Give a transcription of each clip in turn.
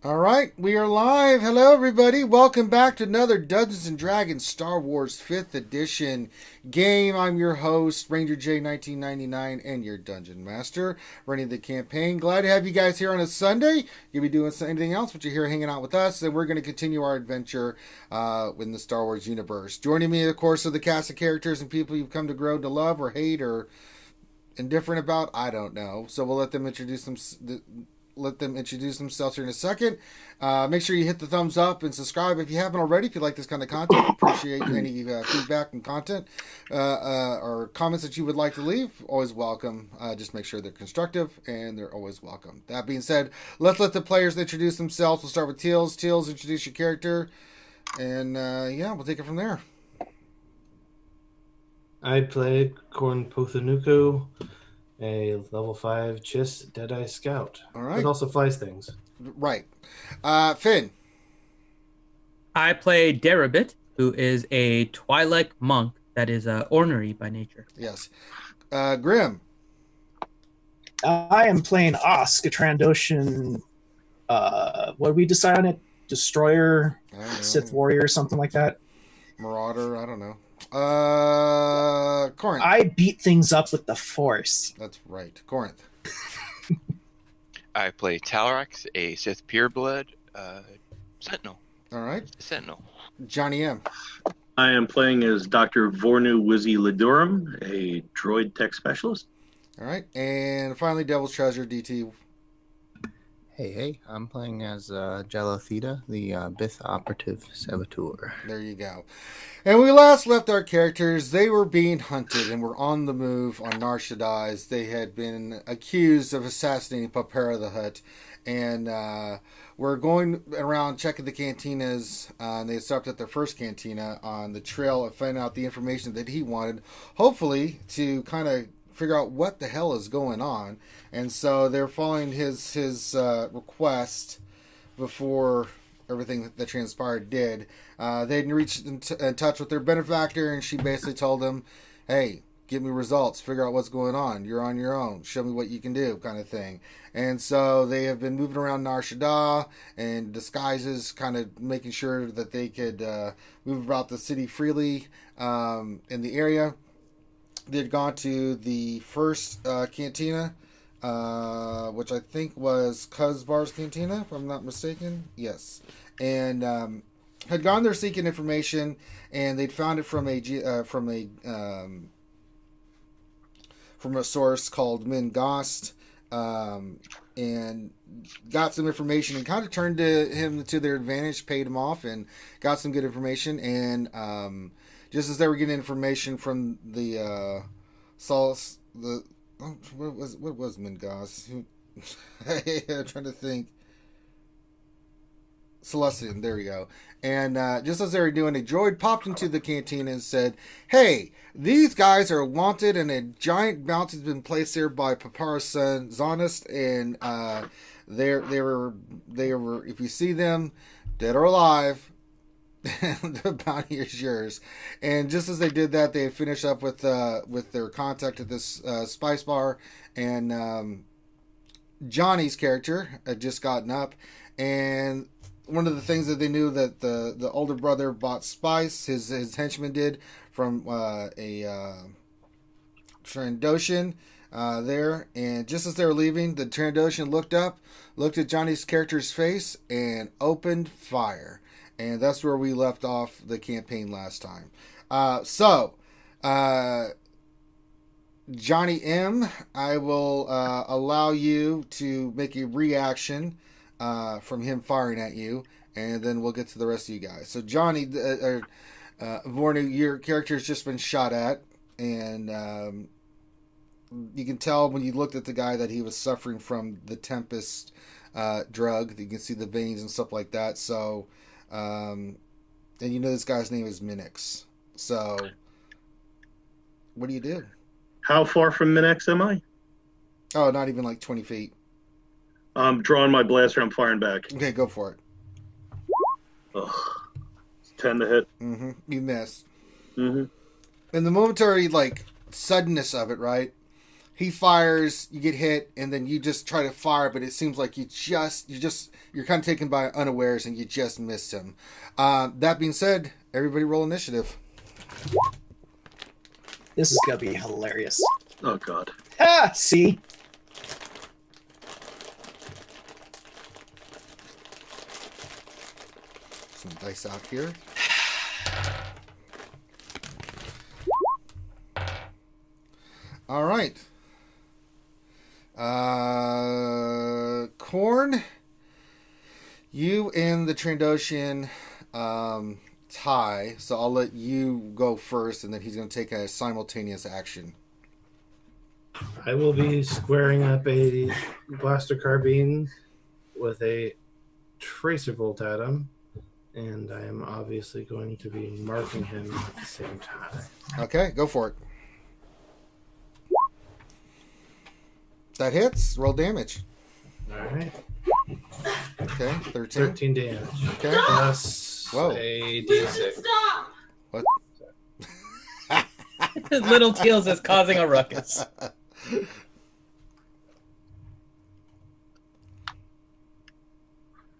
All right, we are live. Hello, everybody. Welcome back to another Dungeons and Dragons Star Wars 5th Edition game. I'm your host, Ranger J 1999, and your Dungeon Master, running the campaign. Glad to have you guys here on a Sunday. You'll be doing anything else, but you're here hanging out with us, and we're going to continue our adventure in the Star Wars universe. Joining me, of course, are the cast of characters and people you've come to grow to love or hate or indifferent about. I don't know. So we'll let them introduce themselves here in a second. Make sure you hit the thumbs up and subscribe if you haven't already. If you like this kind of content, appreciate any feedback and content or comments that you would like to leave. Always welcome. Just make sure they're constructive and they're always welcome. That being said, let's let the players introduce themselves. We'll start with Teals. Teals, introduce your character, and we'll take it from there. I play Corn Pothanuku, a level 5 Chiss Deadeye Scout. All right. That also flies things. Right. Finn. I play Derabit, who is a Twi'lek monk that is ornery by nature. Yes. Grim. I am playing Osk, a Trandoshan. What did we decide on it? Destroyer, Sith Warrior, something like that. Marauder, I don't know. Corinth. I beat things up with the Force. That's right. Corinth. I play Talrax, a Sith pureblood Sentinel. All right. Sentinel. Johnny M. I am playing as Dr. Vornu Wizzy Lidurum, a droid tech specialist. All right. And finally, Devil's Treasure, DT. Hey, I'm playing as Jello Theta, the Bith Operative Saboteur. There you go. And we last left our characters. They were being hunted and were on the move on Nar Shaddaa as they had been accused of assassinating Papera the Hutt. And we're going around checking the cantinas. And they stopped at their first cantina on the trail and found out the information that he wanted, hopefully to kind of figure out what the hell is going on. And so they're following his request before everything that transpired did. They'd reached in touch with their benefactor, and she basically told them, hey, give me results, figure out what's going on, you're on your own, show me what you can do, kind of thing. And so they have been moving around Nar Shaddaa and disguises, kind of making sure that they could move about the city freely in the area. They'd gone to the first cantina, which I think was Cuzbar's Cantina, if I'm not mistaken. Yes. And had gone there seeking information, and they'd found it from a source called Min Gost, and got some information and kind of turned him to their advantage, paid him off, and got some good information. And just as they were getting information from the what was Mingos? I'm trying to think. Celestian, there we go. And just as they were doing, a droid popped into the canteen and said, "Hey, these guys are wanted, and a giant bounty has been placed there by Papara's son Zonist, and they were. If you see them, dead or alive." The bounty is yours. And just as they did that, they finished up with their contact at this spice bar, and Johnny's character had just gotten up, and one of the things that they knew that the older brother bought spice, his henchman did, from a Trandoshan there. And just as they were leaving, the Trandoshan looked up, looked at Johnny's character's face, and opened fire. And that's where we left off the campaign last time. Johnny M, I will allow you to make a reaction from him firing at you, and then we'll get to the rest of you guys. So Johnny, Vornu, your character's just been shot at, and you can tell when you looked at the guy that he was suffering from the Tempest drug. You can see the veins and stuff like that. So... and you know this guy's name is Minix. So, what do you do? How far from Minex am I? Oh, not even like 20 feet. I'm drawing my blaster. I'm firing back. Okay, go for it. Ugh. 10 to hit. Mm-hmm. You miss. Mm-hmm. And the momentary, suddenness of it, right? He fires, you get hit, and then you just try to fire, but it seems like you're kind of taken by unawares, and you just missed him. That being said, everybody roll initiative. This is gonna be hilarious. Oh God. Ah, see? Some dice out here. All right. Corn, you and the Trandoshan tie, so I'll let you go first, and then he's going to take a simultaneous action. I will be squaring up a blaster carbine with a tracer bolt at him, and I am obviously going to be marking him at the same time. Okay, go for it. That hits. Roll damage. All right. Okay, 13. 13 damage. Okay. Plus Whoa. a d6. What? Little Teals is causing a ruckus.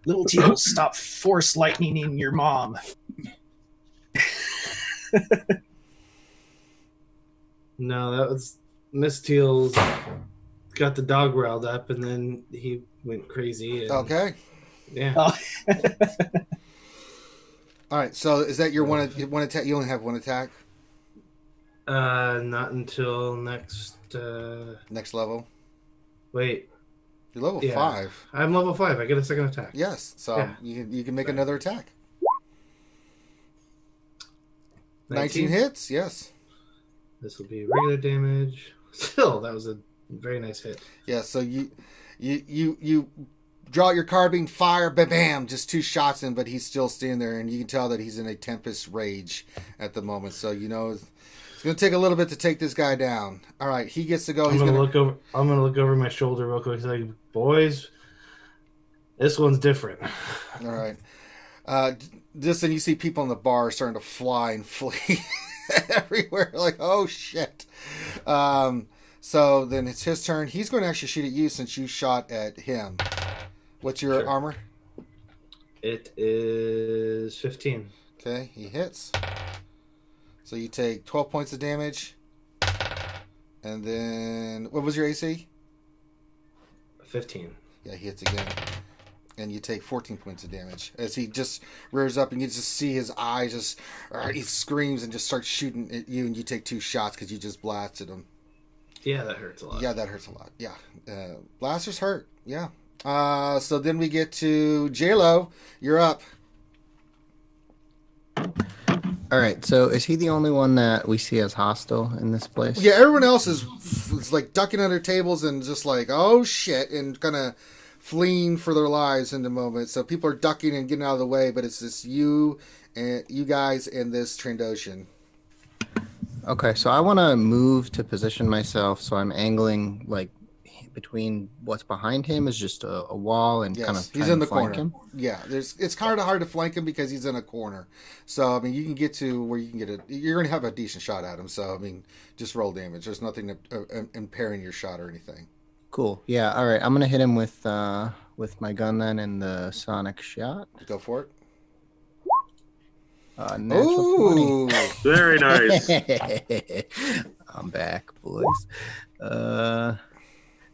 Little Teal, stop force lightninging your mom. No, that was Miss Teal's got the dog riled up, and then he went crazy. And, Okay. Yeah. Oh. All right, so is that your one attack? You only have one attack? Not until next. Next level? Wait. You're level Yeah. 5. I'm level 5. I get a second attack. Yes, so Yeah. you can make another attack. 19 19 hits, yes. This will be regular damage. Still, that was a very nice hit. Yeah, so you draw your carbine, fire, bam, just 2 shots in, but he's still standing there, and you can tell that he's in a tempest rage at the moment. So you know it's going to take a little bit to take this guy down. All right, he gets to go. I'm gonna look over my shoulder real quick. Like, boys, this one's different. All right. Just then you see people in the bar starting to fly and flee everywhere. Like, oh shit. So then it's his turn. He's going to actually shoot at you since you shot at him. What's your armor? It is 15. Okay, he hits. So you take 12 points of damage. And then, what was your AC? 15. Yeah, he hits again. And you take 14 points of damage. As he just rears up and you just see his eyes just, he screams and just starts shooting at you, and you take 2 shots because you just blasted him. Yeah, that hurts a lot. Yeah, that hurts a lot. Yeah. Blasters hurt. Yeah. So then we get to J-Lo. You're up. All right. So is he the only one that we see as hostile in this place? Yeah, everyone else is like ducking under tables and just like, oh shit, and kind of fleeing for their lives in the moment. So people are ducking and getting out of the way, but it's just you guys and this Trandoshan. Okay, so I want to move to position myself so I'm angling like between what's behind him is just a wall and kind of he's in the corner. him. Yeah, it's kind of hard to flank him because he's in a corner. So I mean, you can get to where you can get it. You're going to have a decent shot at him. So I mean, just roll damage. There's nothing impairing your shot or anything. Cool. Yeah. All right. I'm gonna hit him with my gun then and the sonic shot. Go for it. Natural 20. Very nice. I'm back, boys.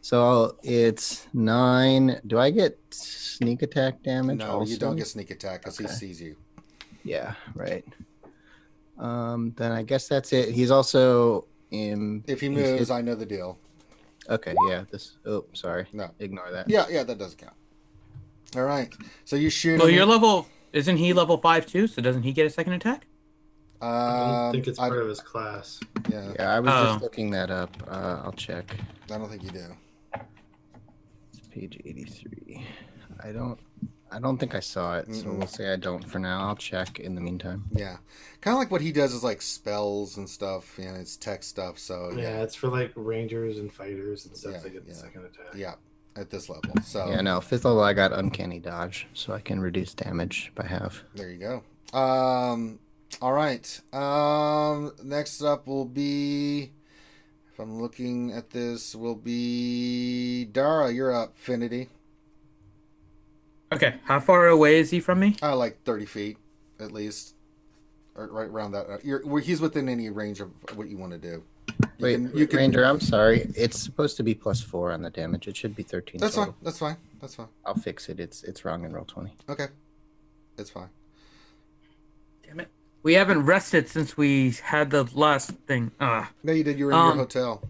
So it's 9. Do I get sneak attack damage? No, also? you don't get sneak attack because he Okay. sees you. Yeah, right. Then I guess that's it. He's also in. If he moves, I know the deal. Okay, yeah. Sorry. No. Ignore that. Yeah, that doesn't count. All right. So you shoot Well, him. you're level. Isn't he level 5 too? So doesn't he get a second attack? I don't think it's part of his class. Yeah, Yeah, I was Oh. just looking that up. I'll check. I don't think you do. Page 83. I don't think I saw it, so we'll say I don't for now. I'll check in the meantime. Yeah, kind of like what he does is like spells and stuff. You know, it's tech stuff. So Yeah, it's for like rangers and fighters and stuff Yeah, that get the yeah. second attack. yeah, at this level. So Yeah, no, 5th level I got uncanny dodge, so I can reduce damage by half. there you go. All right. Next up will be If I'm looking at this, will be Dara. You're up, Finity. Okay, how far away is he from me? Like 30 feet, at least, or right around that. He's within any range of what you want to do. Wait, Ranger, I'm sorry. It's supposed to be +4 on the damage. It should be 13. That's total. fine. That's fine. That's fine. I'll fix it. It's wrong in roll 20. Okay, it's fine. Damn it. We haven't rested since we had the last thing. No, you did. You were in your hotel.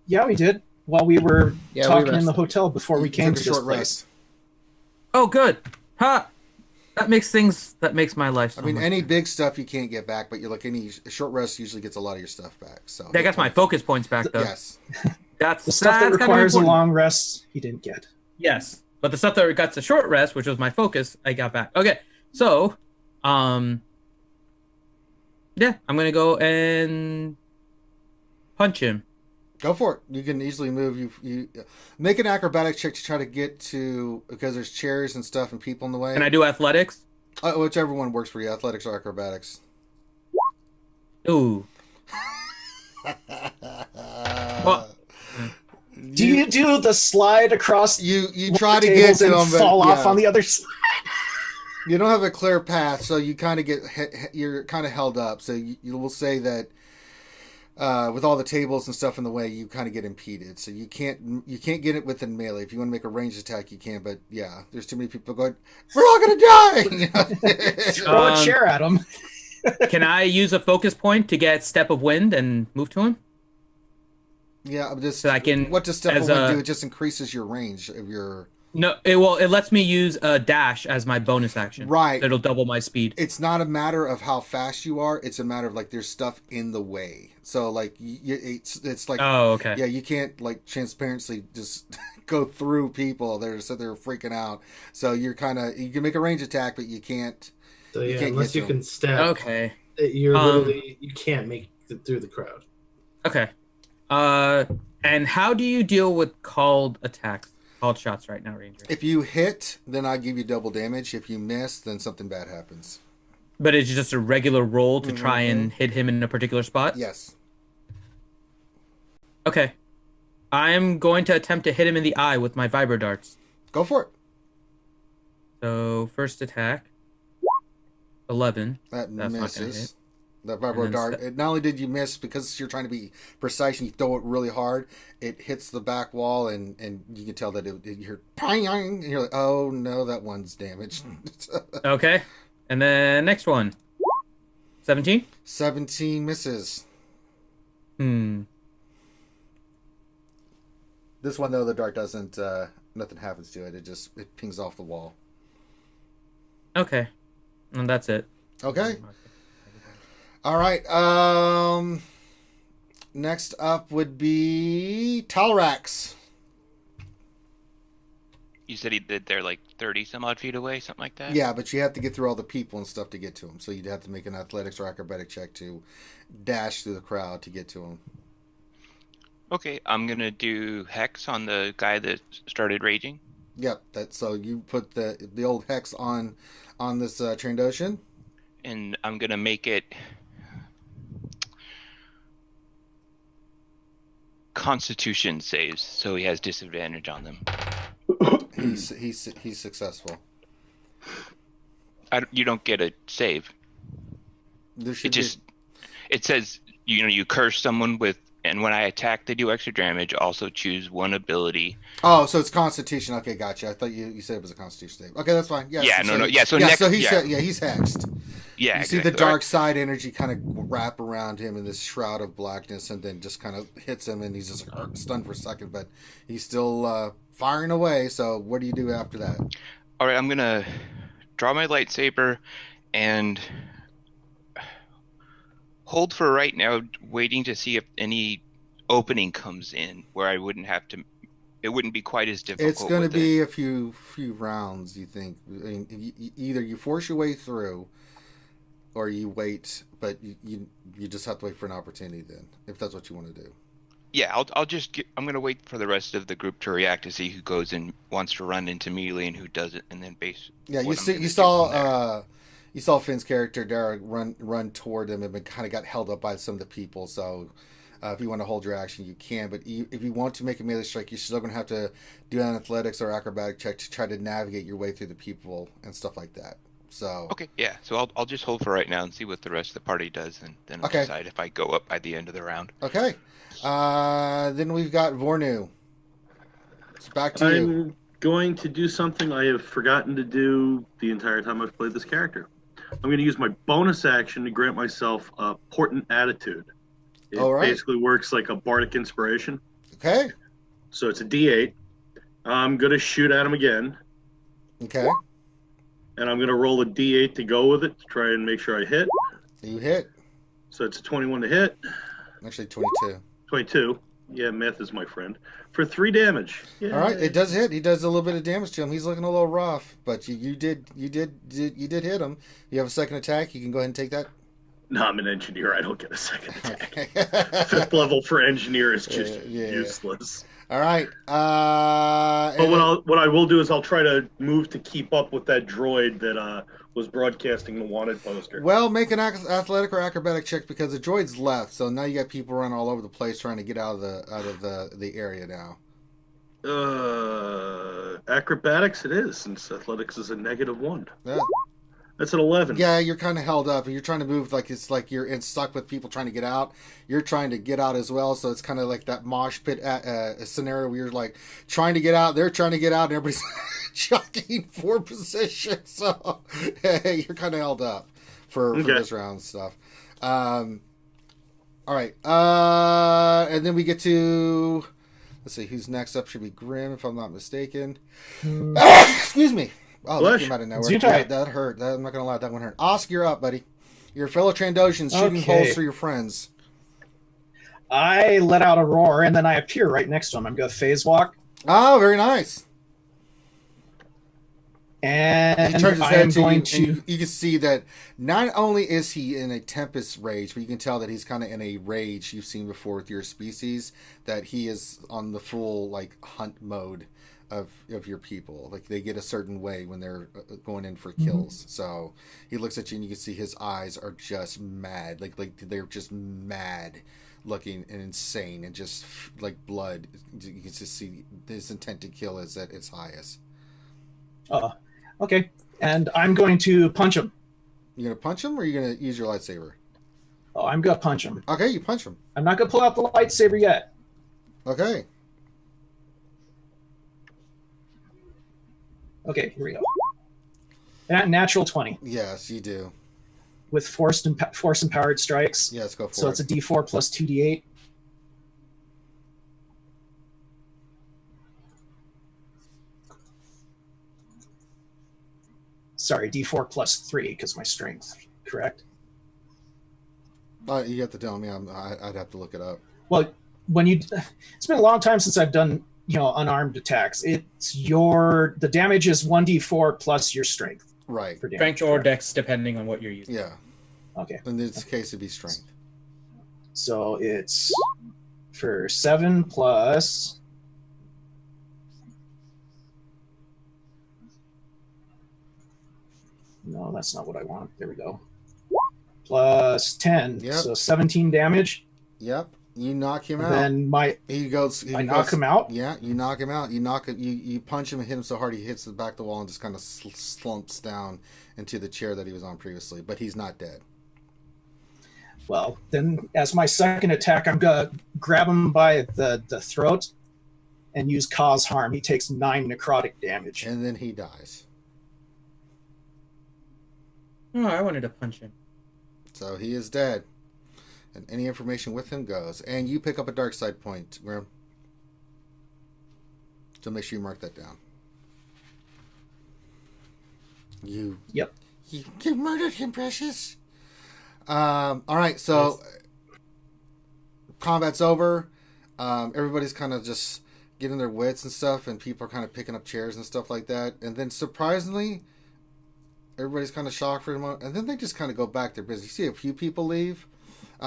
Yeah, we did. While we were talking in the rested. hotel before we came Took to a this short place. rest. Oh, good. Ha! That makes my life so I mean, much any better. big stuff you can't get back, but a short rest usually gets a lot of your stuff back. So I got my focus points back, though. Yes. That's The stuff that that's kinda requires a important. long rest, he didn't get. Yes, but the stuff that got the short rest, which was my focus, I got back. Okay, so, yeah, I'm gonna go and punch him. Go for it. You can easily move. You make an acrobatics check to try to get to, because there's chairs and stuff and people in the way. Can I do athletics? Whichever one works for you, athletics or acrobatics. Ooh. Well, Do you do the slide across You one try of to the get tables to and them, but fall off yeah. on the other side? You don't have a clear path, so you kind of you're kind of held up. So you will say that with all the tables and stuff in the way, you kind of get impeded. So you can't get it within melee. If you want to make a ranged attack, you can. But yeah, there's too many people going, we're all gonna die. You know? Throw a chair at him. can I use a focus point to get Step of Wind and move to him? Yeah, I'm just. So I can, What does step as of wind a- do? It just increases your range of your. No, it lets me use a dash as my bonus action. Right. It'll double my speed. It's not a matter of how fast you are. It's a matter of like there's stuff in the way. So like it's like Oh, okay. yeah, you can't like transparently just go through people. They're freaking out. So you can make a range attack, but you can't. So You yeah, can't unless get you to can step, Okay. you're literally you can't make it through the crowd. Okay. And how do you deal with called attacks, called shots right now, Ranger? If you hit, then I give you double damage. If you miss, then something bad happens. But it's just a regular roll to try and hit him in a particular spot? Yes. Okay. I'm going to attempt to hit him in the eye with my vibro darts. Go for it. So, first attack. 11. That That's not gonna misses. hit. That vibro And then dart. Not only did you miss because you're trying to be precise and you throw it really hard, it hits the back wall and you can tell that you're pang, and you're like, oh no, that one's damaged. Okay. And then next one. 17? 17 misses. This one though, the dart doesn't. Nothing happens to it. It pings off the wall. Okay. And that's it. Okay. All right. Next up would be Talrax. You said they're like 30 some odd feet away, something like that? Yeah, but you have to get through all the people and stuff to get to him. So you'd have to make an athletics or acrobatic check to dash through the crowd to get to him. Okay, I'm going to do Hex on the guy that started raging. Yep. So you put the old hex on this Trandoshan. And I'm going to make it Constitution saves, so he has disadvantage on them. He's successful. You don't get a save. There should It says you curse someone with, and when I attack they do extra damage. Also choose one ability. Oh, so it's Constitution. Okay, gotcha. I thought you said it was a Constitution save. Okay, that's fine. Yeah. Yeah, so, no. Yeah, so yeah, next. so he's yeah, he's hexed. yeah. You see exactly. the dark side energy kind of wrap around him in this shroud of blackness, and then just kind of hits him, and he's just stunned for a second, but he's still firing away. So what do you do after that? All right, I'm gonna draw my lightsaber and hold for right now, waiting to see if any opening comes in where I wouldn't have to. It wouldn't be quite as difficult. It's going to with be a few rounds. You think? I mean, either you force your way through, or you wait. But you just have to wait for an opportunity then, if that's what you want to do. Yeah, I'm gonna wait for the rest of the group to react to see who goes and wants to run into melee and who doesn't, and then base. Yeah, what I'm gonna do from there. you saw Finn's character Derek run toward him and kind of got held up by some of the people. So If you want to hold your action, you can. But if you want to make a melee strike, you're still going to have to do an athletics or acrobatic check to try to navigate your way through the people and stuff like that. So Okay, yeah. So I'll just hold for right now and see what the rest of the party does, and then I'll Okay. decide if I go up by the end of the round. Okay. Then we've got Vornu. It's back to you. I'm going to do something I have forgotten to do the entire time I've played this character. I'm going to use my bonus action to grant myself a portent attitude. It All right. basically works like a bardic inspiration. Okay. So it's a D8. I'm going to shoot at him again, Okay. and I'm going to roll a D8 to go with it to try and make sure I hit. You hit. So it's a 21 to hit. Actually, 22. 22. Yeah, math is my friend. For 3 damage. Yeah. All right, it does hit. He does a little bit of damage to him. He's looking a little rough, but you did hit him. You have a second attack. You can go ahead and take that. No, I'm an engineer. I don't get a second attack. Okay. 5th level for engineer is just Yeah. useless. All right. But what I will do is I'll try to move to keep up with that droid that was broadcasting the wanted poster. Well, make an athletic or acrobatic check because the droid's left. So now you got people running all over the place trying to get out of the area now. Acrobatics it is, since athletics is a -1. Yeah. That's an 11. Yeah, you're kind of held up. You're trying to move like it's like you're stuck with people trying to get out. You're trying to get out as well, so it's kind of like that mosh pit scenario where you're like trying to get out. They're trying to get out, and everybody's jockeying for position. So you're kind of held up for this round stuff. All right, and then we get to let's see who's next up. Should be Grim, if I'm not mistaken. Excuse me. Oh, that came out of nowhere. Yeah, that hurt. I'm not going to lie, that one hurt. Oscar, you're up, buddy. Your fellow Trandoshans shooting holes for your friends. I let out a roar, and then I appear right next to him. I'm going to phase walk. Oh, very nice. And he turns his I head am to going you, to... and you can see that not only is he in a tempest rage, but you can tell that he's kind of in a rage you've seen before with your species, that he is on the full like hunt mode of your people. Like they get a certain way when they're going in for kills. So he looks at you and you can see his eyes are just mad. Like they're just mad looking and insane and just like blood. You can just see his intent to kill is at its highest. Okay. And I'm going to punch him. You're going to punch him or are you going to use your lightsaber? Oh, I'm going to punch him. Okay, you punch him. I'm not going to pull out the lightsaber yet. Okay. Okay, here we go. Natural 20 Yes, you do. with force empowered strikes. Yes, go for it. So it's a D4 plus 2D8. Sorry, D4 plus 3 because my strength, correct? You have to tell me. I'd have to look it up. Well, it's been a long time since I've done unarmed attacks. The damage is 1d4 plus your strength. Right. For damage, Strength or dex, depending on what you're using. Yeah. Okay. In this case, it'd be strength. So it's for 7 plus. No, that's not what I want. There we go. Plus 10. Yep. So 17 damage. Yep. You knock him out. Then I knock him out. Yeah, you knock him out. You punch him and hit him so hard he hits the back of the wall and just kind of slumps down into the chair that he was on previously. But he's not dead. Well, then as my second attack, I'm gonna grab him by the throat and use cause harm. He takes 9 necrotic damage. And then he dies. Oh, I wanted to punch him. So he is dead. And any information with him goes. And you pick up a dark side point, Grim. So make sure you mark that down. Yep. You murdered him, Precious. All right, so combat's over. Everybody's kind of just getting their wits and stuff, and people are kind of picking up chairs and stuff like that. And then surprisingly, everybody's kind of shocked for a moment, and then they just kind of go back to their business. You see a few people leave.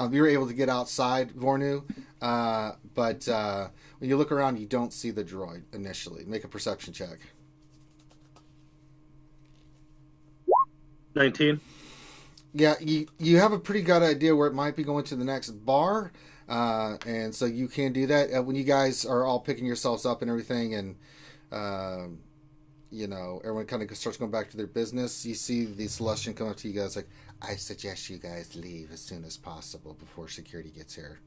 You were able to get outside, Vornu, but when you look around, you don't see the droid initially. Make a perception check. 19. Yeah, you have a pretty good idea where it might be going to the next bar, and so you can do that when you guys are all picking yourselves up and everything, and everyone kind of starts going back to their business. You see the Celestian come up to you guys like, "I suggest you guys leave as soon as possible before security gets here."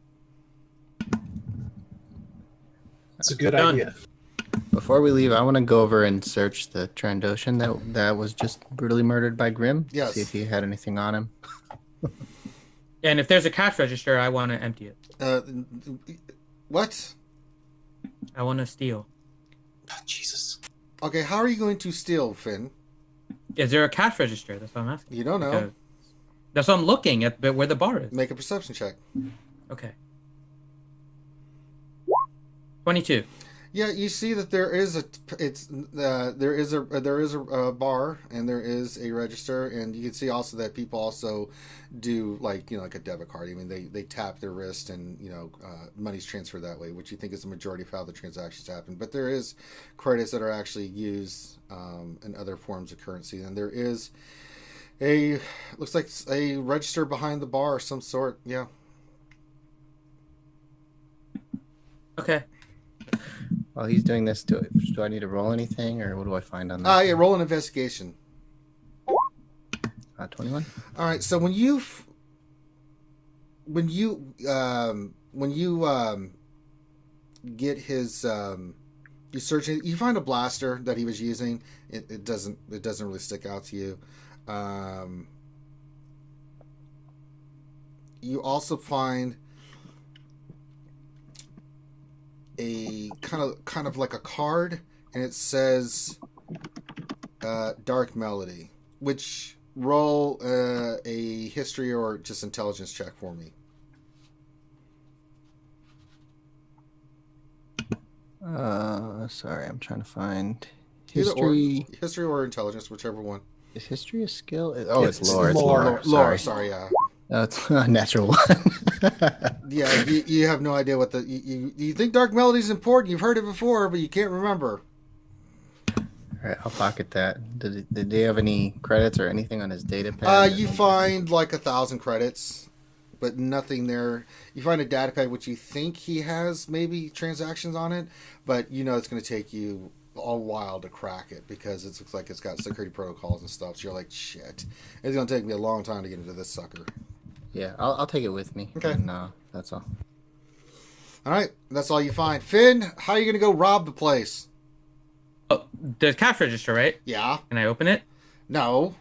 That's a good Done. idea. Before we leave, I want to go over and search the Trandoshan that was just brutally murdered by Grim. Yes. See if he had anything on him. And if there's a cash register, I want to empty it. What? I want to steal. Oh, Jesus. Okay, how are you going to steal, Finn? Is there a cash register? That's what I'm asking. You don't know. Okay. That's what I'm looking at, where the bar is. Make a perception check. Okay. 22. Yeah, you see that there is a bar and there is a register, and you can see also that people also do like a debit card. I mean, they tap their wrist and money's transferred that way, which you think is the majority of how the transactions happen. But there is credits that are actually used in other forms of currency, and there is looks like a register behind the bar of some sort. Yeah. Okay. While he's doing this, do I need to roll anything, or what do I find on that? Yeah, roll an investigation. 21. All right, so when you get his you search it, you find a blaster that he was using. It doesn't really stick out to you. You also find a kind of like a card, and it says Dark Melody, which roll a history or just intelligence check for me. Sorry, I'm trying to find history. History or intelligence, whichever one. Is history a skill? Oh, Yeah, it's it's lore. It's lore. lore. Sorry, yeah. It's a natural one. Yeah, you have no idea what you think Dark Melody is important. You've heard it before, but you can't remember. All right, I'll pocket that. Did they have any credits or anything on his data pad? You find like 1,000 credits, but nothing there. You find a data pad which you think he has maybe transactions on it, but it's going to take you a while to crack it because it looks like it's got security protocols and stuff. So you're like, shit, it's going to take me a long time to get into this sucker. Yeah, I'll take it with me. Okay. And, that's all. All right, that's all you find. Finn, how are you going to go rob the place? Oh, there's cash register, right? Yeah. Can I open it? No.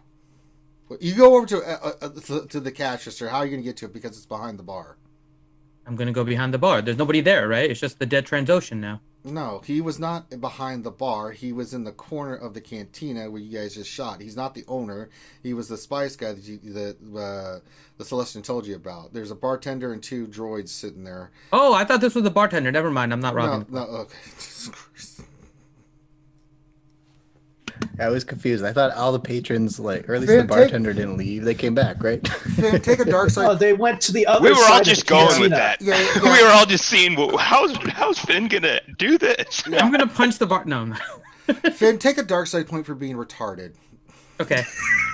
You go over to the cash register. How are you going to get to it? Because it's behind the bar. I'm going to go behind the bar. There's nobody there, right? It's just the dead Trandoshan now. No, he was not behind the bar. He was in the corner of the cantina where you guys just shot. He's not the owner. He was the spice guy that the Celestian told you about. There's a bartender and 2 droids sitting there. Oh, I thought this was the bartender. Never mind. I'm not robbing. No, okay. Jesus Christ. I was confused. I thought all the patrons, or at least Finn, the bartender didn't leave. They came back, right? Finn, take a dark side. Oh, they went to the other We were side all of just the going with cantina. that. Yeah. We were all just seeing, well, how's Finn gonna do this? I'm going to punch the bar. No, I'm not. Finn, take a dark side point for being retarded. Okay.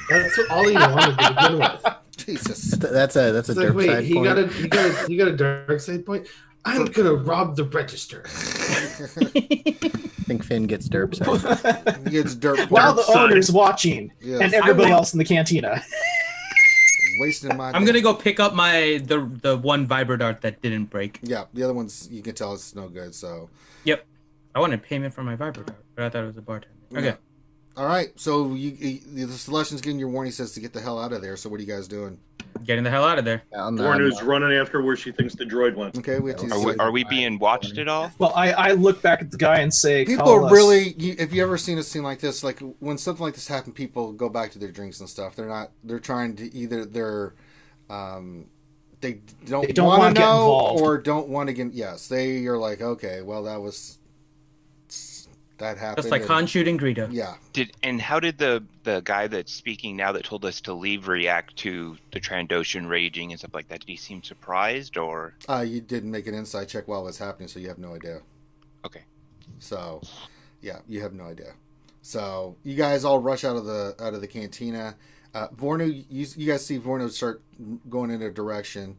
That's what all he wanted to begin with. Jesus. That's a It's like, derp wait, side he point. got a dark side point. I'm gonna rob the register. I think Finn gets derp side. He gets dirt While points. the owner's watching, Yes. and everybody I want- else in the cantina. Wasting my I'm going to go pick up the one vibrodart that didn't break. Yeah, the other ones, you can tell it's no good, so. Yep. I wanted payment for my vibrodart, but I thought it was a bartender. Okay. Yeah. All right, so the Celestian's getting your warning, says to get the hell out of there, so what are you guys doing? Getting the hell out of there. Warner's running after where she thinks the droid went. Okay, we have Are we being watched at all? Well, I look back at the guy and say, People "Call are us." really. If you ever seen a scene like this, like when something like this happens, people go back to their drinks and stuff. They're not. They're trying to either they don't don't want wanna to get know involved. or don't want to get. Yes, they are like, okay, well that happened. Just like and- Han shooting Greedo. Yeah, How did the guy that's speaking now that told us to leave react to the Trandoshan raging and stuff like that? Did he seem surprised or? you didn't make an insight check while it was happening, so you have no idea. Okay. So, yeah, you have no idea. So you guys all rush out of the cantina. Vornu, you guys see Vornu start going in a direction.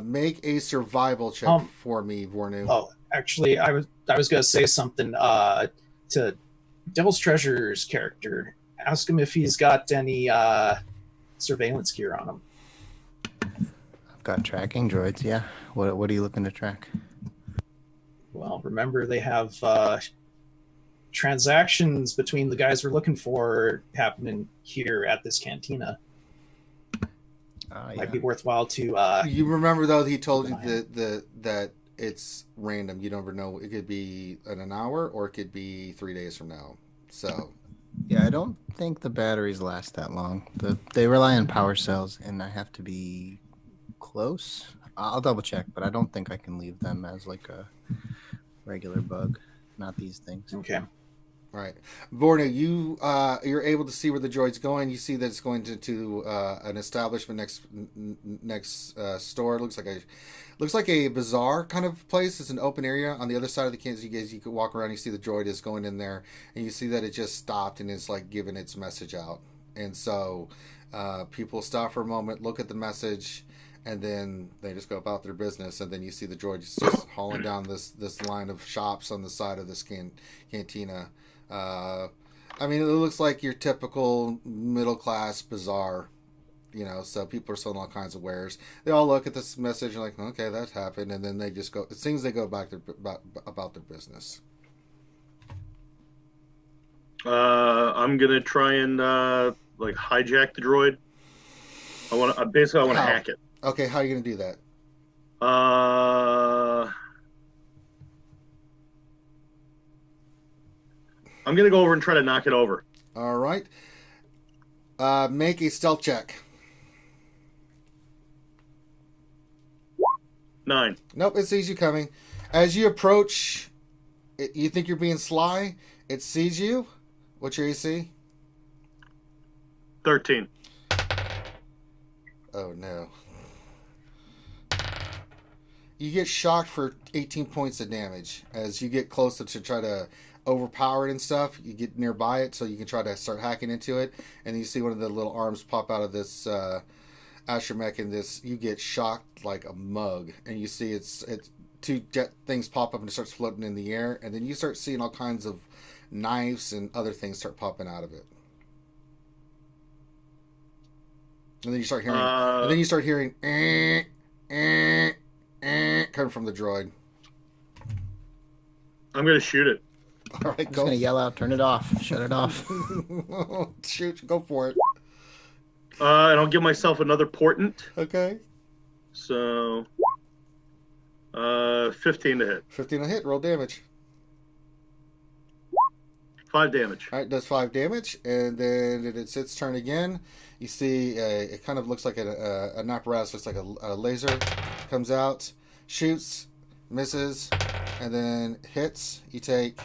Make a survival check for me, Vornu. Oh, actually, I was gonna say something to Devil's Treasure's character. Ask him if he's got any surveillance gear on him. I've got tracking droids. Yeah. What are you looking to track? Well, remember they have transactions between the guys we're looking for happening here at this cantina. Might be worthwhile to. You remember though he told you that it's random. You never know. It could be in an hour or it could be 3 days from now. So. Yeah, I don't think the batteries last that long. They rely on power cells, and I have to be close. I'll double check, but I don't think I can leave them as like a regular bug. Not these things. Okay. All right, Vorna, you're able to see where the droid's going. You see that it's going to an establishment next store. It looks like a bazaar kind of place. It's an open area on the other side of the campus. You could walk around. You see the droid is going in there, and you see that it just stopped and is like giving its message out. And so people stop for a moment, look at the message, and then they just go about their business. And then you see the droid just hauling down this line of shops on the side of this cantina. I mean, it looks like your typical middle class bazaar, you know. So people are selling all kinds of wares. They all look at this message and like, okay, that happened, and then they just go. It seems they go back about their business. I'm gonna try and like hijack the droid. I want to hack it. Okay, how are you gonna do that? I'm going to go over and try to knock it over. All right. Make a stealth check. 9. Nope, it sees you coming. As you approach, you think you're being sly. It sees you. What's your AC? 13. Oh, no. You get shocked for 18 points of damage. As you get closer to try to overpower it and stuff, you get nearby it so you can try to start hacking into it, and you see one of the little arms pop out of this astromech, and you get shocked like a mug, and you see it's two jet things pop up and it starts floating in the air, and then you start seeing all kinds of knives and other things start popping out of it, and then you start hearing coming from the droid. I'm gonna shoot it. All right, I'm just gonna yell out, turn it off, shut it off. Shoot, go for it. And I'll give myself another portent. Okay. So, 15 to hit. 15 to hit, roll damage. 5 damage. All right, does 5 damage, and then it's its turn again. You see, it kind of looks like an apparatus, looks like a laser, comes out, shoots, misses, and then hits. You take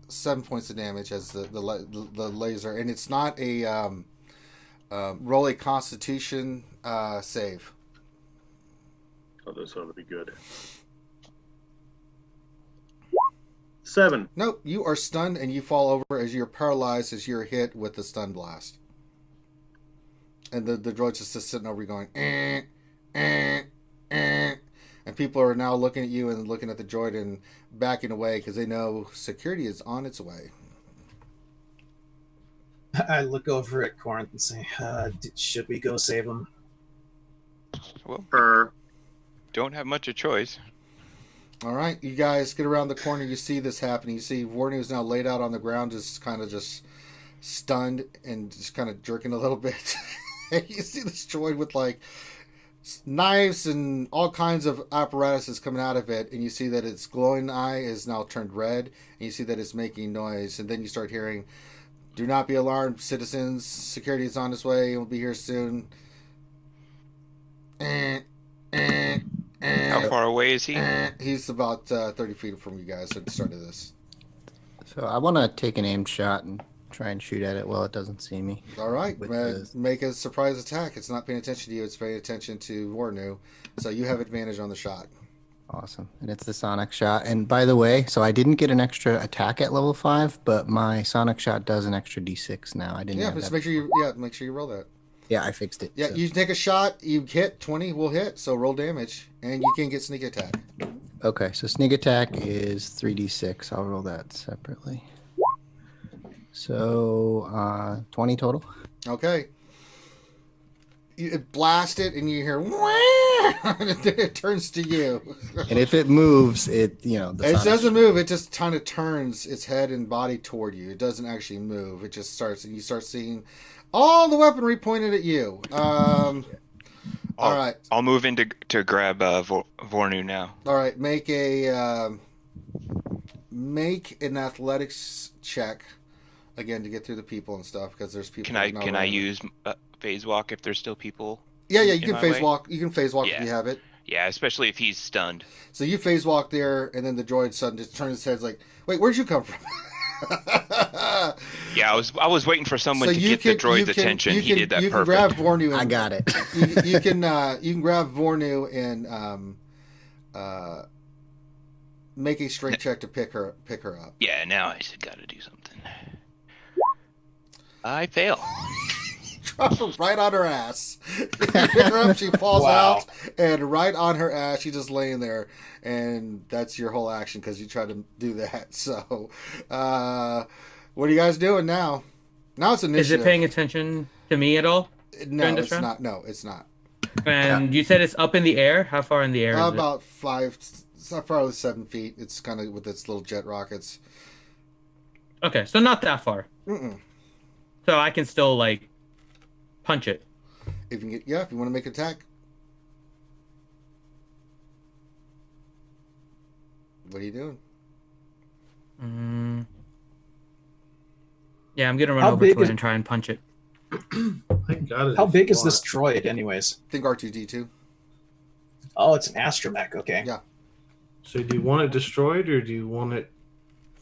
7 points of damage as the laser, and it's not a roll a Constitution save. Oh, this ought to be good. 7. Nope, you are stunned and you fall over as you're paralyzed as you're hit with the stun blast. And the droid's just sitting over you going, and people are now looking at you and looking at the droid and backing away because they know security is on its way. I look over at Corinth and say, should we go save him? Well, don't have much of a choice. All right, you guys get around the corner. You see this happening. You see Warden is now laid out on the ground, just stunned and just kind of jerking a little bit. And you see this droid with like knives and all kinds of apparatuses coming out of it, and you see that its glowing eye is now turned red, and you see that it's making noise, and then you start hearing, "Do not be alarmed, citizens. Security is on its way. It will be here soon." How far away is he? He's about 30 feet from you guys at the start of this. So I want to take an aimed shot and try and shoot at it while it doesn't see me. All right, make a surprise attack. It's not paying attention to you. It's paying attention to Vornu. So you have advantage on the shot. Awesome. And it's the sonic shot. And by the way, so I didn't get an extra attack at level 5, but my sonic shot does an extra d6 now. I didn't Yeah, have just that. make sure you roll that. Yeah, I fixed it. Yeah, so. you take a shot, you hit, 20 will hit, so roll damage, and you can get sneak attack. Okay, so sneak attack is 3d6. I'll roll that separately. So 20 total. Okay. You blast it, and you hear, "Wah!" and then it turns to you. And if it moves, it the It sonic doesn't move. It just kind of turns its head and body toward you. It doesn't actually move. It just starts, and you start seeing all the weaponry pointed at you. All right. I'll move in to grab Vornu now. All right. Make an athletics check again to get through the people and stuff because there's people. Can I use phase walk if there's still people? Yeah, you in can my phase way? walk. You can phase walk if Yeah. you have it. Yeah, especially if he's stunned. So you phase walk there, and then the droid suddenly just turns his head like, "Wait, where'd you come from?" Yeah, I was waiting for someone So to you get can- the droid's you can- attention. you He can- did that you can perfect. grab Vornu. And, I got it. you can grab Vornu and make a strength check to pick her up. Yeah, now I got to do something. I fail. Drop her right on her ass. You pick her up, she falls Wow. out, and right on her ass, she's just laying there, and that's your whole action because you tried to do that. So, what are you guys doing now? Now it's Is initiative. it paying attention to me at all? No, during this it's round? not. No, it's not. And you said it's up in the air. How far in the air is it? About 5, it's not probably 7 feet. It's kind of with its little jet rockets. Okay, so not that far. Mm-mm. So I can still like punch it. If you if you want to make an attack. What are you doing? Yeah, I'm gonna run How over to big it is- and try and punch it. Thank God. How big is this droid, anyways? Think R2D2. Oh, it's an astromech. Okay. Yeah. So do you want it destroyed or do you want it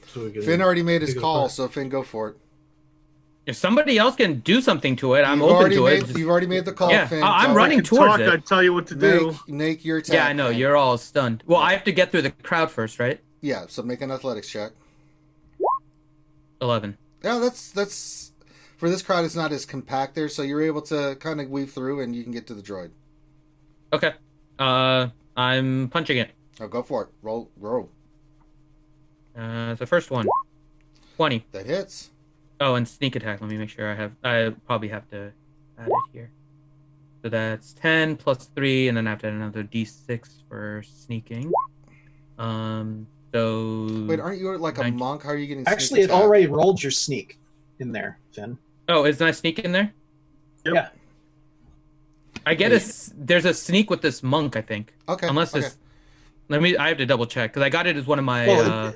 so we can? Finn already made his take it call, apart? so Finn, go for it. If somebody else can do something to it, I'm You've open already to made, it. Just- You've already made the call, Yeah, Finn. I'm Go. running If I could towards talk, it. I'd tell you what to do. Make your attack. Yeah, I know. Finn. You're all stunned. Well, I have to get through the crowd first, right? Yeah, so make an athletics check. 11. Yeah, that's for this crowd. It's not as compact there, so you're able to kind of weave through, and you can get to the droid. Okay. I'm punching it. Oh, go for it. Roll. The first one. 20. That hits. Oh, and sneak attack. Let me make sure I probably have to add it here. So that's 10 plus 3, and then I have to add another d6 for sneaking. So... Wait, aren't you like a 19. monk? How are you getting? Sneak Actually, it attack? already rolled your sneak in there, Finn. Oh, is my sneak in there? Yep. Yeah. I get there's a sneak with this monk, I think. Okay. Unless okay. this... I have to double check, because I got it as one of my Well,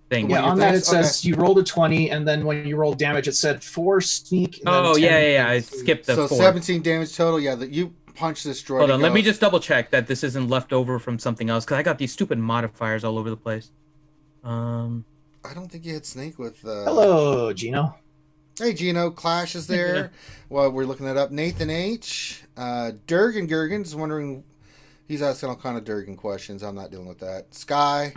things. What Yeah, do you on that think? it says you rolled a 20, and then when you rolled damage, it said 4 sneak. And Oh, then 10 yeah. I skipped the So 4. 17 damage total. Yeah, that you punch this droid. Hold it on, let me goes- just double check that this isn't left over from something else, because I got these stupid modifiers all over the place. I don't think you hit Snake with. Hello, Gino. Hey, Gino. Clash is there. Well, we're looking that up. Nathan H. Durgan Gurgen's wondering. He's asking all kind of Durgan questions. I'm not dealing with that. Sky.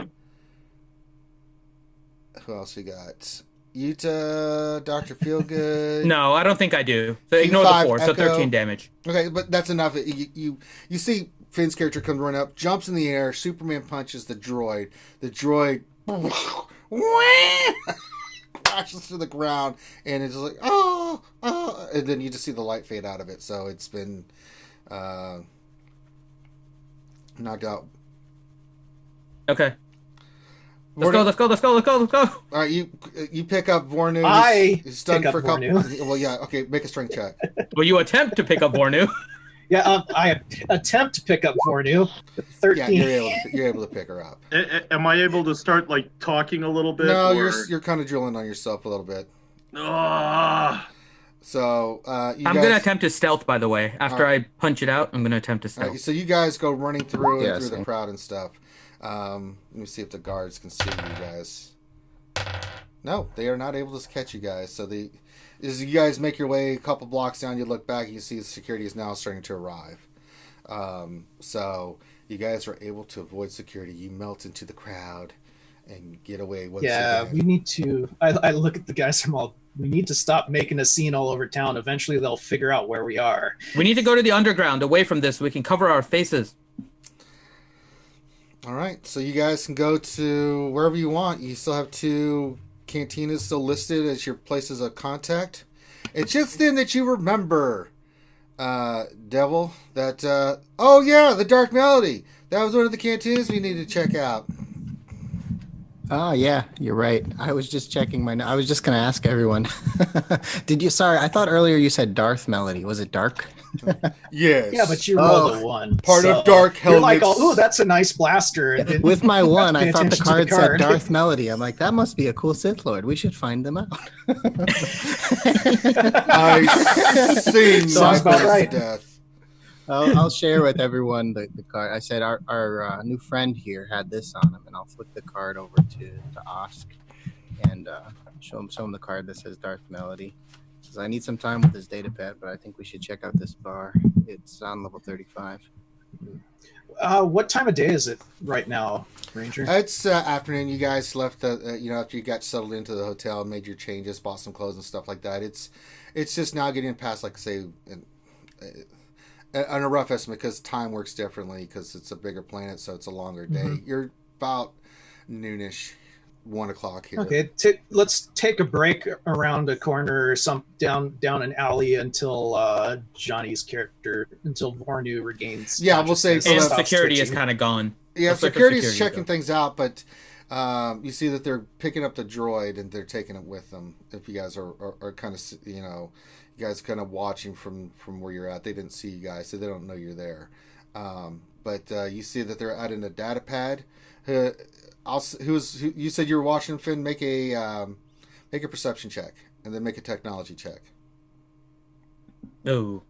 Who else we got? Utah. Dr. Feelgood. No, I don't think I do. So ignore Q5 the 4, so Echo. 13 damage. Okay, but that's enough. You see Finn's character comes run up, jumps in the air. Superman punches the droid. The droid crashes to the ground, and it's just like oh, and then you just see the light fade out of it. So it's been knocked out. Okay. Let's go. All right, you pick up Vornu. I He's stunned pick up for a couple. Vornu. Well, yeah. Okay, make a strength check. Well, you attempt to pick up Vornu. Yeah, I attempt to pick up Vornu. Yeah, 13. you're able to pick her up. Am I able to start like talking a little bit? No, or... you're kind of drilling on yourself a little bit. Ah. So I'm going to attempt to stealth, by the way. After I punch it out, I'm going to attempt to stealth. Right, so you guys go running through Yeah, through the same. crowd and stuff. Let me see if the guards can see you guys. No, they are not able to catch you guys. So as you guys make your way a couple blocks down, you look back, you see the security is now starting to arrive. So you guys are able to avoid security. You melt into the crowd and get away once Yeah, again. we need to. I look at the guys from all. We need to stop making a scene all over town. Eventually, they'll figure out where we are. We need to go to the underground, away from this, so we can cover our faces. All right, so you guys can go to wherever you want. You still have 2 cantinas still listed as your places of contact. It's just then that you remember, Devil, that, oh yeah, the Dark Melody. That was one of the cantinas we need to check out. Oh yeah, you're right. I was just checking I was just gonna ask everyone. Did you? Sorry, I thought earlier you said Darth Melody. Was it Dark? Yes. Yeah, but you rolled a 1. Part of Dark You're like, Helmet's- oh, that's a nice blaster. And then With my 1, pay I thought the attention to the card said card. Darth Melody. I'm like, that must be a cool Sith Lord. We should find them out. I sing Sounds my about best right. to death. I'll share with everyone the card. I said our new friend here had this on him, and I'll flip the card over to Osk and show him the card that says Darth Melody. Says I need some time with his data pad, but I think we should check out this bar. It's on level 35. What time of day is it right now, Ranger? It's afternoon. You guys left the, after you got settled into the hotel and made your changes, bought some clothes and stuff like that. It's just now getting past, like, say, on a rough estimate, because time works differently because it's a bigger planet, so it's a longer day. Mhm. You're about noonish, 1 o'clock here. Okay, let's take a break around a corner or down an alley until Johnny's character, until Vornu regains. Yeah, we'll say- consciousness And So stops security is twitching. kind of gone. Yeah, Let's wait for security's security, checking though. things out, but you see that they're picking up the droid and they're taking it with them. If you guys are kind of, you guys kind of watching from where you're at. They didn't see you guys, so they don't know you're there. But you see that they're adding a data pad. You said you were watching, Finn? Make a perception check and then make a technology check. Oh.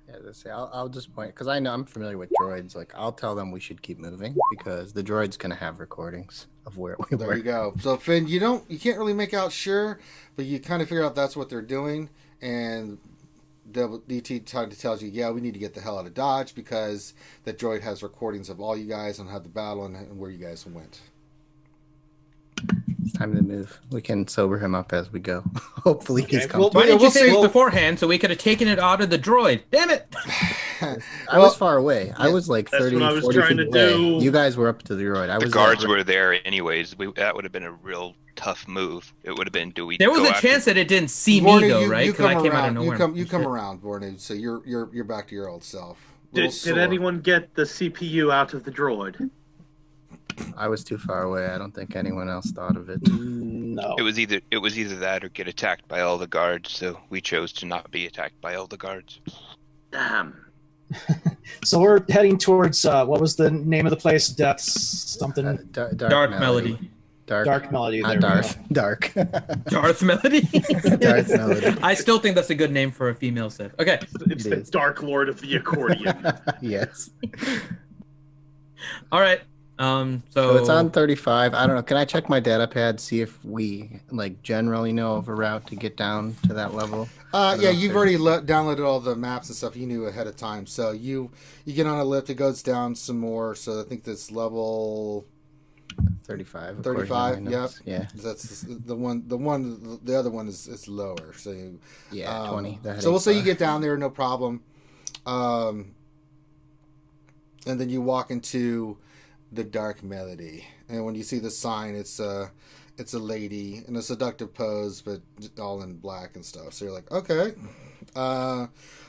Yeah, let's say I'll just point because I know I'm familiar with droids. Like I'll tell them we should keep moving because the droid's gonna have recordings of where we There were. you go. So Finn, you can't really make out sure, but you kind of figure out that's what they're doing, and DT tells you, yeah, we need to get the hell out of Dodge because the droid has recordings of all you guys and how the battle and where you guys went. It's time to move. We can sober him up as we go. Hopefully he's Okay, come. well, Why didn't we'll you say see. this beforehand so we could have taken it out of the droid? Damn it! I was far away. I was like That's 30, what I was 40 trying feet to away. do. You guys were up to the droid. I The was guards like, were there anyways. That would have been a real tough move. It would have been, do we There was go a after- chance that it didn't see Vornu, me though, you right? Because I come came out of around. nowhere. You come around, Vornu. So you're back to your old self. Little Did sore. anyone get the CPU out of the droid? I was too far away. I don't think anyone else thought of it. No. It was either that or get attacked by all the guards. So we chose to not be attacked by all the guards. Damn. So we're heading towards what was the name of the place? Something Dark Melody. Dark Melody. Not There Darth. Dark. Darth Melody. Darth Melody. I still think that's a good name for a female Sith. Okay. It's It the is. Dark Lord of the Accordion. Yes. All right. So it's on 35. I don't know. Can I check my data pad, see if we generally know of a route to get down to that level? Yeah, don't know if you've there's- already downloaded all the maps and stuff you knew ahead of time. So you get on a lift, it goes down some more. So I think that's level 35. 35. according to my Yep. notes. Yeah. That's the one. The other one is lower. So Yeah. 20. The So we'll say you headache get down there, no problem. And then you walk into the Dark Melody, and when you see the sign, it's a lady in a seductive pose, but all in black and stuff. So you're like, okay.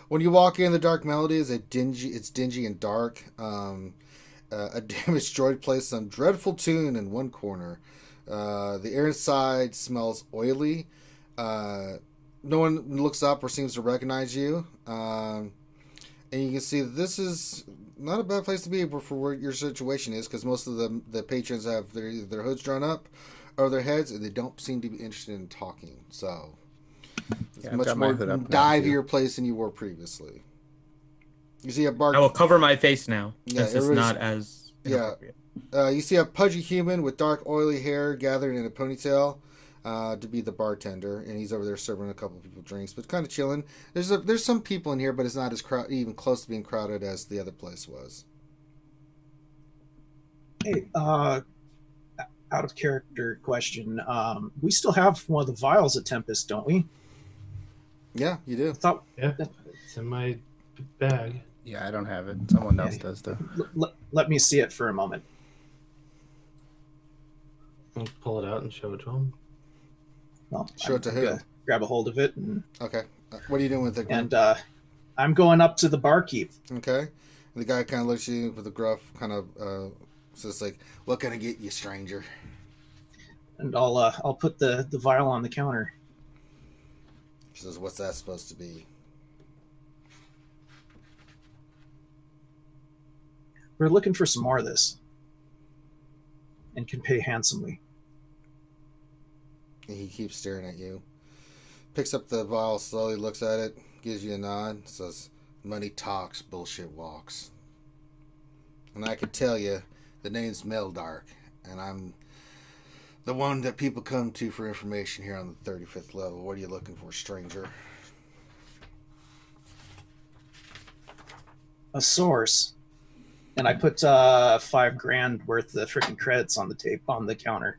When you walk in, the Dark Melody is it's dingy and dark. A damaged droid plays some dreadful tune in one corner. The air inside smells oily. No one looks up or seems to recognize you. And you can see that this is not a bad place to be for where your situation is, because most of the patrons have their hoods drawn up over their heads, and they don't seem to be interested in talking. So it's Yeah, I've much got my more hood up now, too. divier place than you were previously. You see a bark. I will cover my face now. Yeah, Since it's everybody's- not as Yeah. inappropriate. You see a pudgy human with dark, oily hair gathered in a ponytail. to be the bartender, and he's over there serving a couple of people drinks, but kind of chilling. There's some people in here, but it's not as even close to being crowded as the other place was. Hey, out of character question. We still have one of the vials of Tempest, don't we? Yeah, you do. I thought. Yeah, it's in my bag. Yeah, I don't have it. Someone else does, though. Let me see it for a moment. I'll pull it out and show it to him. Well, Show it to who? Grab a hold of it, and Okay. What are you doing with it? and I'm going up to the barkeep. Okay. And the guy kind of looks at you with a gruff kind of says like, "What can I get you, stranger?" And I'll put the vial on the counter. She says, "What's that supposed to be?" We're looking for some more of this, and can pay handsomely. And he keeps staring at you. Picks up the vial, slowly looks at it, gives you a nod, says, "Money talks, bullshit walks." And I can tell you, the name's Meldark, and I'm the one that people come to for information here on the 35th level. What are you looking for, stranger? A source. And I put $5,000 worth of freaking credits on the counter.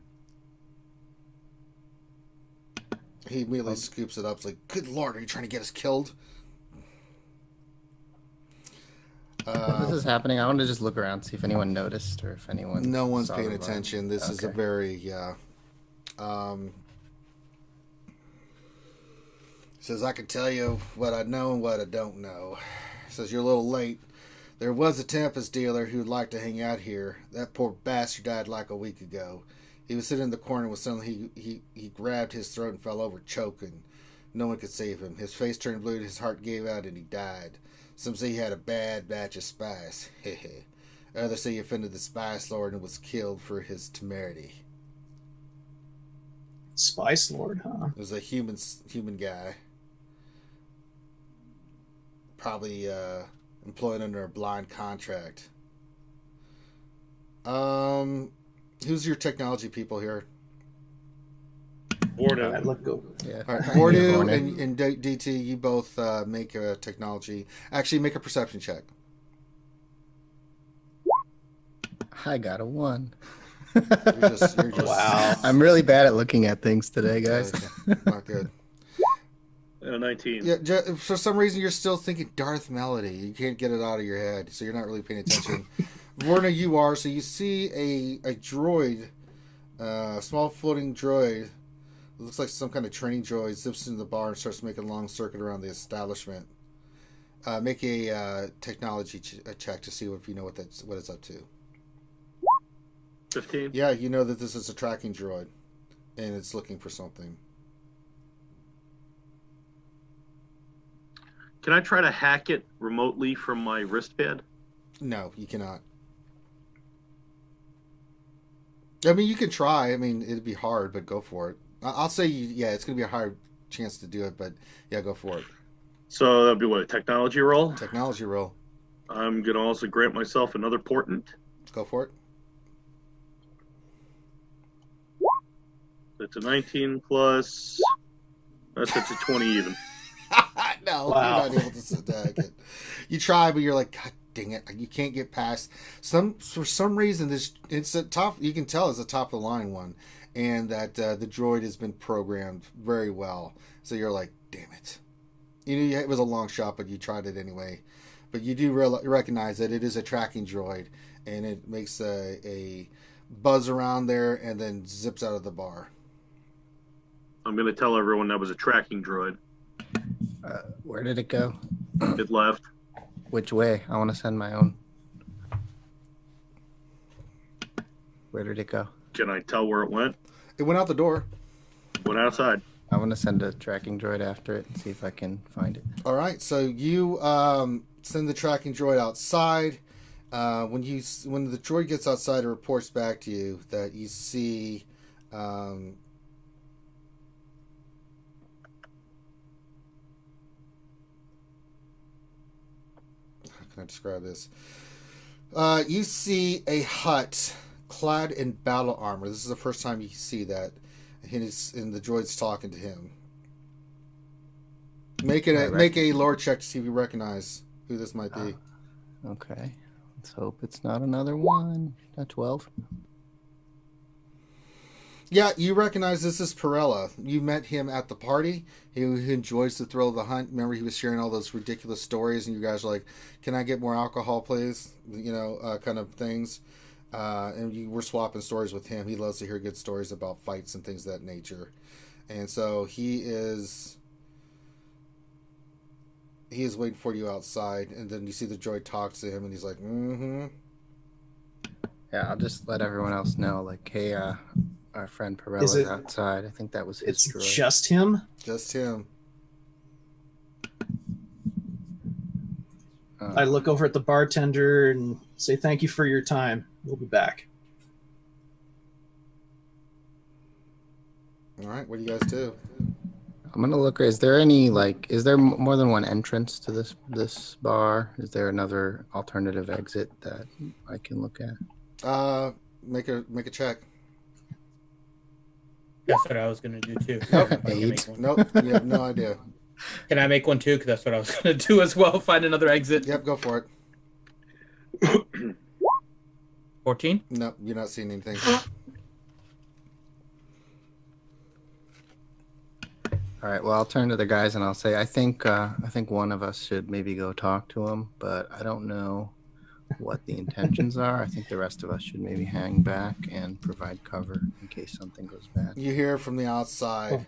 He immediately scoops it up. It's like, "Good Lord, are you trying to get us killed?" While this is happening, I want to just look around, see if anyone noticed or if anyone. No one's saw paying the vial. attention. This is a Okay. very, says, "I can tell you what I know and what I don't know." Says, "You're a little late. There was a Tempest dealer who'd like to hang out here. That poor bastard died like a week ago. He was sitting in the corner with suddenly he grabbed his throat and fell over choking. No one could save him. His face turned blue, his heart gave out, and he died. Some say he had a bad batch of spice. Others say he offended the Spice Lord and was killed for his temerity." Spice Lord, huh? It was a human guy. Probably employed under a blind contract. Who's your technology people here? Bordeaux. Let go. Yeah. All right, Yeah, Bordeaux Bordeaux. and DT, you both make a technology. Actually, make a perception check. I got a 1. You're just Wow. I'm really bad at looking at things today, guys. Not good. 19. Yeah, for some reason you're still thinking Darth Melody. You can't get it out of your head, so you're not really paying attention. Vorna, you are. So you see a droid, small floating droid. It looks like some kind of training droid. Zips into the bar and starts making a long circuit around the establishment. Make a technology check to see if you know what it's up to. 15. Yeah, you know that this is a tracking droid, and it's looking for something. Can I try to hack it remotely from my wristpad? No, you cannot. I mean, you can try. I mean, it'd be hard, but go for it. I'll say, it's going to be a hard chance to do it, but yeah, go for it. So that'd be what, a technology roll? Technology roll. I'm going to also grant myself another portent. Go for it. That's a 19 plus. That's a 20 even. No, Wow. you're not able to attack it. You try, but you're like, God dang it! You can't get past for some reason. It's a top. You can tell it's a top of the line one, and that the droid has been programmed very well. So you're like, damn it! You knew it was a long shot, but you tried it anyway. But you do recognize that it is a tracking droid, and it makes a buzz around there and then zips out of the bar. I'm going to tell everyone that was a tracking droid. Where did it go? It left. Which way? I want to send my own. Where did it go? Can I tell where it went? It went out the door. Went outside. I want to send a tracking droid after it and see if I can find it. All right, so you send the tracking droid outside. When the droid gets outside, it reports back to you that you see. How can I describe this? You see a hut clad in battle armor. This is the first time you see that. and the droid's talking to him. Make a lore check to see if you recognize who this might be. Okay. Let's hope it's not another one. A 12. Yeah, you recognize this is Perella. You met him at the party. He enjoys the thrill of the hunt. Remember, he was sharing all those ridiculous stories, and you guys were like, "Can I get more alcohol, please?" Kind of things. And you were swapping stories with him. He loves to hear good stories about fights and things of that nature. And so he is waiting for you outside. And then you see the droid talks to him, and he's like, "Mm-hmm." Yeah, I'll just let everyone else know, like, hey, our friend Perella's outside. I think that was his It's droid. just him? Just him. I look over at the bartender and say, thank you for your time. We'll be back. All right, what do you guys do? I'm gonna look. Is there any is there more than one entrance to this bar? Is there another alternative exit that I can look at? Make a check. That's what I was gonna do too. Nope. If I can make one. Nope, you have no idea. Can I make one too? Because that's what I was gonna do as well. Find another exit. Yep, go for it. 14. Nope, you're not seeing anything. All right. Well, I'll turn to the guys and I'll say, I think one of us should maybe go talk to him, but I don't know what the intentions are. I think the rest of us should maybe hang back and provide cover in case something goes bad. You hear from the outside,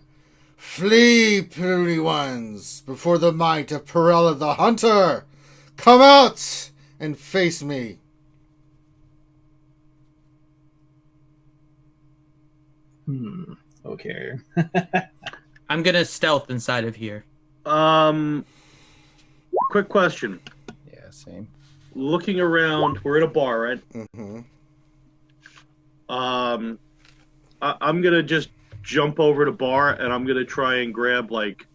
"Flee, puny ones, before the might of Perella the Hunter! Come out and face me!" Okay. I'm gonna stealth inside of here. Quick question. Yeah, same. Looking around, we're at a bar, right? Mm-hmm. I'm gonna just jump over to bar and I'm gonna try and grab like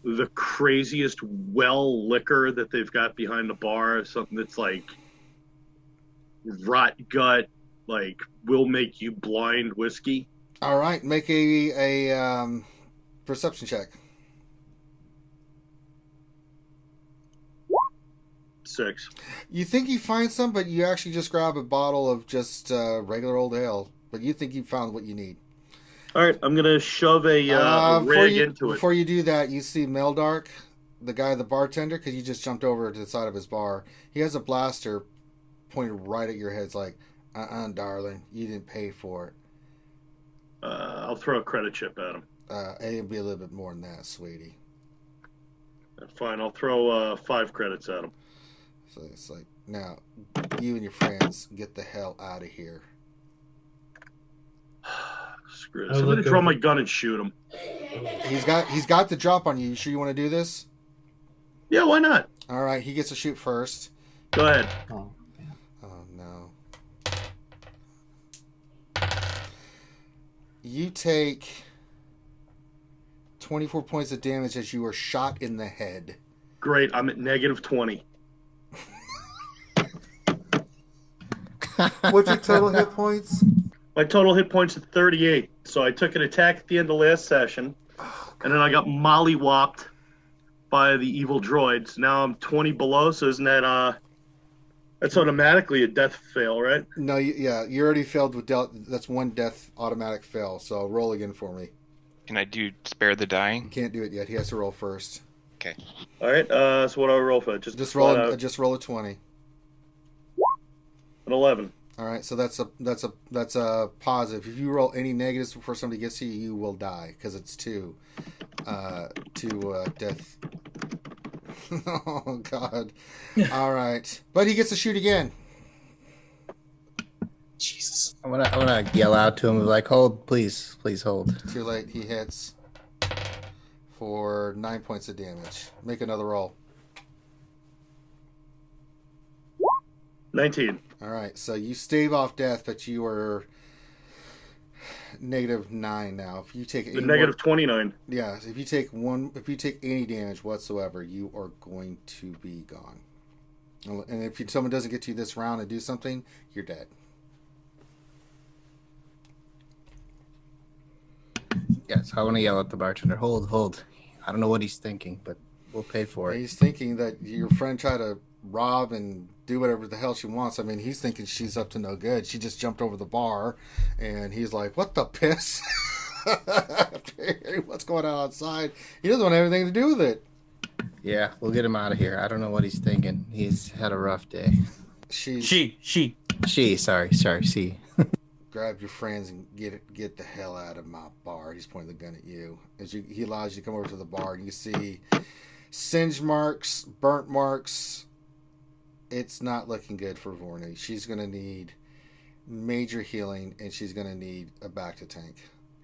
the craziest well liquor that they've got behind the bar, something that's like rot gut, like will make you blind whiskey. All right, make a perception check. 6. You think you find some, but you actually just grab a bottle of just regular old ale. But you think you found what you need. All right, I'm gonna shove a rag into it. Before you do that, you see Meldark, the guy, the bartender, because you just jumped over to the side of his bar. He has a blaster pointed right at your head. It's like, darling, you didn't pay for it. I'll throw a credit chip at him. It'll be a little bit more than that, sweetie. Fine, I'll throw 5 credits at him. So it's like, now, you and your friends get the hell out of here. Screw this. I'm gonna draw my gun and shoot him. He's got the drop on you. You sure you want to do this? Yeah, why not? All right, he gets to shoot first. Go ahead. Oh no. You take 24 points of damage as you are shot in the head. Great, I'm at -20. What's your total hit points? My total hit points at 38. So I took an attack at the end of last session, and then I got mollywopped by the evil droids. Now I'm 20 below, so isn't that that's automatically a death fail, right? No, you already failed with that's one death automatic fail. So roll again for me. Can I do spare the dying? You can't do it yet. He has to roll first. Okay. All right. So what do I roll for? Just roll a 20. An 11. All right, so that's a positive. If you roll any negatives before somebody gets to you, you will die because it's two death. Oh God! All right, but he gets to shoot again. Jesus! I'm gonna yell out to him like, "Hold, please hold." Too late. He hits for 9 points of damage. Make another roll. 19. All right, so you stave off death, but you are -9 now. If you take The -29. yeah, if you take any damage whatsoever, you are going to be gone. And if someone doesn't get to you this round and do something, you're dead. So I want to yell at the bartender, hold. I don't know what he's thinking, but we'll pay for it. He's thinking that your friend tried to rob and do whatever the hell she wants. I mean, he's thinking she's up to no good. She just jumped over the bar, and he's like, what the piss? What's going on outside? He doesn't want anything to do with it. Yeah, we'll get him out of here. I don't know what he's thinking. He's had a rough day. She. Sorry, she. Grab your friends and get the hell out of my bar. He's pointing the gun at you. He allows you to come over to the bar, and you see singe marks, burnt marks. It's not looking good for Vorney. She's going to need major healing, and she's going to need a back to tank.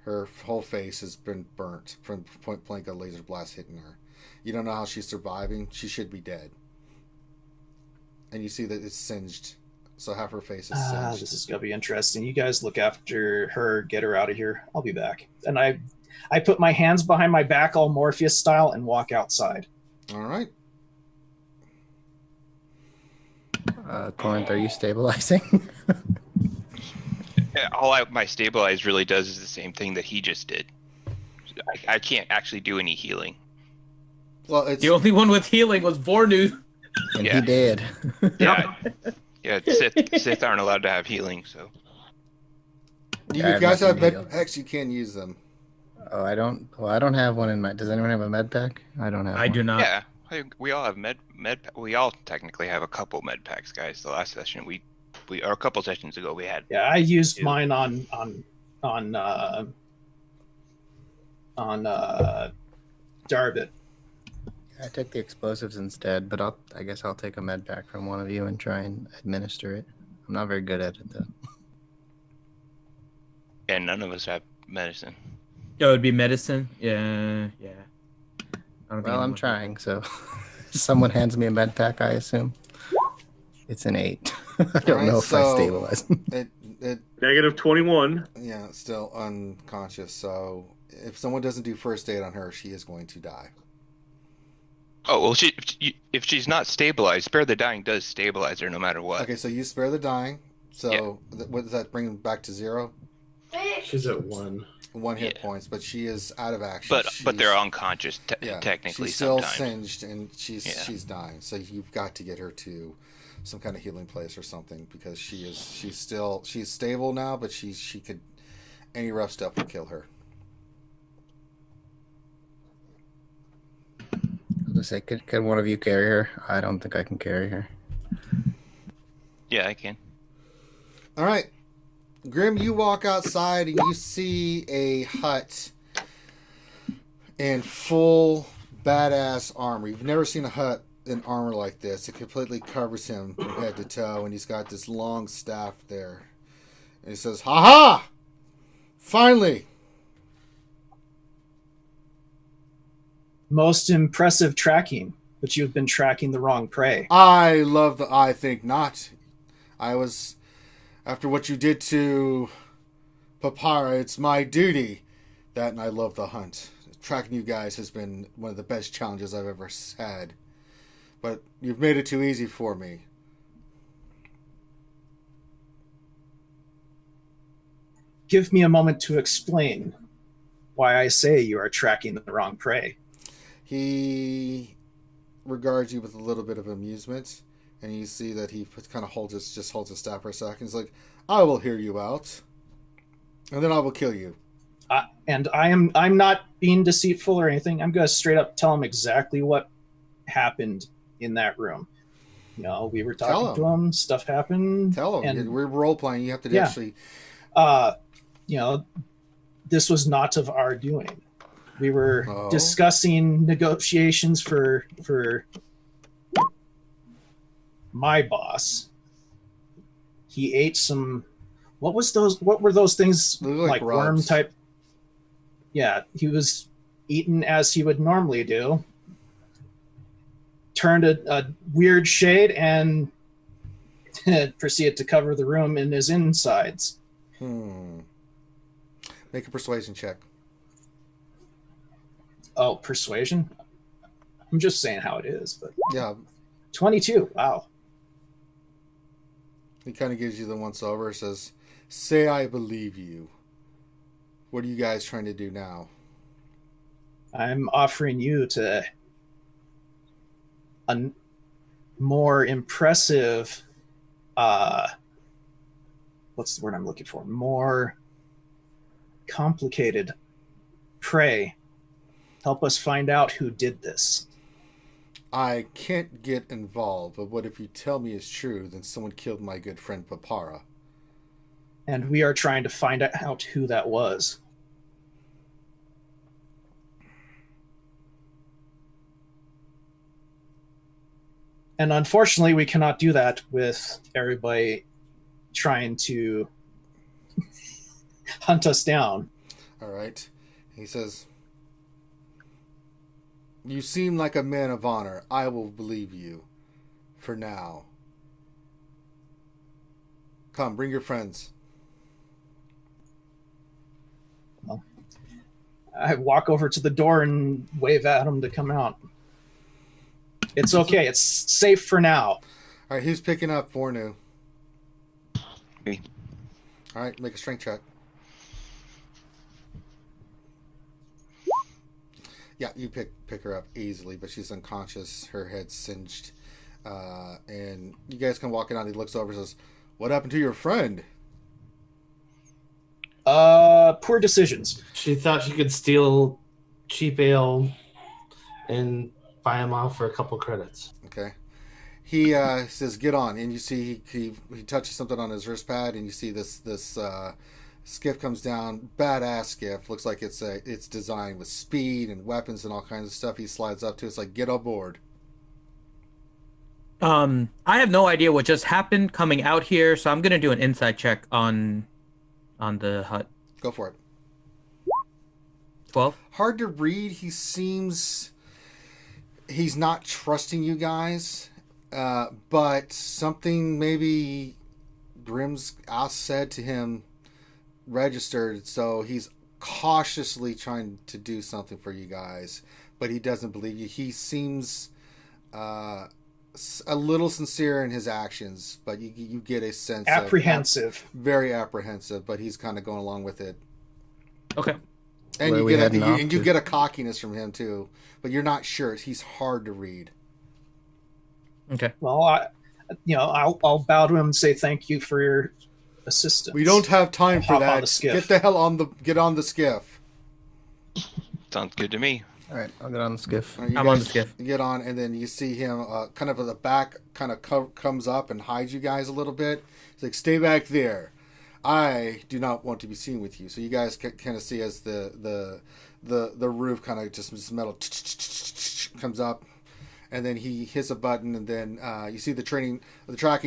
Her whole face has been burnt from point blank a laser blast hitting her. You don't know how she's surviving. She should be dead. And you see that it's singed. So half her face is singed. This is going to be interesting. You guys look after her, get her out of here. I'll be back. And I put my hands behind my back, all Morpheus style, and walk outside. All right. Corinth, are you stabilizing? All my stabilize really does is the same thing that he just did. I can't actually do any healing. Well, it's The only one with healing was Vornu. And Yeah. he did. Yeah, yeah. Sith aren't allowed to have healing, so you I have guys have nothing to med packs. You can use them. Oh, I don't. Well, I don't have one in my. Does anyone have a med pack? I don't have. I one. do not. yeah. We all have med. We all technically have a couple med packs, guys. The last session we or a couple sessions ago we had. Yeah, I used Two. mine on Darbit. I took the explosives instead, but I guess I'll take a med pack from one of you and try and administer it. I'm not very good at it though. And none of us have medicine. It would be medicine. Yeah. I don't think Well, I'm anyone- trying. So, someone hands me a med pack. I assume it's an 8. I don't Alright, know if I so- stabilize. It Negative 21. yeah, it's still unconscious. So if someone doesn't do first aid on her, she is going to die. Oh well, if she's not stabilized, spare the dying does stabilize her no matter what. Okay, so you spare the dying. So what does that bring back to 0? She's at 1. 1 hit Yeah. points, but she is out of action. But they're unconscious Yeah, technically she's still sometimes. singed and she's Yeah. she's dying. So you've got to get her to some kind of healing place or something because she's stable now, but she could any rough stuff would kill her. I was gonna say, can one of you carry her? I don't think I can carry her. Yeah, I can. All right, Grim, you walk outside and you see a hut in full badass armor. You've never seen a hut in armor like this. It completely covers him from head to toe, and he's got this long staff there. And he says, "Ha ha! Finally!" Most impressive tracking, but you've been tracking the wrong prey. I think not. I was, after what you did to Papara, it's my duty. That and I love the hunt. Tracking you guys has been one of the best challenges I've ever had. But you've made it too easy for me. Give me a moment to explain why I say you are tracking the wrong prey. He regards you with a little bit of amusement, and you see that he kind of holds his staff for a second. He's like, "I will hear you out, and then I will kill you." I'm not being deceitful or anything. I'm going to straight up tell him exactly what happened in that room. You know, we were talking to him, stuff happened. Tell him. And, We're role playing. You have to Yeah. actually. you know, this was not of our doing. We were Oh. discussing negotiations for my boss. He ate some. What were those things? They look like Like worm grubs. type. Yeah, he was eaten as he would normally do. Turned a weird shade and proceeded to cover the room in his insides. Make a persuasion check. Oh, persuasion? I'm just saying how it is, but Yeah, 22. Wow. he kind of gives you the once over. Says, "Say I believe you. What are you guys trying to do now?" I'm offering you to a more impressive, what's the word I'm looking for? More complicated prey. Help us find out who did this. I can't get involved, but what if you tell me it's true, then someone killed my good friend Papara? And we are trying to find out who that was. And unfortunately, we cannot do that with everybody trying to hunt us down. All right. He says, "You seem like a man of honor. I will believe you. For now. Come, bring your friends." I walk over to the door and wave at them to come out. It's okay. It's safe for now. All right, who's picking up Fornu? Me. All right, make a strength check. Yeah, you pick her up easily, but she's unconscious. Her head's singed. And you guys come walking out. He looks over and says, "What happened to your friend?" Poor decisions. She thought she could steal cheap ale and buy him off for a couple credits. Okay. He says, "Get on," and you see he touches something on his wrist pad, and you see this skiff comes down. Badass skiff. Looks like it's designed with speed and weapons and all kinds of stuff. He slides up to it. It's like, "Get aboard." I have no idea what just happened coming out here, so I'm gonna do an inside check on the hut. Go for it. 12. Hard to read. He's not trusting you guys, but something maybe Grimm's said to him registered, so he's cautiously trying to do something for you guys, but he doesn't believe you. He seems a little sincere in his actions, but you get a sense apprehensive. Very apprehensive, but he's kind of going along with it. Okay. And you get a cockiness from him too, but you're not sure. He's hard to read. Okay. Well, I'll bow to him and say thank you for your assistance. We don't have time for Hop that. on the skiff. Get the hell get on the skiff. Sounds good to me. All right, I'll get on the skiff. Right, I'm on the skiff. Get on, and then you see him kind of at the back, kind of comes up and hides you guys a little bit. He's like, "Stay back there. I do not want to be seen with you." So you guys kind of see as the roof kind of just this metal comes up, and then he hits a button, and then you see the tracking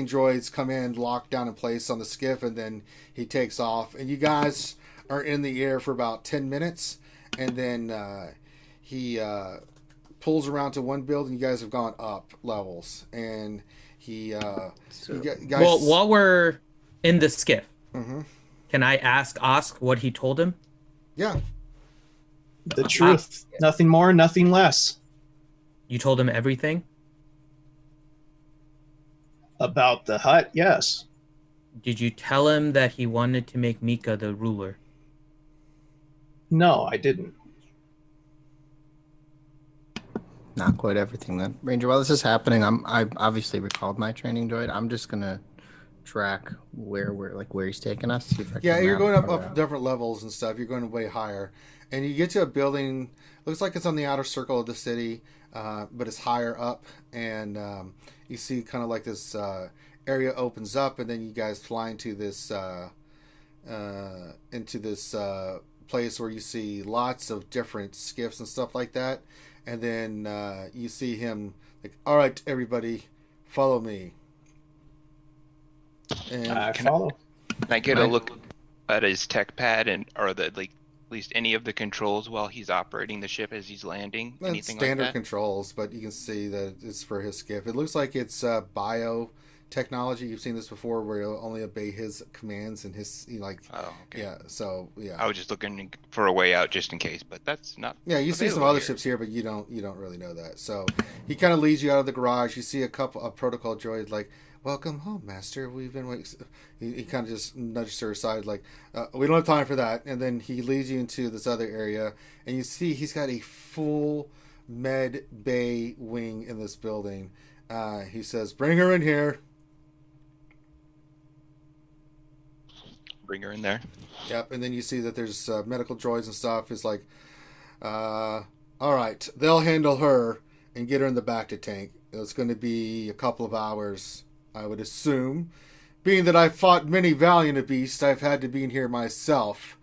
droids come in, locked down in place on the skiff, and then he takes off, and you guys are in the air for about 10 minutes, and then he pulls around to one building. You guys have gone up levels, and he guys. Well, while we're in the skiff, Mhm. can I ask what he told him? Yeah. The truth. Nothing more, nothing less. You told him everything? About the hut, yes. Did you tell him that he wanted to make Mika the ruler? No, I didn't. Not quite everything then. Ranger, while this is happening, I obviously recalled my training droid. I'm just gonna track where he's taking us. See if I can Yeah, you're map going it up out. different levels and stuff. You're going way higher, and you get to a building. Looks like it's on the outer circle of the city, but it's higher up, and you see kind of like this area opens up, and then you guys fly into this place where you see lots of different skiffs and stuff like that, and then you see him like, "All right, everybody, follow me." And I follow. Can I get a look at his tech pad or at least any of the controls while he's operating the ship as he's landing? Well, Anything standard like that? controls, but you can see that it's for his skiff. It looks like it's bio technology. You've seen this before, where you'll only obey his commands and his Oh, okay. yeah. So yeah, I was just looking for a way out just in case, but that's not. yeah. You see some available other here. ships here, but you don't really know that. So he kind of leads you out of the garage. You see a protocol droid like, welcome home, master. We've been waiting. He kind of just nudges her aside, like, we don't have time for that. And then he leads you into this other area, and you see he's got a full med bay wing in this building. He says, bring her in here. Bring her in there. Yep, and then you see that there's medical droids and stuff. It's like, all right, they'll handle her and get her in the back tank. It's going to be a couple of hours, I would assume. Being that I've fought many valiant beasts, I've had to be in here myself.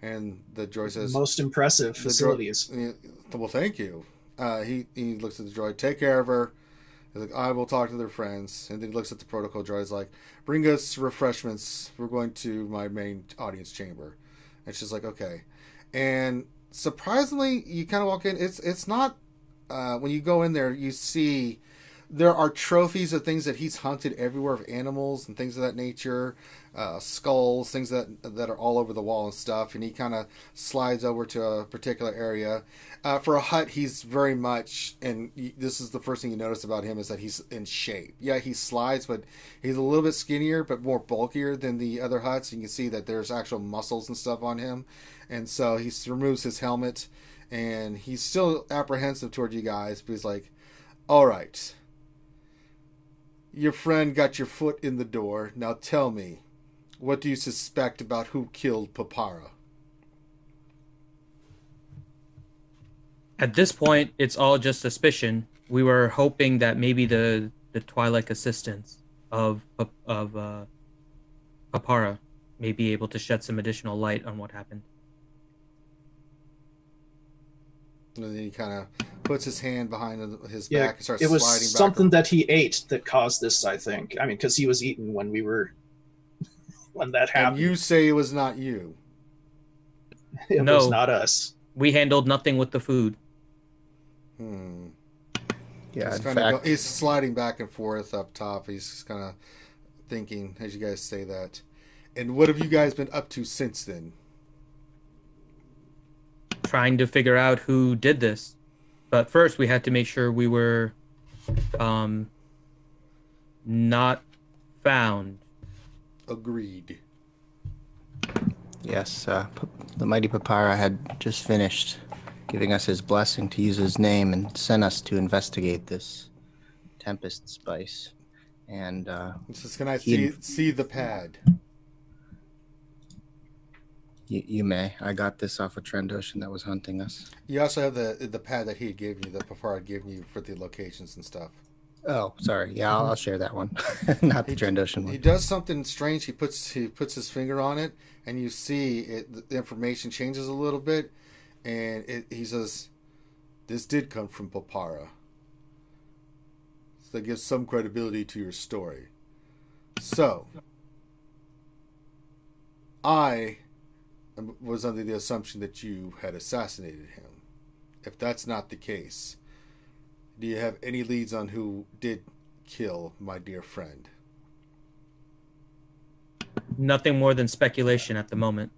And the droid says, Most impressive facilities. well, thank you. He looks at the droid, take care of her. He's like, I will talk to their friends. And then he looks at the protocol droid. He's like, bring us refreshments. We're going to my main audience chamber. And she's like, okay. And surprisingly, you kind of walk in. It's not, when you go in there, you see there are trophies of things that he's hunted everywhere of animals and things of that nature, skulls, things that are all over the wall and stuff. And he kind of slides over to a particular area. For a Hutt, he's very much, and this is the first thing you notice about him, is that he's in shape. Yeah, he slides, but he's a little bit skinnier, but more bulkier than the other Hutts. You can see that there's actual muscles and stuff on him. And so he removes his helmet, and he's still apprehensive toward you guys, but he's like, all right. Your friend got your foot in the door. Now tell me, what do you suspect about who killed Papara? At this point, it's all just suspicion. We were hoping that maybe the Twi'lek assistants of Papara may be able to shed some additional light on what happened. And then he kind of puts his hand behind his Yeah, back and starts it was sliding back. something that he ate that caused this, I think. I mean, because he was eaten when we were... when that happened. And you say it was not you. It No. was not us. We handled nothing with the food. Yeah, He's, in fact, he's sliding back and forth up top. He's just kind of thinking as you guys say that. And what have you guys been up to since then? Trying to figure out who did this. But first, we had to make sure we were not found. Agreed. yes, the mighty Papara had just finished giving us his blessing to use his name and sent us to investigate this Tempest spice. And He says, can I he- see the pad? you may. I got this off a Trandoshan that was hunting us. You also have the pad that he gave you, that Papara gave you for the locations and stuff. Oh, sorry. Yeah, I'll share that one. Not the Trandoshan He one. does something strange. He puts his finger on it, and you see it. The information changes a little bit, and he says, "This did come from Papara." So that gives some credibility to your story. So, I was under the assumption that you had assassinated him. If that's not the case, do you have any leads on who did kill my dear friend? Nothing more than speculation at the moment.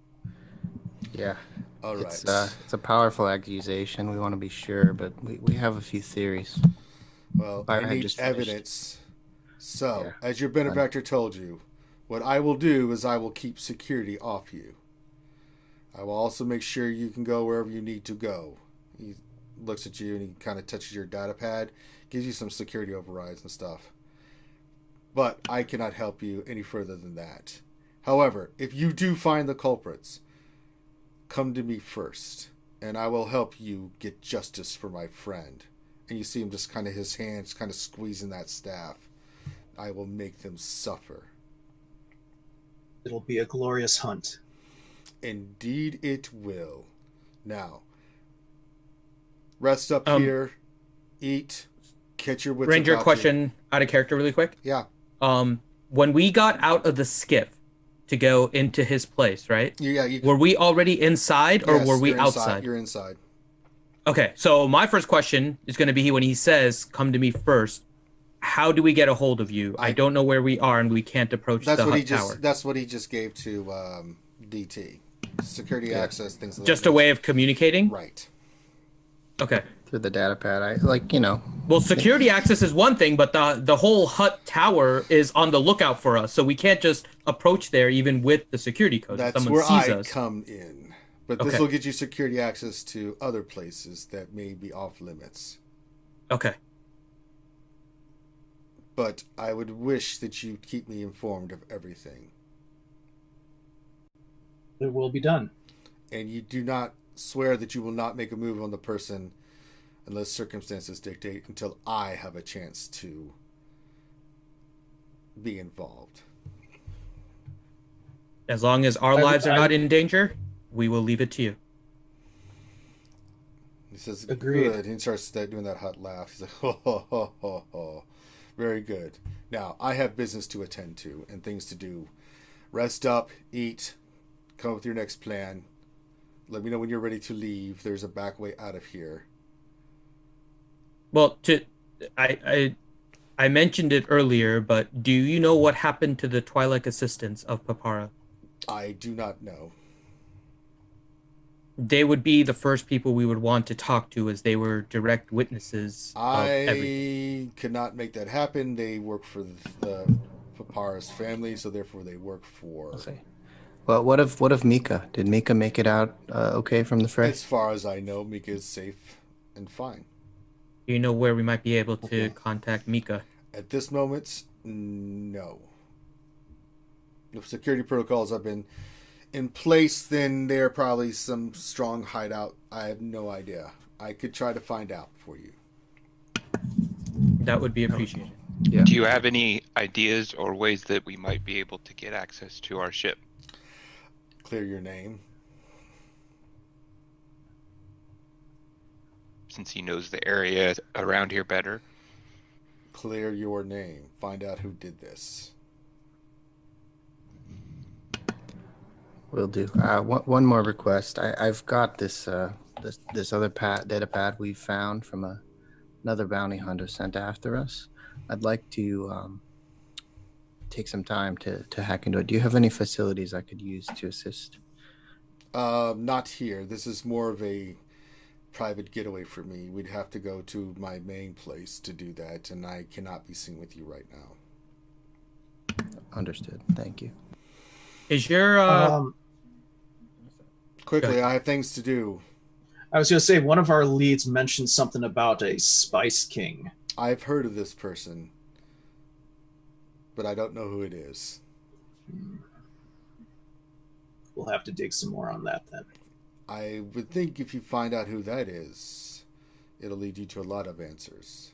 Yeah. All right. It's a powerful accusation. We want to be sure, but we have a few theories. Well, Byron I had need just finished. evidence. So, Yeah. as your benefactor told you, what I will do is I will keep security off you. I will also make sure you can go wherever you need to go. He looks at you and he kind of touches your data pad, gives you some security overrides and stuff. But I cannot help you any further than that. However, if you do find the culprits, come to me first, and I will help you get justice for my friend. And you see him just kind of, his hands kind of squeezing that staff. I will make them suffer. It'll be a glorious hunt. Indeed it will. Now, rest up here, eat, catch your wits Ranger, about question out of character really quick. you. Yeah. When we got out of the skiff to go into his place, right? Yeah, you, Were we already inside or yes, were we you're inside. outside? You're inside. Okay, so my first question is going to be when he says, come to me first, how do we get a hold of you? I don't know where we are and we can't approach That's the what he hut just. tower. That's what he just gave to DT. Security access, things like that. Just a way of communicating? Right. Okay. through the data pad. Well, security access is one thing, but the whole hut tower is on the lookout for us, so we can't just approach there even with the security code. If That's someone where sees I us. come in. But this Okay. will get you security access to other places that may be off limits. Okay. But I would wish that you keep me informed of everything. It will be done. And you do not swear that you will not make a move on the person unless circumstances dictate until I have a chance to be involved. As long as our lives are not in danger, we will leave it to you. He says, Agreed. good. He starts doing that hut laugh. He's like, ho, ho, ho, ho, ho. Very good. Now, I have business to attend to and things to do. Rest up, eat, come up with your next plan. Let me know when you're ready to leave. There's a back way out of here. Well, I mentioned it earlier, but do you know what happened to the Twilight assistants of Papara? I do not know. They would be the first people we would want to talk to, as they were direct witnesses of everything. I could not make that happen. They work for the Papara's family, so therefore they work for... Well, what of Mika? Did Mika make it out okay from the fray? As far as I know, Mika is safe and fine. Do you know where we might be able to contact Mika? At this moment, no. If security protocols have been in place, then there are probably some strong hideout. I have no idea. I could try to find out for you. That would be appreciated. Yeah. Do you have any ideas or ways that we might be able to get access to our ship? Clear your name. Since he knows the area around here better. Clear your name. Find out who did this. Will do. One more request. I've got this this other data pad we found from another bounty hunter sent after us. I'd like to take some time to hack into it. Do you have any facilities I could use to assist? Not here. This is more of a private getaway for me. We'd have to go to my main place to do that, and I cannot be seen with you right now. Understood. Thank you. Is your Quickly, I have things to do. I was going to say, one of our leads mentioned something about a Spice King. I've heard of this person, but I don't know who it is. We'll have to dig some more on that then. I would think if you find out who that is, it'll lead you to a lot of answers.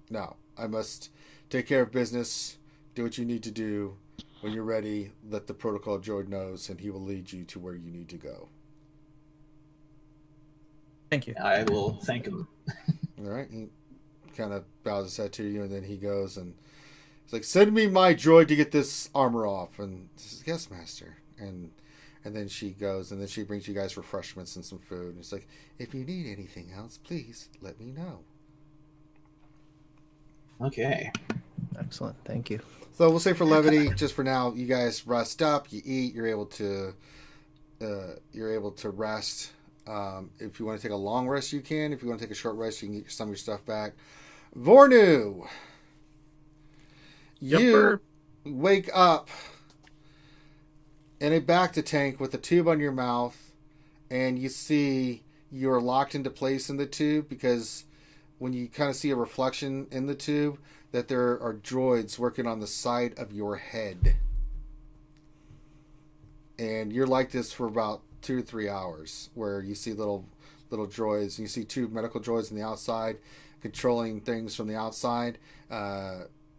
Now, I must take care of business, do what you need to do. When you're ready, let the protocol droid knows, and he will lead you to where you need to go. Thank you. I will thank him. All right. He kind of bows his head to you, and then he goes and he's like, "Send me my droid to get this armor off." And he says, "Yes, master." And then she goes, and then she brings you guys refreshments and some food. And it's like, "If you need anything else, please let me know." Okay. Excellent. Thank you. So we'll say for levity, just for now, you guys rest up. You eat. You're able to rest. If you want to take a long rest, you can. If you want to take a short rest, you can get some of your stuff back. Vornu, you wake up in a bacta tank with a tube on your mouth, and you see you're locked into place in the tube because when you kind of see a reflection in the tube, that there are droids working on the side of your head. And you're like this for about 2 to 3 hours, where you see little droids, and you see 2 medical droids on the outside controlling things from the outside,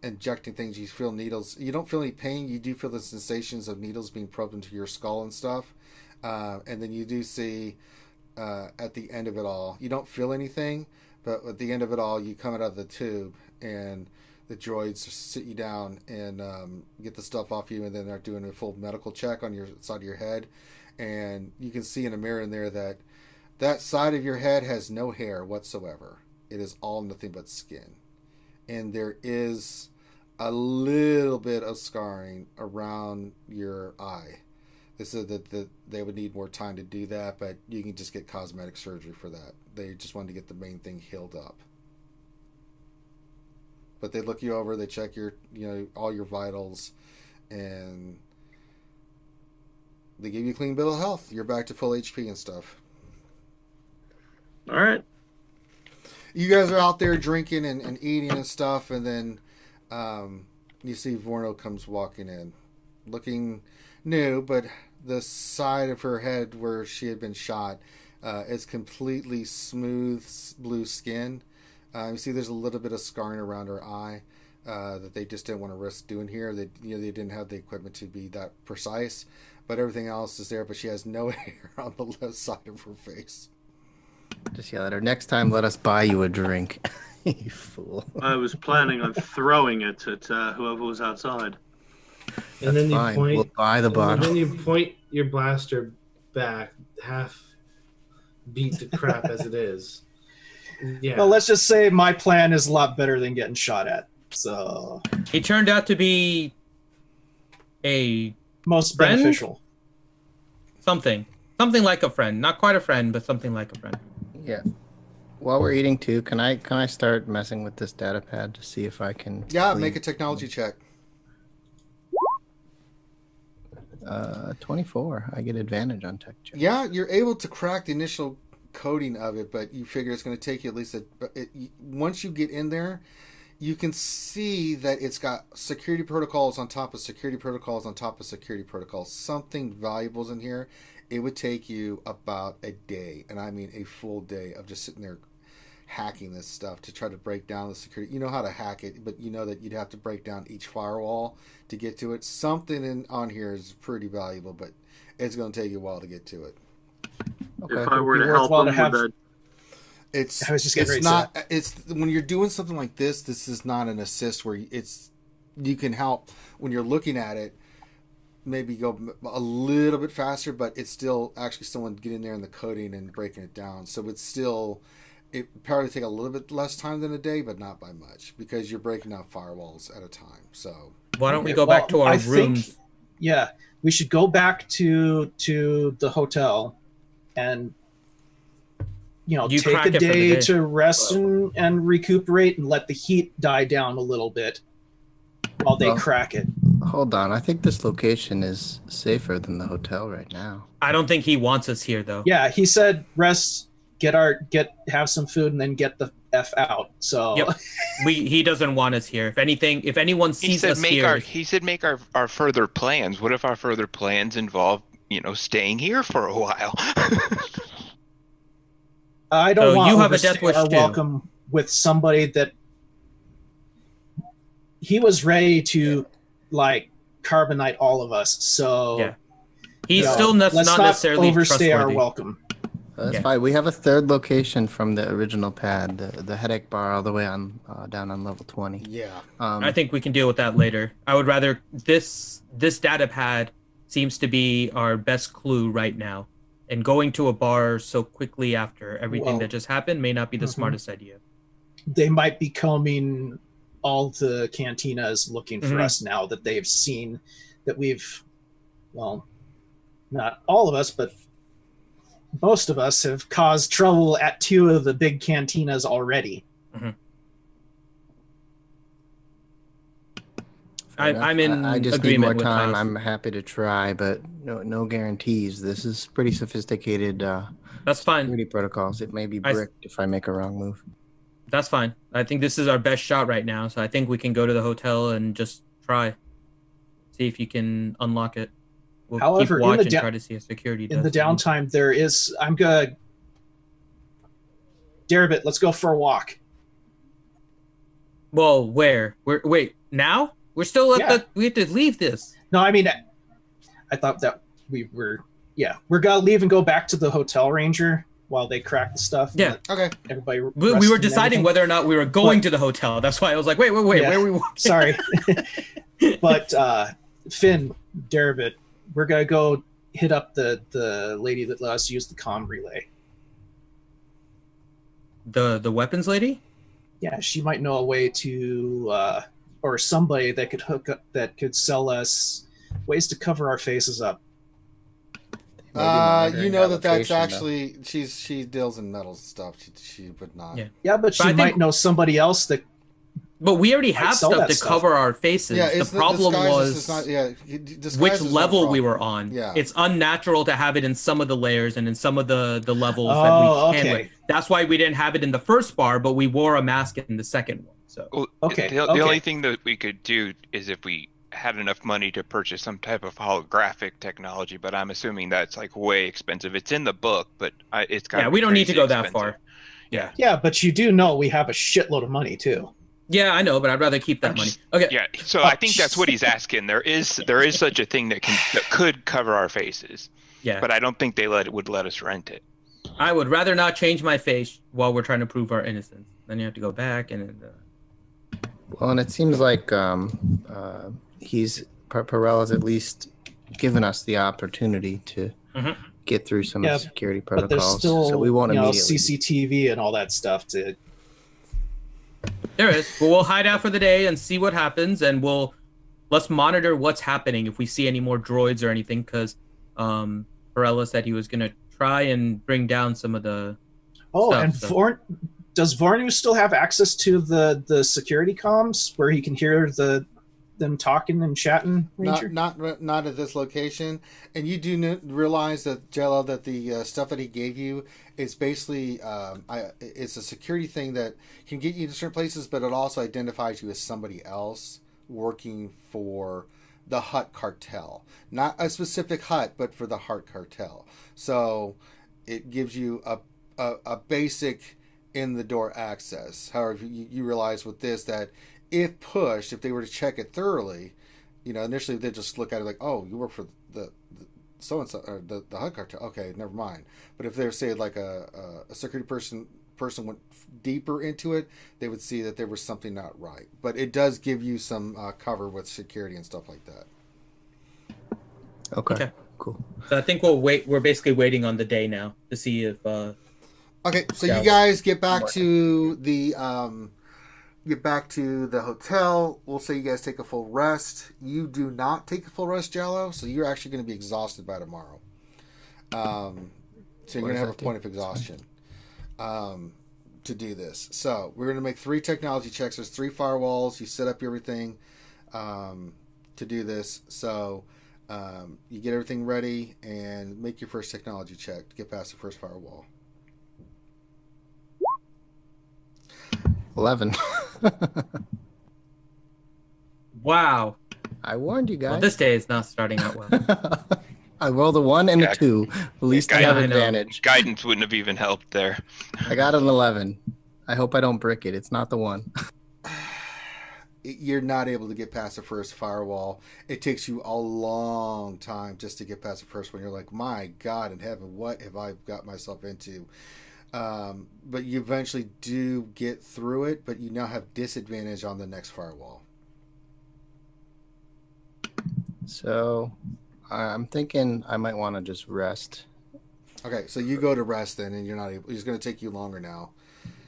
injecting things. You feel needles. You don't feel any pain. You do feel the sensations of needles being probed into your skull and stuff. And then you do see at the end of it all, you don't feel anything, but at the end of it all, you come out of the tube, and the droids sit you down and get the stuff off you, and then they're doing a full medical check on your side of your head. And you can see in a mirror in there that side of your head has no hair whatsoever. It is all nothing but skin. And there is a little bit of scarring around your eye They said that they would need more time to do that, but you can just get cosmetic surgery for that. They just wanted to get the main thing healed up. But they look you over, they check your, all your vitals, and they give you a clean bill of health. You're back to full HP and stuff. All right. You guys are out there drinking and eating and stuff, and then you see Vorno comes walking in, looking new, but the side of her head where she had been shot is completely smooth blue skin. You see there's a little bit of scarring around her eye that they just didn't want to risk doing here. They didn't have the equipment to be that precise, but everything else is there, but she has no hair on the left side of her face. Just yell at her. Next time, let us buy you a drink. You fool. I was planning on throwing it at whoever was outside. And then fine. you point. We'll buy the and bottle. then you point your blaster back, half beat to crap as it is. Yeah. Well, let's just say my plan is a lot better than getting shot at. So He turned out to be a most Friend? beneficial. something like a friend. Not quite a friend, but something like a friend. Yeah. While we're eating too, can I start messing with this data pad to see if I can? Yeah, make a technology check. 24. I get advantage on tech check. Yeah, you're able to crack the initial coding of it, but you figure it's going to take you at least once you get in there, you can see that it's got security protocols on top of security protocols on top of security protocols. Something valuable is in here. It would take you about a day, and I mean a full day of just sitting there hacking this stuff to try to break down the security. You know how to hack it, but you know that you'd have to break down each firewall to get to it. Something on here is pretty valuable, but it's going to take you a while to get to it. Okay. If I were It'd to be help worthwhile them to have- with It's I was just getting it's ready to not it's when you're doing something like this. This is not an assist where you can help when you're looking at it. Maybe go a little bit faster, but it's still actually someone getting there in the coding and breaking it down. So it probably take a little bit less time than a day, but not by much because you're breaking down firewalls at a time. So Why don't we Okay, go back to well, our I rooms? think, yeah, we should go back to the hotel and You take crack a it for the day day. to rest and recuperate and let the heat die down a little bit while they Well- crack it. Hold on. I think this location is safer than the hotel right now. I don't think he wants us here, though. Yeah, he said rest, have some food, and then get the F out. So Yep. He doesn't want us here. If anything, if anyone He sees said us here, he said make our further plans. What if our further plans involve, staying here for a while? I don't So want you to have a death overstay wish our too. welcome with somebody that he was ready to carbonite all of us. So Yeah. he's No, still let's not not necessarily overstay our trustworthy. welcome. That's Yeah. fine. We have a third location from the original pad, the headache bar, all the way on down on level 20. yeah, I think we can deal with that later. I would rather this data pad seems to be our best clue right now. And going to a bar so quickly after everything Well, that just happened may not be the mhm. smartest idea. They might be combing all the cantinas looking for Mhm. us now that they've seen that we've, well, not all of us, but most of us have caused trouble at 2 of the big cantinas already. Fair enough. I'm in I just need more agreement with time. Haas. I'm happy to try, but no guarantees. This is pretty sophisticated That's fine. security protocols. It may be I s- bricked if I make a wrong move. That's fine. I think this is our best shot right now. So I think we can go to the hotel and just try. See if you can unlock it. We'll However, keep in watch the and da- try to see if security In does the downtime, there is. I'm good. Darabit, let's go for a walk. Well, where? Wait, now? We're still at Yeah. we have to leave this. No, I mean, I thought that we were. Yeah, we're gonna leave and go back to the hotel ranger while they crack the stuff. and Yeah. let okay. everybody. We rest were and deciding everything. whether or not we were going But- to the hotel. That's why I was like, wait, Yeah. where are we walking? Sorry, but Finn, Darabit, we're gonna go hit up the lady that let us use the comm relay. The weapons lady? Yeah, she might know a way to, or somebody that could hook up, that could sell us ways to cover our faces up. monitoring you know her that's location, though. actually she deals in metals and stuff. She would not. Yeah. Yeah, but she But I might think- know somebody else that. But we already Might have sell stuff that to stuff. cover our faces. Yeah, The it's problem disguise was is not, disguise which is not a level we problem. were on. Yeah. It's unnatural to have it in some of the layers and in some of the levels Oh, that we can okay. with. That's why we didn't have it in the first bar, but we wore a mask in the second one. So Well, Okay, The okay. only thing that we could do is if we had enough money to purchase some type of holographic technology, but I'm assuming that's like way expensive. It's in the book, but it's got. yeah, we don't need to go that far. Yeah. Yeah, but you do know we have a shitload of money too. Yeah, I know, but I'd rather keep that I'm money. just- Okay. Yeah, so I think that's what he's asking. There is such a thing that could cover our faces, Yeah. but I don't think they would let us rent it. I would rather not change my face while we're trying to prove our innocence. Then you have to go back and Well, and it seems like Perella's at least given us the opportunity to Mhm. get through some Yeah, security But there's protocols. still so we won't immediately. CCTV and all that stuff to. there is. But we'll hide out for the day and see what happens, and let's monitor what's happening if we see any more droids or anything, because Perella said he was gonna try and bring down some of the. Oh, stuff, and so- does Vornu still have access to the security comms where he can hear them talking and chatting? Ranger? Not at this location. And you do realize that Jello, that the stuff that he gave you is basically it's a security thing that can get you to certain places, but it also identifies you as somebody else working for the Hutt cartel, not a specific Hutt, but for the Hutt cartel. So it gives you a basic in the door access. However, you realize with this that if pushed, if they were to check it thoroughly, initially they just look at it like, oh, you work for the so and so or the Hutt cartel. Okay, never mind. But if they were, say, like a security person went deeper into it, they would see that there was something not right. But it does give you some cover with security and stuff like that. Okay. Cool. So I think we'll wait. We're basically waiting on the day now to see if. Okay, so Yeah. you guys get back to the hotel. We'll say you guys take a full rest. You do not take a full rest, Jello, so you're actually going to be exhausted by tomorrow. So you're going to have a point of exhaustion to do this. So we're going to make 3 technology checks. There's 3 firewalls. You set up everything to do this. So you get everything ready and make your first technology check to get past the first firewall. 11. Wow. I warned you guys. Well, this day is not starting out well. I rolled a 1 and Yeah. a 2. At least I Yeah, have I know. advantage. Guidance wouldn't have even helped there. I got an 11. I hope I don't brick it. It's not the one. You're not able to get past the first firewall. It takes you a long time just to get past the first one. You're like, my God in heaven, what have I got myself into? But you eventually do get through it, but you now have disadvantage on the next firewall. So I'm thinking I might want to just rest. Okay, so you go to rest then, and you're not able. It's going to take you longer now.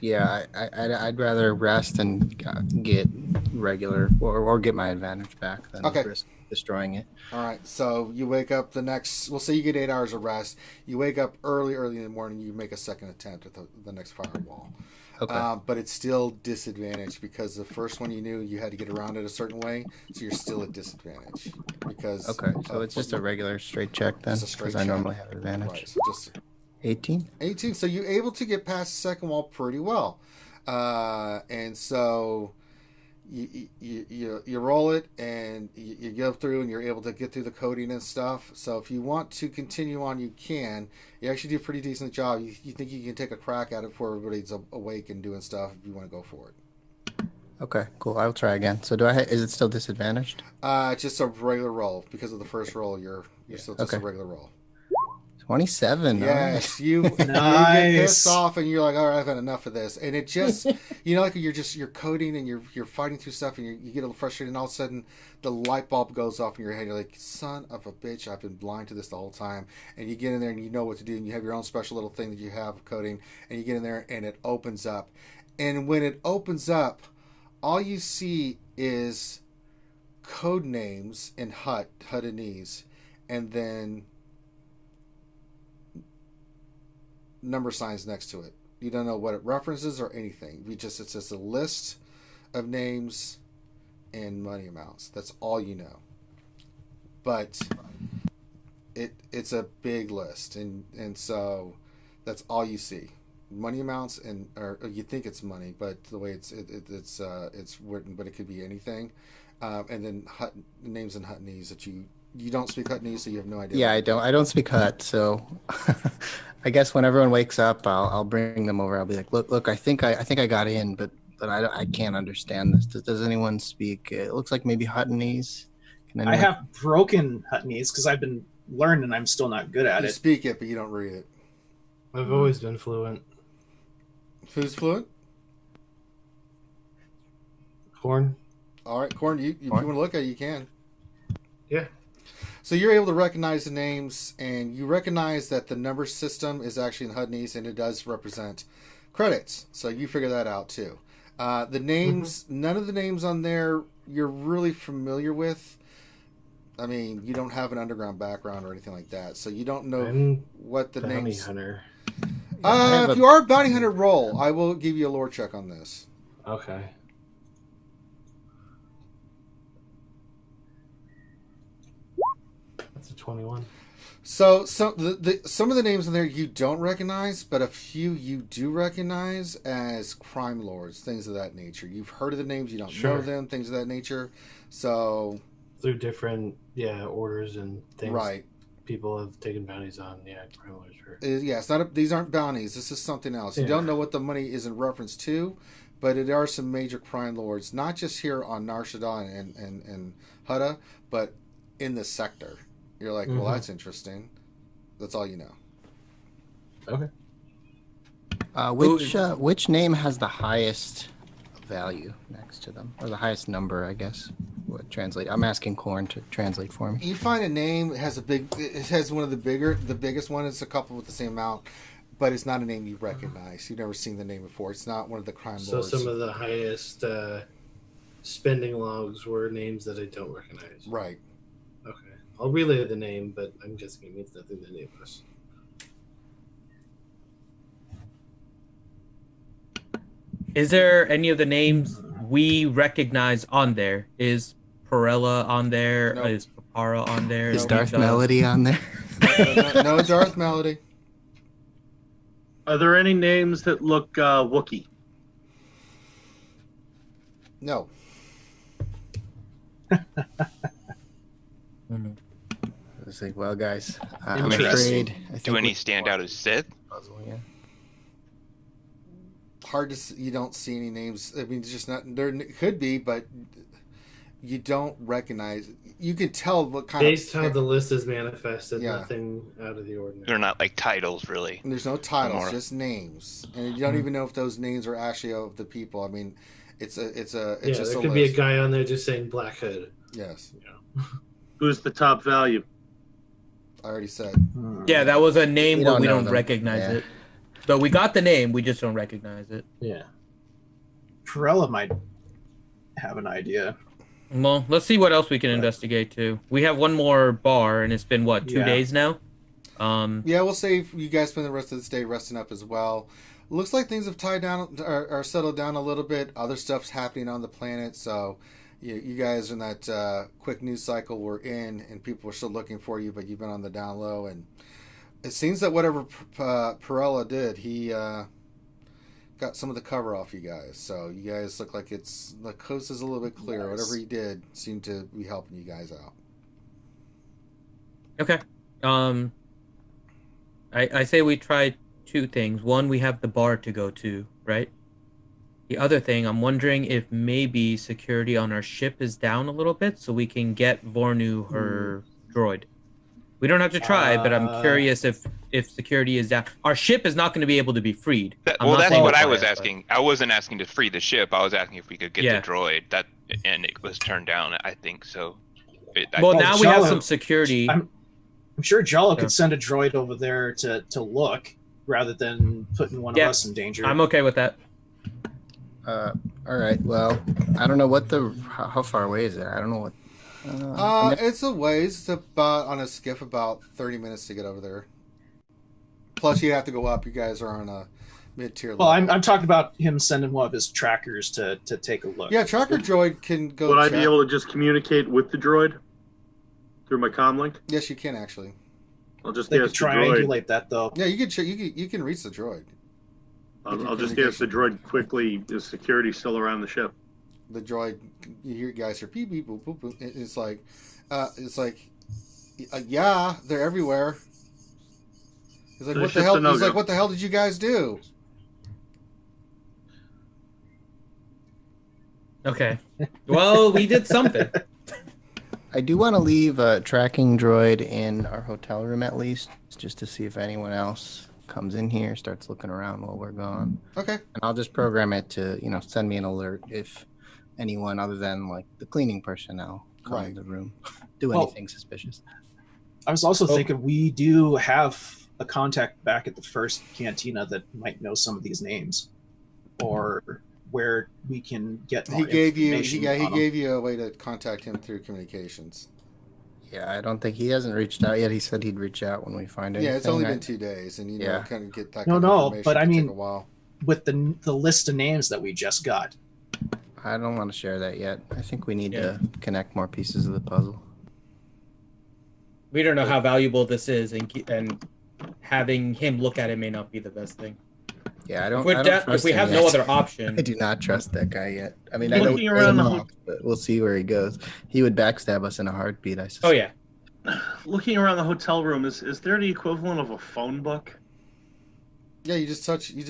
Yeah, I'd rather rest and get regular or get my advantage back than Okay. risk destroying it. All right, so you wake up the next. We'll say you get 8 hours of rest. You wake up early in the morning. You make a second attempt at the next firewall. Okay. But it's still disadvantaged because the first one you knew you had to get around it a certain way, so you're still at disadvantage because. Okay, so it's just a regular straight check then, Just a straight because I check. normally have advantage. Right, so just 18. 18. So you're able to get past the second wall pretty well, and so you roll it and you go through and you're able to get through the coding and stuff. So if you want to continue on, you can. You actually do a pretty decent job. You think you can take a crack at it before everybody's awake and doing stuff if you want to go for it. Okay, cool. I'll try again. So is it still disadvantaged? Just a regular roll because of the first roll. You're still just a Okay. regular roll. 27. Yes, you get Nice. pissed off and you're like, all right, I've had enough of this. And it just, like you're coding and you're fighting through stuff and you get a little frustrated and all of a sudden the light bulb goes off in your head. You're like, son of a bitch, I've been blind to this the whole time. And you get in there and you know what to do and you have your own special little thing that you have of coding and you get in there and it opens up. And when it opens up, all you see is code names in Huttanese and then number signs next to it. You don't know what it references or anything. It's just a list of names and money amounts. That's all you know. But it's a big list, and so that's all you see. Money amounts, or you think it's money, but the way it's written, but it could be anything. And then names in Huttonese that you don't speak Huttonese, so you have no idea. Yeah, I don't speak Hut, so I guess when everyone wakes up, I'll bring them over. I'll be like, look, I think I got in, but I can't understand this. Does anyone speak? It looks like maybe Huttonese. I have broken Huttonese because I've been learning. I'm still not good at You it. speak it, but you don't read it. I've always been fluent. Who's fluent? Corn. All right, Corn. If you want to look at it, you can. Yeah. So you're able to recognize the names, and you recognize that the number system is actually in Huttonese, and it does represent credits. So you figure that out too. The names, none of the names on there you're really familiar with. I mean, you don't have an underground background or anything like that, so you don't know what the Bounty names. hunter. If you are a bounty hunter, roll. I will give you a lore check on this. Okay. That's a 21. So some of the names in there you don't recognize, but a few you do recognize as crime lords, things of that nature. You've heard of the names, you don't know them, things of that nature. So through different orders and things, right? People have taken bounties on, crime lords. Yeah, it's not. These aren't bounties. This is something else. You don't know what the money is in reference to, but there are some major crime lords, not just here on Nar Shaddaa and Hutta, but in the sector. You're like, well, that's interesting. That's all you know. Okay. Which name has the highest value next to them, or the highest number? I guess. What translate? I'm asking Corn to translate for me. You find a name that has it has one of the biggest one. It's a couple with the same amount, but it's not a name you recognize. You've never seen the name before. It's not one of the crime lords. So some of the highest spending logs were names that I don't recognize. Right. Okay. I'll relay the name, but I'm guessing it means nothing to any of us. Is there any of the names we recognize on there? Is Perella on there? Nope. Is Papara on there? Is Darth Melody on there? No Darth Melody. Are there any names that look Wookiee? No. I was like, well, guys, I'm Interesting. afraid. I think Do any stand out as Sith? puzzle, yeah. Hard to see, you don't see any names. I mean, it's just not there. Could be, but you don't recognize. You can tell what kind Based of. how the list is manifested, Yeah. nothing out of the ordinary. They're not like titles, really. And there's no titles, More. just names, and you don't even know if those names are actually of the people. I mean, it's just there a could be a list. guy on there just saying Black Hood. Yes, Who's the top value? I already said. Yeah, that was a name, We but don't we know don't them. recognize Yeah. it. So we got the name, we just don't recognize it. Yeah. Perella might have an idea. Well, let's see what else we can investigate too. We have one more bar, and it's been what, 2 Yeah. days now? Yeah, we'll save you guys spend the rest of this day resting up as well. Looks like things have tied down or settled down a little bit. Other stuff's happening on the planet, so you guys are in that quick news cycle we're in, and people are still looking for you, but you've been on the down low. And it seems that whatever Perella did, he got some of the cover off you guys. So you guys look like the coast is a little bit clear. Nice. Whatever he did seemed to be helping you guys out. Okay. I say we try two things. One, we have the bar to go to, right? The other thing, I'm wondering if maybe security on our ship is down a little bit so we can get Vornu her droid. We don't have to try, but I'm curious if security is down. Our ship is not going to be able to be freed. I'm Well, not that's saying what to I fire was it, asking. I wasn't asking to free the ship. I was asking if we could get Yeah. the droid. And it was turned down. I think so. Well, now we have Jalo- some security. I'm sure Jalo Yeah. could send a droid over there to look rather than putting one Yeah. of us in danger. I'm okay with that. All right. Well, I don't know how far away is it? I don't know what. It's a ways. It's about on a skiff about 30 minutes to get over there. plus you have to go up. You guys are on a mid-tier level. Well, I'm talking about him sending one of his trackers to take a look. Yeah, tracker droid can go. Would I check. be able to just communicate with the droid through my comlink? Yes, you can actually. I'll just They ask could the droid. triangulate that though. Yeah, you can reach the droid. I'll just ask the droid quickly. Is security still around the ship? The droid, you hear guys hear beep beep boop boop boop. It's like, yeah, they're everywhere. He's like, So what the the hell? ship's a He's like, no-go. what the hell did you guys do? Okay. Well, we did something. I do want to leave a tracking droid in our hotel room at least, just to see if anyone else comes in here, starts looking around while we're gone. Okay. And I'll just program it to, send me an alert if anyone other than like the cleaning personnel come in the room, do anything suspicious. I was also thinking we do have a contact back at the first cantina that might know some of these names, or where we can get more He gave you, information he on them. gave you a way to contact him through communications. Yeah, I don't think he hasn't reached out yet. He said he'd reach out when we find anything. Yeah, it's only been 2 days, and kind of get that. No, kind of information but I can take mean, a while. with the list of names that we just got. I don't want to share that yet. I think we need to connect more pieces of the puzzle. We don't know how valuable this is, and having him look at it may not be the best thing. Yeah, I don't. If we have no other option, I do not trust that guy yet. I mean, I know Looking around the but we'll see where he goes. He would backstab us in a heartbeat. I suspect. Oh yeah. Looking around the hotel room, is there the equivalent of a phone book? Yeah, you just touch. You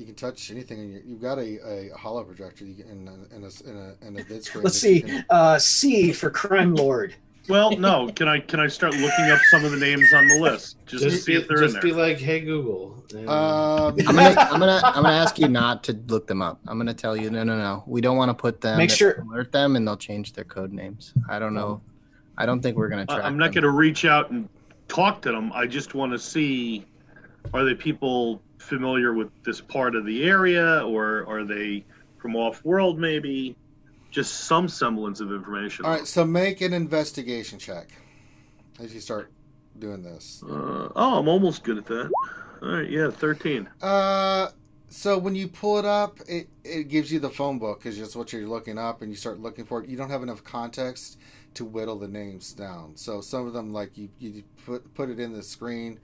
can touch anything, and you've got a holo projector. You can in a vid screen. Let's see. C for crime lord. Well, no. Can I start looking up some of the names on the list just to see if they're in there? Be like, hey Google. And... I'm gonna ask you not to look them up. I'm gonna tell you no. We don't want to put them. Alert them, and they'll change their code names. I don't know. I don't think we're gonna track. I'm not going to reach out and talk to them. I just want to see, are they people familiar with this part of the area, or are they from off-world maybe? Just some semblance of information. All right, so make an investigation check as you start doing this. I'm almost good at that. All right, yeah, 13. So when you pull it up, it gives you the phone book because it's what you're looking up, and you start looking for it. You don't have enough context to whittle the names down. So some of them, like you put it in the screen,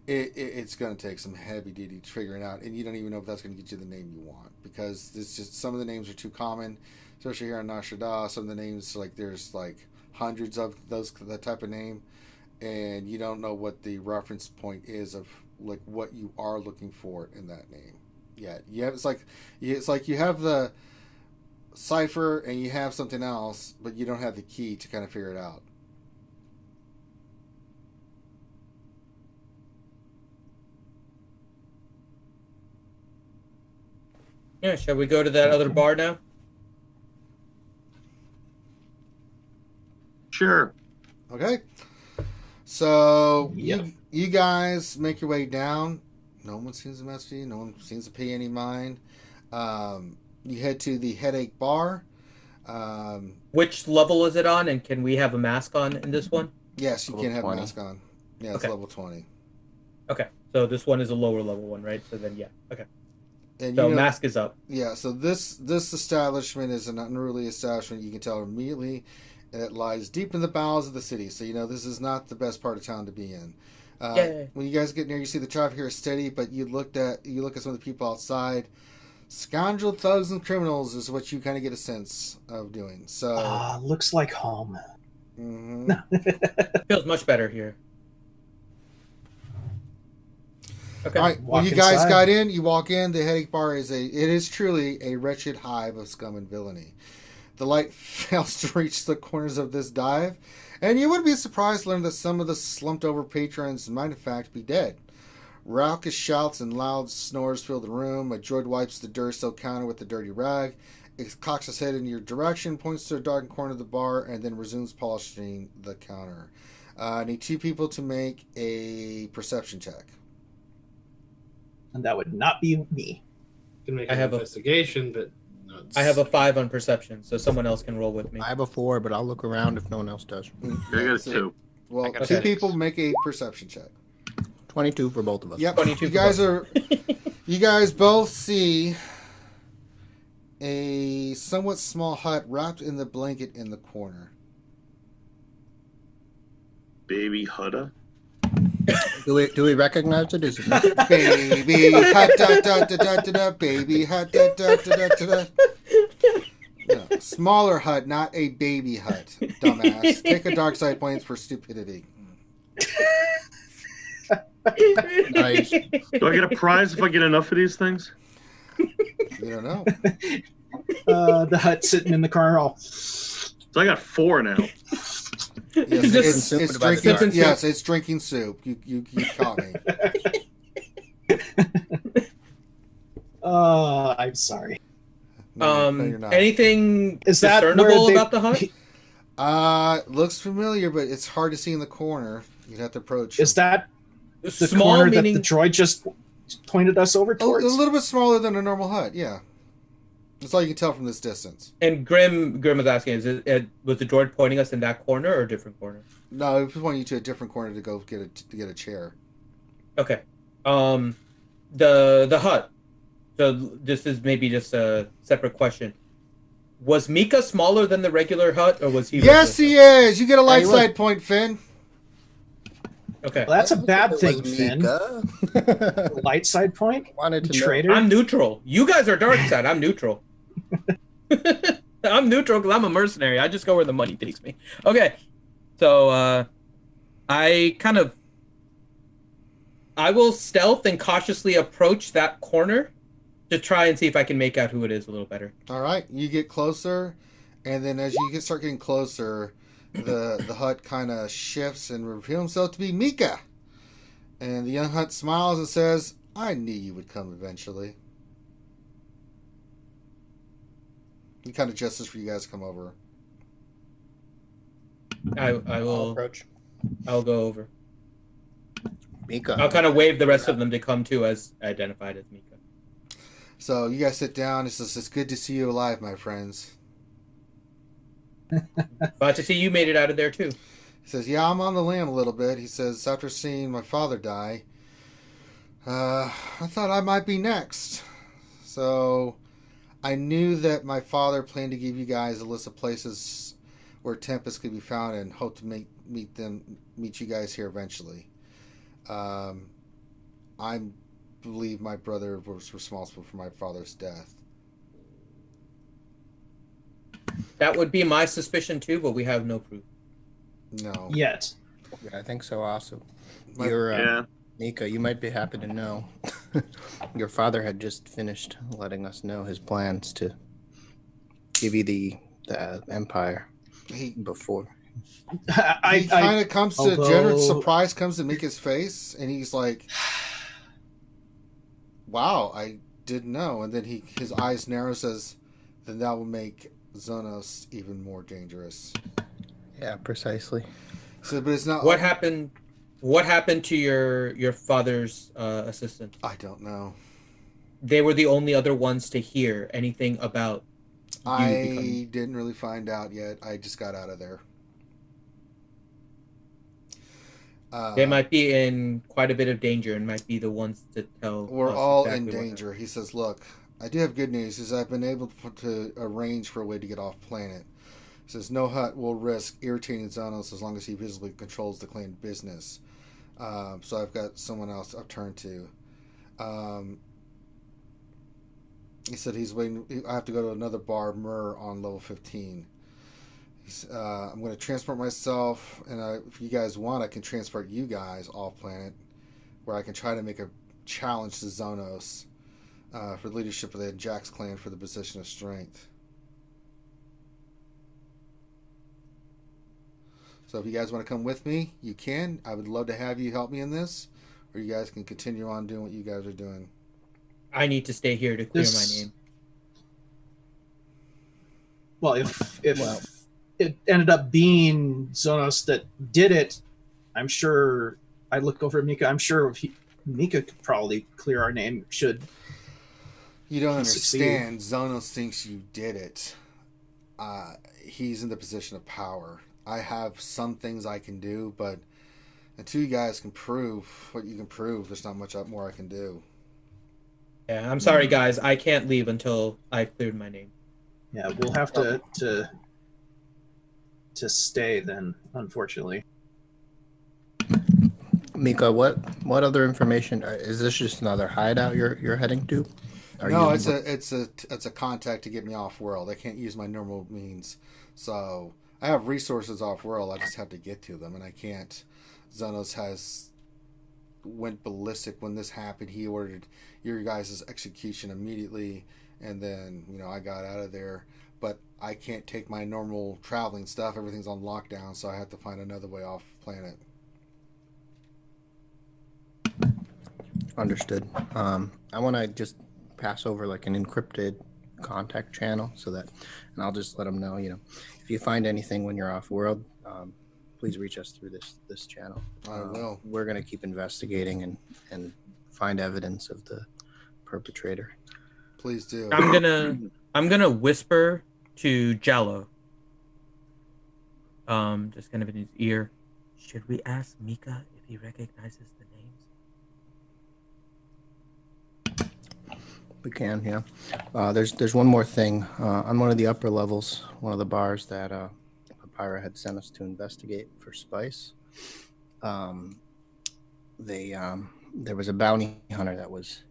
it's going to take some heavy duty figuring out, and you don't even know if that's going to get you the name you want because it's just some of the names are too common. Especially here on Nar Shaddaa, some of the names, like there's like hundreds of that type of name, and you don't know what the reference point is of like what you are looking for in that name yet. It's like you have the cipher and you have something else, but you don't have the key to kind of figure it out. Yeah, shall we go to that other bar now? Sure. Okay. So you guys make your way down. No one seems to mess with you. No one seems to pay any mind. You head to the Headache Bar. Which level is it on, and can we have a mask on in this one? Yes, you can have 20. a mask on. Yeah, it's level 20. Okay, so this one is a lower level one, right? So then, yeah, okay. And So mask is up. Yeah, so this establishment is an unruly establishment. You can tell immediately it lies deep in the bowels of the city. So, this is not the best part of town to be in. When you guys get near, you see the traffic here is steady, but you look at some of the people outside. Scoundrel, thugs, and criminals is what you kind of get a sense of doing. So looks like home. Feels much better here. Okay. All right. When you guys got in, you walk in. The Headache Bar is truly a wretched hive of scum and villainy. The light fails to reach the corners of this dive, and you wouldn't be surprised to learn that some of the slumped over patrons might in fact be dead. Raucous shouts and loud snores fill the room. A droid wipes the dirt-soaked counter with a dirty rag. It cocks its head in your direction, points to a dark corner of the bar, and then resumes polishing the counter. I need 2 people to make a perception check. And that would not be me. You can make an investigation, but I have a 5 on perception, so someone else can roll with me. I have a 4, but I'll look around if no one else does. I got a 2. Well, got a two 6. people make a perception check. 22 for both of us. Yep. 22 You for guys both. are. You guys both see a somewhat small hut wrapped in the blanket in the corner. Baby Hutta. Do we recognize it? Is it Baby hut, da da da da da da. Baby hut, da da da da da da. No, smaller hut, not a baby hut. Dumbass. Take a dark side points for stupidity. nice? Do I get a prize if I get enough of these things? You don't know. The hut sitting in the corner. All So I got 4 now. Yes, Soup it's by the drinking. dark. Yes, it's drinking soup. You caught me. I'm sorry. No, you're not. Anything Is that discernible where they- about the hut? Looks familiar, but it's hard to see in the corner. You'd have to approach. Is that the Small corner meaning that the droid just pointed us over a towards? little bit smaller than a normal hut? Yeah, that's all you can tell from this distance. and Grim was asking, was the droid pointing us in that corner or a different corner? No, it was pointing you to a different corner to go get a chair. Okay. The hut. So this is maybe just a separate question. Was Mika smaller than the regular hut, or was he? Yes, he is. You get a light side point, Finn. Okay. Well, that's a bad It thing, was Finn. Mika. Light side point? Wanted to know. Traitor? I'm neutral. You guys are dark side. I'm neutral. I'm neutral because I'm a mercenary. I just go where the money takes me. Okay. So I will stealth and cautiously approach that corner to try and see if I can make out who it is a little better. All right, you get closer, and then as you start getting closer, the hut kind of shifts and reveals himself to be Mika. And the young hut smiles and says, "I knew you would come eventually." He kind of gestures for you guys to come over. I I'll will. approach. I'll go over. Mika. I'll kind of wave the rest of them to come to as identified as Mika. So you guys sit down. It says, "It's good to see you alive, my friends." Glad to see you made it out of there too. He says, "Yeah, I'm on the lam a little bit." He says, "After seeing my father die, I thought I might be next. So I knew that my father planned to give you guys a list of places where Tempest could be found and hope to meet you guys here eventually. I believe my brother was responsible for my father's death." That would be my suspicion too, but we have no proof. No. Yet. Yeah, I think so also. My- You're, Yeah. Mika, you might be happy to know. Your father had just finished letting us know his plans to give you the Empire He before. he kind of comes to although- general surprise comes to Mika's face, and he's like, "Wow, I didn't know." And then his eyes narrow, says, "Then that will make Zonos even more dangerous." Yeah, precisely. So, but it's not. What happened? What happened to your father's assistant? I don't know. They were the only other ones to hear anything about you I becoming. didn't really find out yet. I just got out of there. They might be in quite a bit of danger and might be the ones to tell. We're us all exactly in what danger. He says, "Look, I do have good news. Is I've been able to arrange for a way to get off planet." He says, "No hut will risk irritating Zonos as long as he visibly controls the clan business." So I've got someone else I've turned to. He said he's waiting. I have to go to another bar, Myrrh, on level 15. I'm going to transport myself, and if you guys want, I can transport you guys off planet, where I can try to make a challenge to Zonos for the leadership of the Jax clan for the position of strength. So if you guys want to come with me, you can. I would love to have you help me in this, or you guys can continue on doing what you guys are doing. I need to stay here to clear This- my name. Well, if it ended up being Zonos that did it, I'm sure I look over at Mika. I'm sure Mika could probably clear our name. Should You don't Succeed. understand. Zonos thinks you did it. He's in the position of power. I have some things I can do, but until you guys can prove what you can prove, there's not much more I can do. Yeah, I'm sorry, guys. I can't leave until I've cleared my name. Yeah, we'll have to stay then, unfortunately. Mika, what other information is this? Just another hideout you're heading to? No, it's a contact to get me off world. I can't use my normal means, so I have resources off world. I just have to get to them, and I can't. Xenos went ballistic when this happened. He ordered your guys' execution immediately, and then I got out of there. But I can't take my normal traveling stuff. Everything's on lockdown, so I have to find another way off planet. Understood. I want to just pass over like an encrypted contact channel so that, and I'll just let them know, if you find anything when you're off world, please reach us through this channel. I will. We're going to keep investigating and find evidence of the perpetrator. Please do. I'm gonna whisper to Jello. Just kind of in his ear. Should we ask Mika if he recognizes the names? We can, yeah. There's one more thing. On one of the upper levels, one of the bars that Papyra had sent us to investigate for spice, there was a bounty hunter that was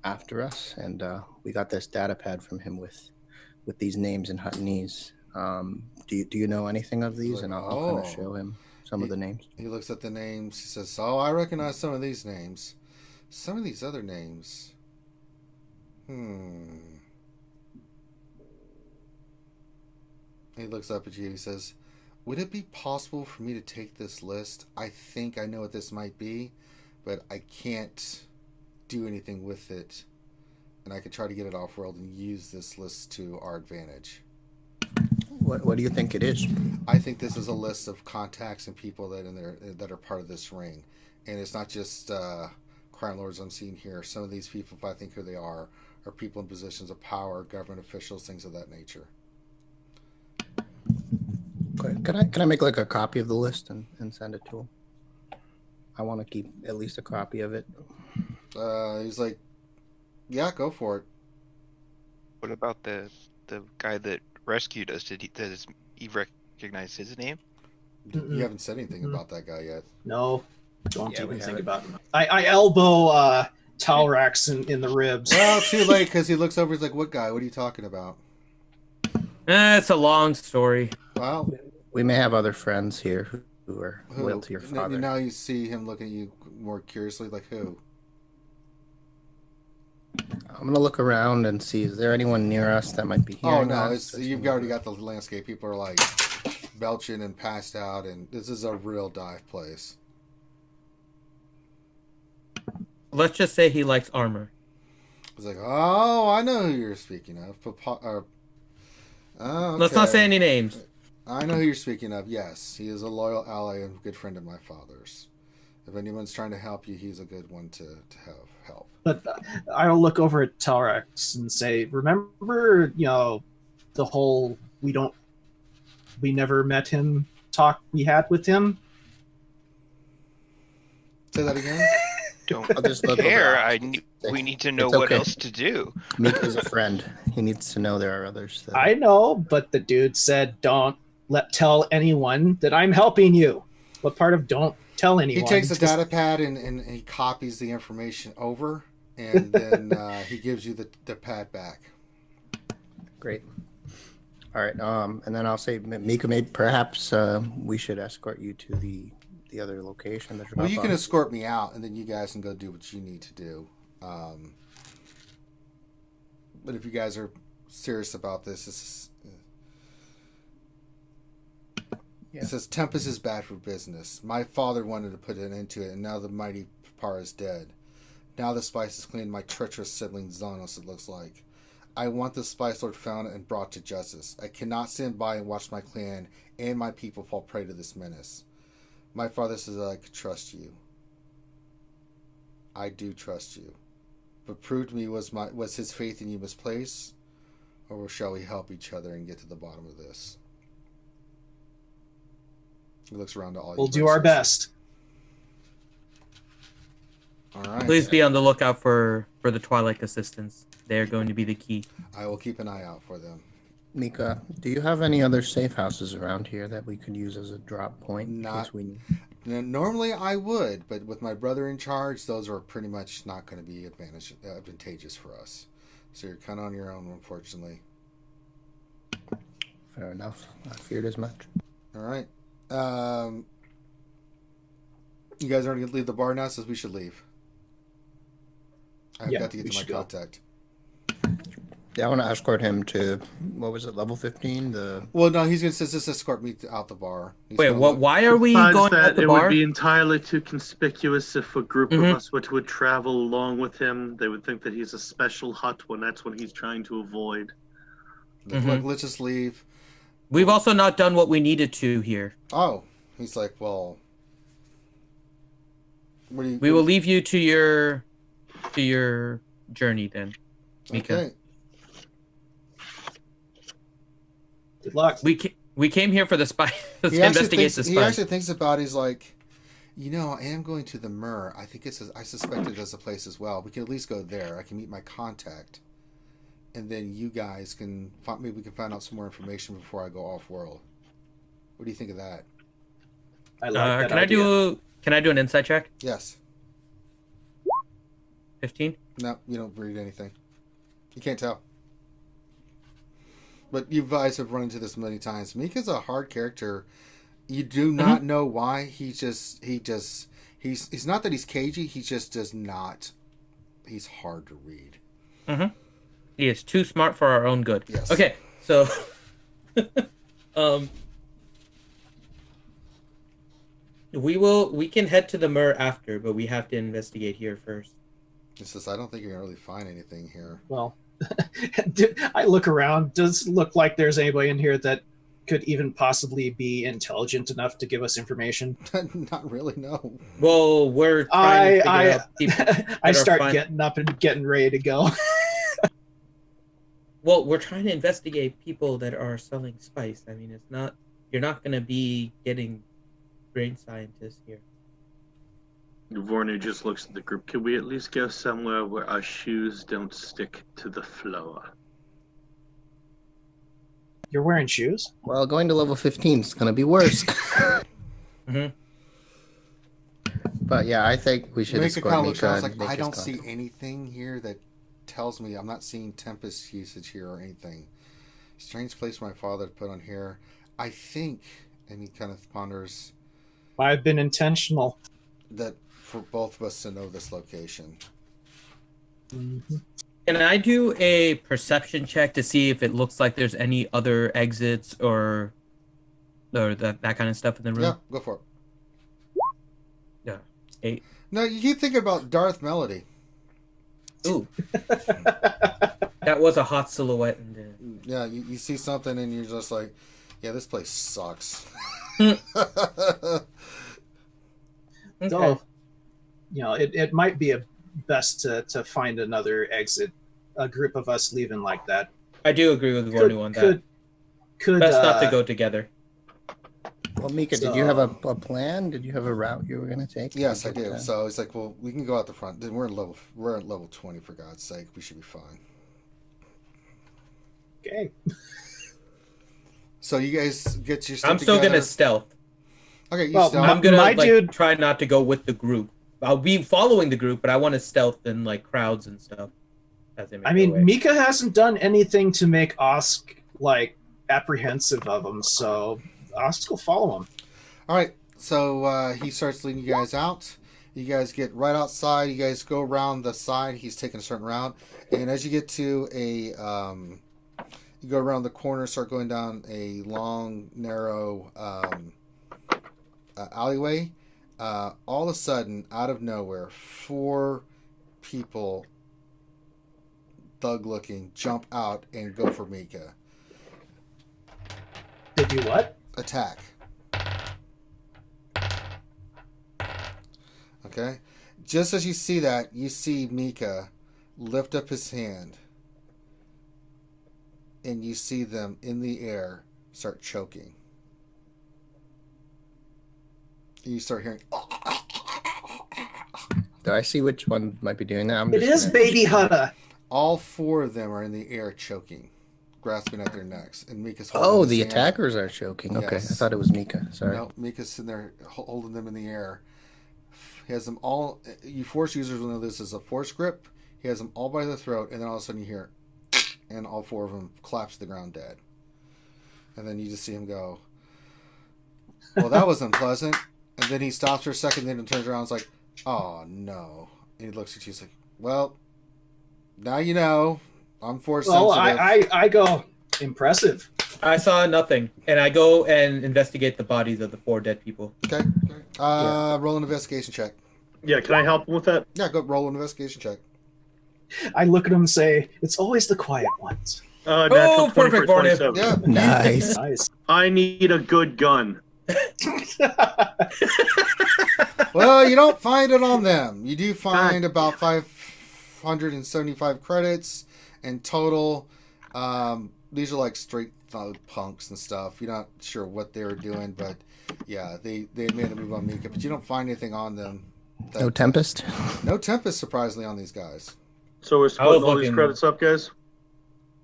after us, and we got this data pad from him with these names in Huttonese. Do you know anything of these? And I'll kind of show him some of the names. He looks at the names. He says, "Oh, I recognize some of these names. Some of these other names. He looks up at you. He says, "Would it be possible for me to take this list? I think I know what this might be, but I can't do anything with it. And I could try to get it off world and use this list to our advantage." What do you think it is? I think this is a list of contacts and people that are part of this ring, and it's not just crime lords I'm seeing here. Some of these people, if I think who they are people in positions of power, government officials, things of that nature. Can I make like a copy of the list and send it to him? I want to keep at least a copy of it. He's like, "Yeah, go for it." What about the guy that rescued us? Does he recognize his name? You haven't said anything about that guy yet. No, don't even think about him. I elbow Talrax in the ribs. Well, too late, because he looks over. He's like, "What guy? What are you talking about?" It's a long story. Well, we may have other friends here who are loyal to your father. Now you see him looking at you more curiously, like who? I'm gonna look around and see, is there anyone near us that might be hearing us? You've already got the landscape. People are like belching and passed out, and this is a real dive place. Let's just say he likes armor. It's like, "Oh, I know who you're speaking of." Okay. Let's not say any names. I know who you're speaking of. Yes, he is a loyal ally and a good friend of my father's. If anyone's trying to help you, he's a good one to have help. But I'll look over at Talrax and say, "Remember, the whole we never met him talk we had with him?" Say that again. Don't care. We need to know what else to do. Mika's a friend. He needs to know there are others. I know, but the dude said, "Don't tell anyone that I'm helping you." What part of "don't tell anyone"? He takes the data pad and he copies the information over, and then he gives you the pad back. Great. All right. And then I'll say, Mika, maybe perhaps we should escort you to the other location. Well, you can escort me out, and then you guys can go do what you need to do. But if you guys are serious about this, it says Tempest is bad for business. My father wanted to put an end to it, and now the mighty Papyra is dead. Now the spice is cleaned my treacherous sibling Xenos, it looks like. I want the Spice Lord found and brought to justice. I cannot stand by and watch my clan and my people fall prey to this menace. My father says that I could trust you. I do trust you. But prove to me, was his faith in you misplaced? Or shall we help each other and get to the bottom of this? He looks around to all. We'll you do our places. best. All right. Please be on the lookout for the Twilight assistants. They're going to be the key. I will keep an eye out for them. Mika, do you have any other safe houses around here that we could use as a drop point? in Not- case we... Now, normally I would, but with my brother in charge, those are pretty much not going to be advantageous for us. So you're kind of on your own, unfortunately. Fair enough. I feared as much. All right. You guys are going to leave the bar now, so we should leave. I've Yeah, got to get we to my should go. contact. Yeah, I want to escort him to, what was it, level 15? Well, no, he's going to just escort me out the bar. He's Wait, gonna what? look- Why are we Besides going that, at the it bar? would be entirely too conspicuous if a group Mhm. of us would travel along with him. They would think that he's a special hut when that's what he's trying to avoid. Look, let's just leave. We've also not done what we needed to here. Oh, he's like, well, what do you? We will leave you to your journey then. Mika. Okay. Good luck. We came here for the spy to He actually investigate the thinks, he spy. actually thinks about it. He's like, I am going to the Myrrh. I think I suspect it as a place as well. We can at least go there. I can meet my contact, and then you guys can maybe we can find out some more information before I go off world. What do you think of that? I like that can idea. I do an insight check? Yes. 15. No, you don't read anything. You can't tell. But you guys have run into this many times. Mika's a hard character. You do not know why. He's not that he's cagey. He just does not. He's hard to read. He is too smart for our own good. Yes. Okay, so we can head to the Myrrh after, but we have to investigate here first. He says, I don't think you're going to really find anything here. Well, I look around. Does it look like there's anybody in here that could even possibly be intelligent enough to give us information? Not really, no. Well, we're trying to figure out people I that are start fine. getting up and getting ready to go. Well, we're trying to investigate people that are selling spice. I mean, you're not going to be getting brain scientists here. Vornu just looks at the group. Can we at least go somewhere where our shoes don't stick to the floor? You're wearing shoes? Well, going to level 15 is going to be worse. But yeah, I think we should Mika escort kind of looks Mika around. He's and like, make I his don't see contact. anything here that tells me I'm not seeing Tempest usage here or anything. Strange place for my father to put on here. I think, and he kind of ponders, I've been intentional. that for both of us to know this location. Mhm. Can I do a perception check to see if it looks like there's any other exits or that kind of stuff in the room? Yeah, go for it. Yeah. 8. No, you keep thinking about Darth Melody. Ooh. That was a hot silhouette. Yeah, you see something and you're just like, yeah, this place sucks. Okay. So, it might be best to find another exit. A group of us leaving like that. I do agree with Vornu on that. Could Best not to go together. Well, Mika, did you have a plan? Did you have a route you were going to take? Yes, I do. So it's like, well, we can go out the front. We're at level 20 for God's sake. We should be fine. Okay. So you guys get your stuff I'm still together. gonna stealth. Okay, you Well, stealth. I'm gonna My dude- try not to go with the group. I'll be following the group, but I want to stealth in crowds and stuff. As they make I their mean, way. Mika hasn't done anything to make Osk apprehensive of him, so Osk will follow him. All right, so he starts leading you guys out. You guys get right outside. You guys go around the side. He's taking a certain route, and as you get to you go around the corner, start going down a long, narrow alleyway. All of a sudden, out of nowhere, 4 people, thug-looking, jump out and go for Mika. They do what? Attack. Okay? Just as you see that, you see Mika lift up his hand, and you see them in the air start choking. You start hearing. Do I see which one might be doing that? It is Baby Hutta. All 4 of them are in the air choking, grasping at their necks. And Mika's holding Oh, his the hand. attackers are choking. Okay, Yes. I thought it was Mika. Sorry. No, Mika's sitting there holding them in the air. He has them all. You Force users will know this is a Force grip. He has them all by the throat, and then all of a sudden you hear, and all 4 of them collapse to the ground dead. And then you just see him go, well, that was unpleasant. And then he stops for a second, then he turns around and is like, oh, no. And he looks at you and is like, well, now you know. I'm Force Well, sensitive. I go, impressive. I saw nothing, and I go and investigate the bodies of the 4 dead people. Okay. Roll an investigation check. Yeah, can I help him with that? Yeah, go roll an investigation check. I look at him and say, it's always the quiet ones. Natural 20 perfect, for Barney. 27. Yeah. Nice. Nice. I need a good gun. Well, you don't find it on them. You do find about 575 credits in total. These are like straight thug punks and stuff. You're not sure what they were doing, but yeah, they made a move on Mika, but you don't find anything on them. No Tempest? No Tempest, surprisingly, on these guys. So we're I was splitting all these looking- credits up, guys?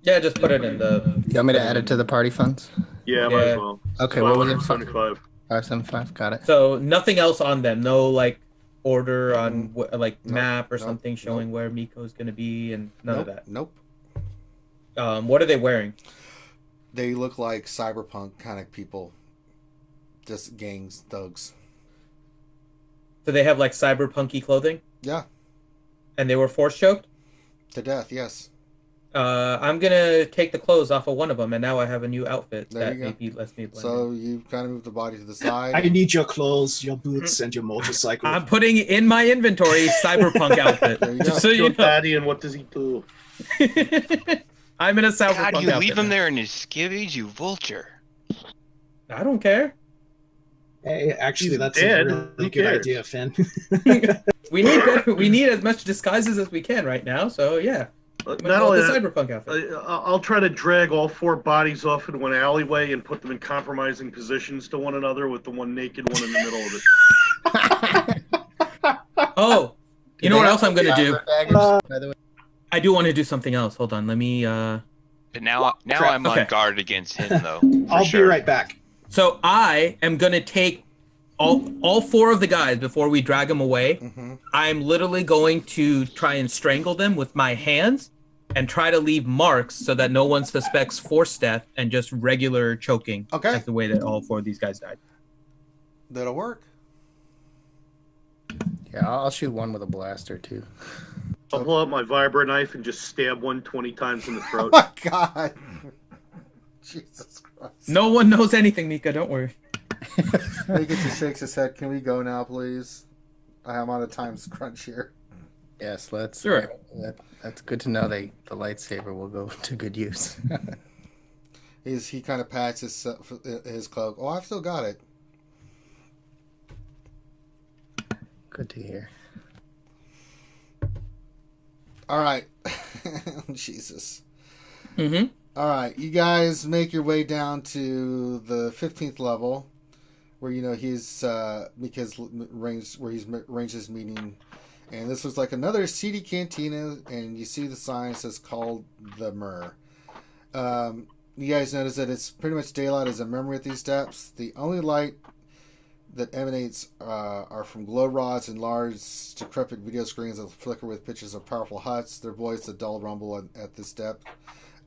Yeah, just put it in the. You want me to add it to the party funds? Yeah, might Yeah. as well. Okay, what was it? 575. 575, got it. So nothing else on them. No like order on like Nope, map or nope, something showing where Miko's gonna be and none nope, of that. Nope. What are they wearing? They look like cyberpunk kind of people. Just gangs, thugs. So they have like cyberpunky clothing, Yeah, and they were force choked. to death, yes. I'm gonna take the clothes off of one of them, and now I have a new outfit There that you go. maybe lets me blend So in. you kind of move the body to the side. I need your clothes, your boots, and your motorcycle. I'm putting in my inventory cyberpunk outfit. There you go. Just so you Your know. daddy, and what does he do? I'm in a cyberpunk God, you outfit. leave him now. there in his skivvies, you vulture. I don't care. Hey, actually, He's that's dead. a Who really good cares? idea, Finn. We need better, we need as much disguises as we can right now. So yeah, I'm gonna Not go only with the that, cyberpunk outfit. I'll try to drag all 4 bodies off into an alleyway and put them in compromising positions to one another with the one naked one in the middle of it. Oh, you know what else I'm gonna do? By the way. I do want to do something else. Hold on, let me. And now Crap, I'm okay. on guard against him, though. I'll sure. be right back. So I am gonna take all 4 of the guys before we drag them away. Mm-hmm. I'm literally going to try and strangle them with my hands and try to leave marks so that no one suspects force death and just regular choking. Okay. That's the way that all 4 of these guys died. That'll work. Yeah, I'll shoot one with a blaster, too. I'll pull out my vibra knife and just stab one 20 times in the Oh throat. my god. Jesus Christ. No one knows anything, Mika. Don't worry. Mika just shakes his head. Can we go now, please? I'm on a time crunch here. Yes, let's. Sure. That's good to know. The lightsaber will go to good use. He kind of pats his cloak. Oh, I've still got it. Good to hear. All right. Jesus. Mm-hmm. All right, you guys make your way down to the 15th level, where he's Mika's range, where he's arranged his meeting, and this looks like another seedy cantina, and you see the sign that says "Called the Myrrh." You guys notice that it's pretty much daylight as a memory at these depths. The only light that emanates are from glow rods and large, decrepit video screens that flicker with pictures of powerful huts. Their voice a dull rumble at this depth.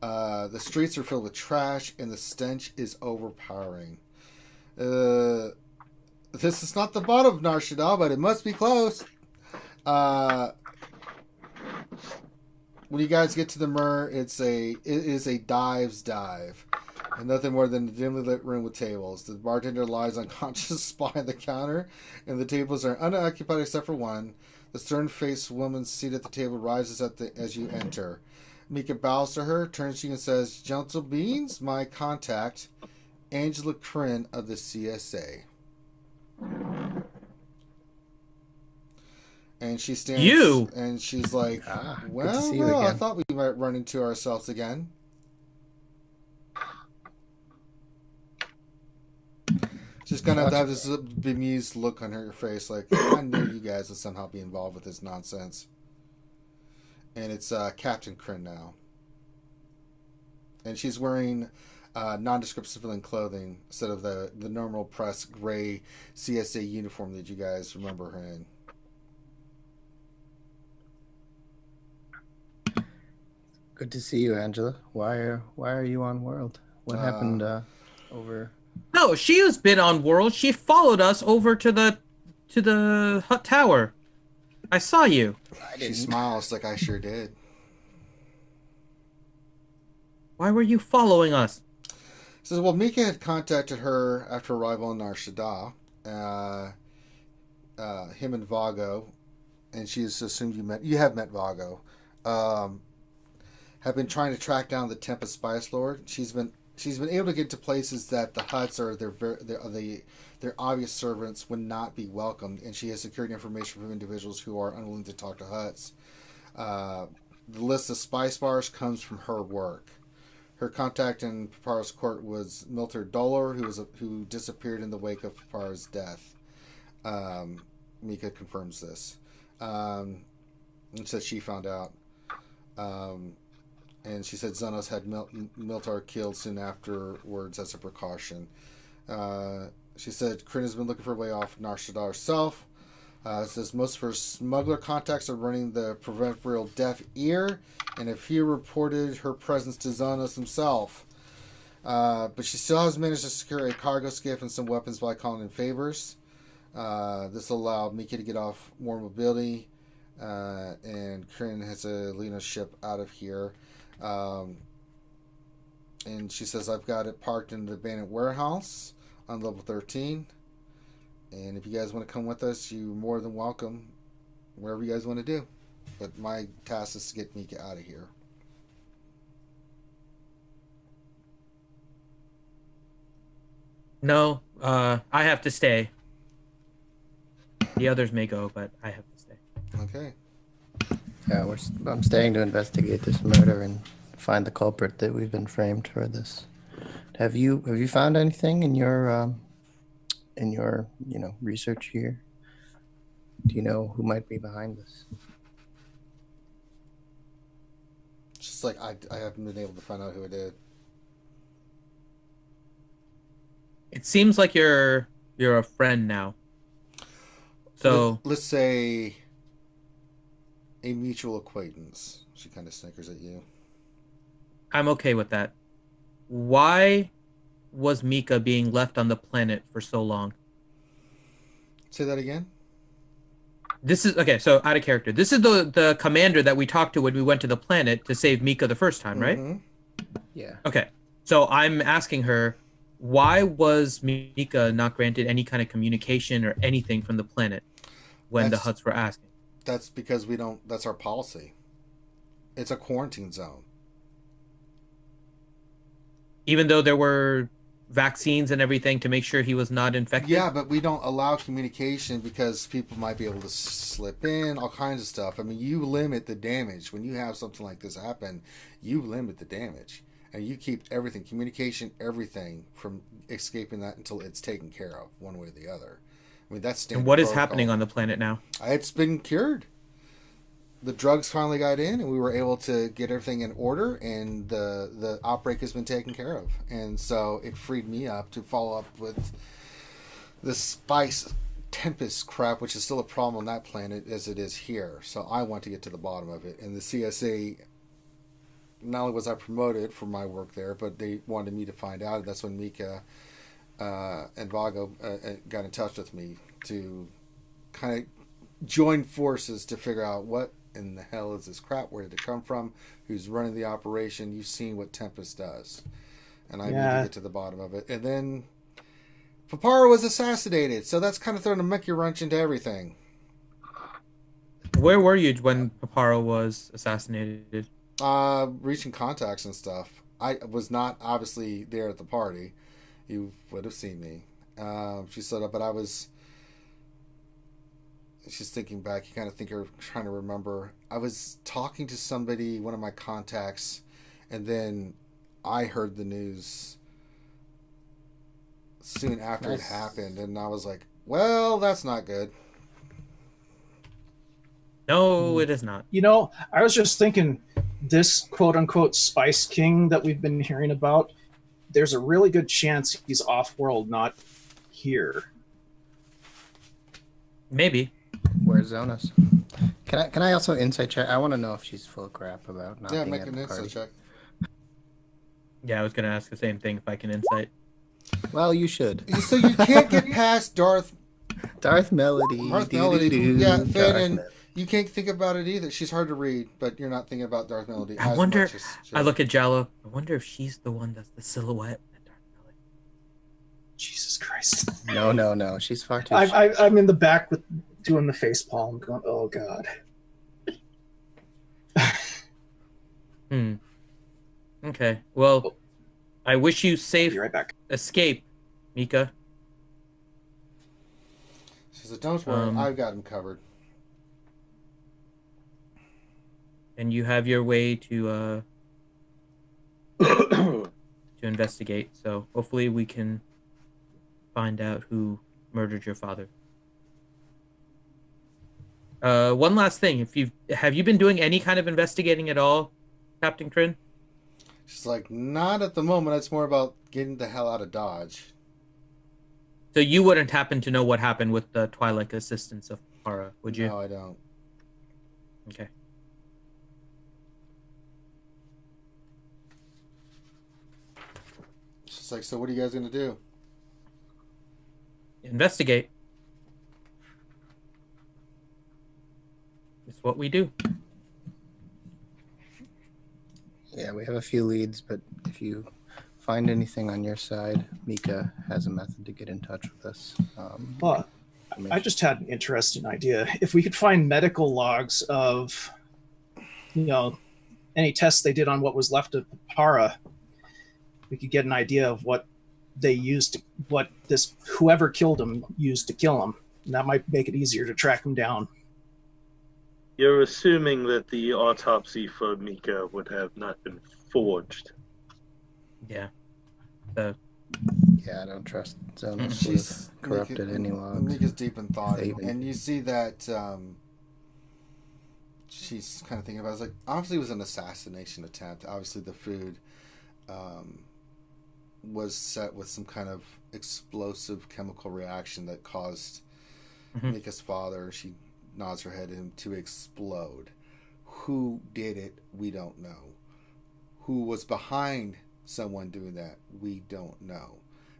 The streets are filled with trash, and the stench is overpowering. This is not the bottom of Nar Shaddaa, but it must be close. When you guys get to the Myrrh, it is a dive's dive. And nothing more than a dimly lit room with tables. The bartender lies unconscious behind the counter, and the tables are unoccupied except for one. The stern-faced woman seated at the table rises as you enter. Mika bows to her, turns to you and says, "Gentle Beans, my contact, Angela Kryn of the CSA." And she stands, You? and she's like, Good to well, see you I again. thought we might run into ourselves again. She's gonna have this bemused look on her face, like, I knew you guys would somehow be involved with this nonsense. And it's Captain Kryn now. And she's wearing nondescript civilian clothing instead of the normal press gray CSA uniform that you guys remember her in. Good to see you, Angela. Why are you on World? What happened over? No, she has been on World. She followed us over to the hut tower. I saw you. She smiles like I sure did. Why were you following us? Says, well, Mika had contacted her after arrival in Nar Shaddaa. Him and Vago, and she's assumed you have met Vago. Have been trying to track down the Tempest Spice Lord. She's been able to get to places that the huts or their obvious servants would not be welcomed, and she has secured information from individuals who are unwilling to talk to huts. The list of spice bars comes from her work. Her contact in Paparo's court was Milter Dollar, who disappeared in the wake of Paparo's death. Mika confirms this, and says she found out. And she said Xenos had Miltar killed soon afterwards as a precaution. She said Kryn has been looking for a way off Nar Shaddaa herself. Says most of her smuggler contacts are running the proverbial deaf ear, and a few reported her presence to Xenos himself. But she still has managed to secure a cargo skiff and some weapons by calling in favors. This allowed Mika to get off more mobility, and Kryn has to lead a ship out of here. And she says, I've got it parked in the abandoned warehouse on level 13. And if you guys want to come with us, you're more than welcome, wherever you guys want to do. But my task is to get Mika out of here. No, I have to stay. The others may go, but I have to stay. Okay. Yeah, I'm staying to investigate this murder and find the culprit that we've been framed for this. Have you found anything in your research here? Do you know who might be behind this? It's just like I haven't been able to find out who it did. It seems like you're a friend now. So let's say a mutual acquaintance. She kind of snickers at you. I'm okay with that. Why was Mika being left on the planet for so long? Say that again? This is okay, so out of character. This is the commander that we talked to when we went to the planet to save Mika the first time, right? Mm-hmm. Yeah. Okay. So I'm asking her, why was Mika not granted any kind of communication or anything from the planet when the huts were asking? That's because that's our policy. It's a quarantine zone. Even though there were vaccines and everything to make sure he was not infected? Yeah, but we don't allow communication because people might be able to slip in, all kinds of stuff. I mean, you limit the damage. When you have something like this happen, you limit the damage. And you keep everything, communication, everything from escaping that until it's taken care of, one way or the other. I mean, that's standard And what is protocol. happening on the planet now? It's been cured. The drugs finally got in, and we were able to get everything in order, and the outbreak has been taken care of. And so it freed me up to follow up with the spice tempest crap, which is still a problem on that planet as it is here. So I want to get to the bottom of it. And the CSA, not only was I promoted for my work there, but they wanted me to find out. And that's when Mika and Vago got in touch with me to kind of join forces to figure out what in the hell is this crap? Where did it come from? Who's running the operation? You've seen what Tempest does. And I need to get to the bottom of it. And then Paparo was assassinated, so that's kind of thrown a monkey wrench into everything. Where were you when Paparo was assassinated? Reaching contacts and stuff. I was not obviously there at the party. You would have seen me. She said, but I was... She's thinking back. You kind of think you're trying to remember. I was talking to somebody, one of my contacts, and then I heard the news soon after Nice. it happened, and I was like, well, that's not good. No, it is not. You know, I was just thinking, this quote unquote Spice King that we've been hearing about, there's a really good chance he's off world, not here. Maybe. Where's Zonas? Can I also insight check? I want to know if she's full of crap about not Yeah, being make at an the insight party. check. Yeah, I was gonna ask the same thing if I can insight. Well, you should. So you can't get past Darth Melody. Melody. doo-doo-doo, Yeah, Darth Finn, and Melody. you can't think about it either. She's hard to read, but you're not thinking about Darth Melody I as wonder. much as I look at Jallo. I wonder if she's the one that's the silhouette. At Darth Melody. Jesus Christ. No. She's far too. I'm in the back with doing the face palm, going, oh God. Okay. Well, I wish you safe Be right back. escape, Mika. She said, don't worry, I've got him covered. And you have your way to investigate. So hopefully we can find out who murdered your father. One last thing: have you been doing any kind of investigating at all, Captain Kryn? She's like, not at the moment. It's more about getting the hell out of Dodge. So you wouldn't happen to know what happened with the Twi'lek assistance of Para, would you? No, I don't. Okay. She's like, so what are you guys going to do? Investigate. It's what we do. Yeah, we have a few leads, but if you find anything on your side, Mika has a method to get in touch with us. Well, I just had an interesting idea. If we could find medical logs of, any tests they did on what was left of Para, we could get an idea of what they used, whoever killed him used to kill him. And that might make it easier to track him down. You're assuming that the autopsy for Mika would have not been forged. Yeah. Yeah, I don't trust Zonas. She's corrupted any logs. Mika's deep in thought, Saving. and you see that she's kind of thinking about it. It's like, obviously it was an assassination attempt. Obviously the food was set with some kind of explosive chemical reaction that caused Mika's father, she nods her head at him, to explode. Who did it? We don't know. Who was behind someone doing that? We don't know.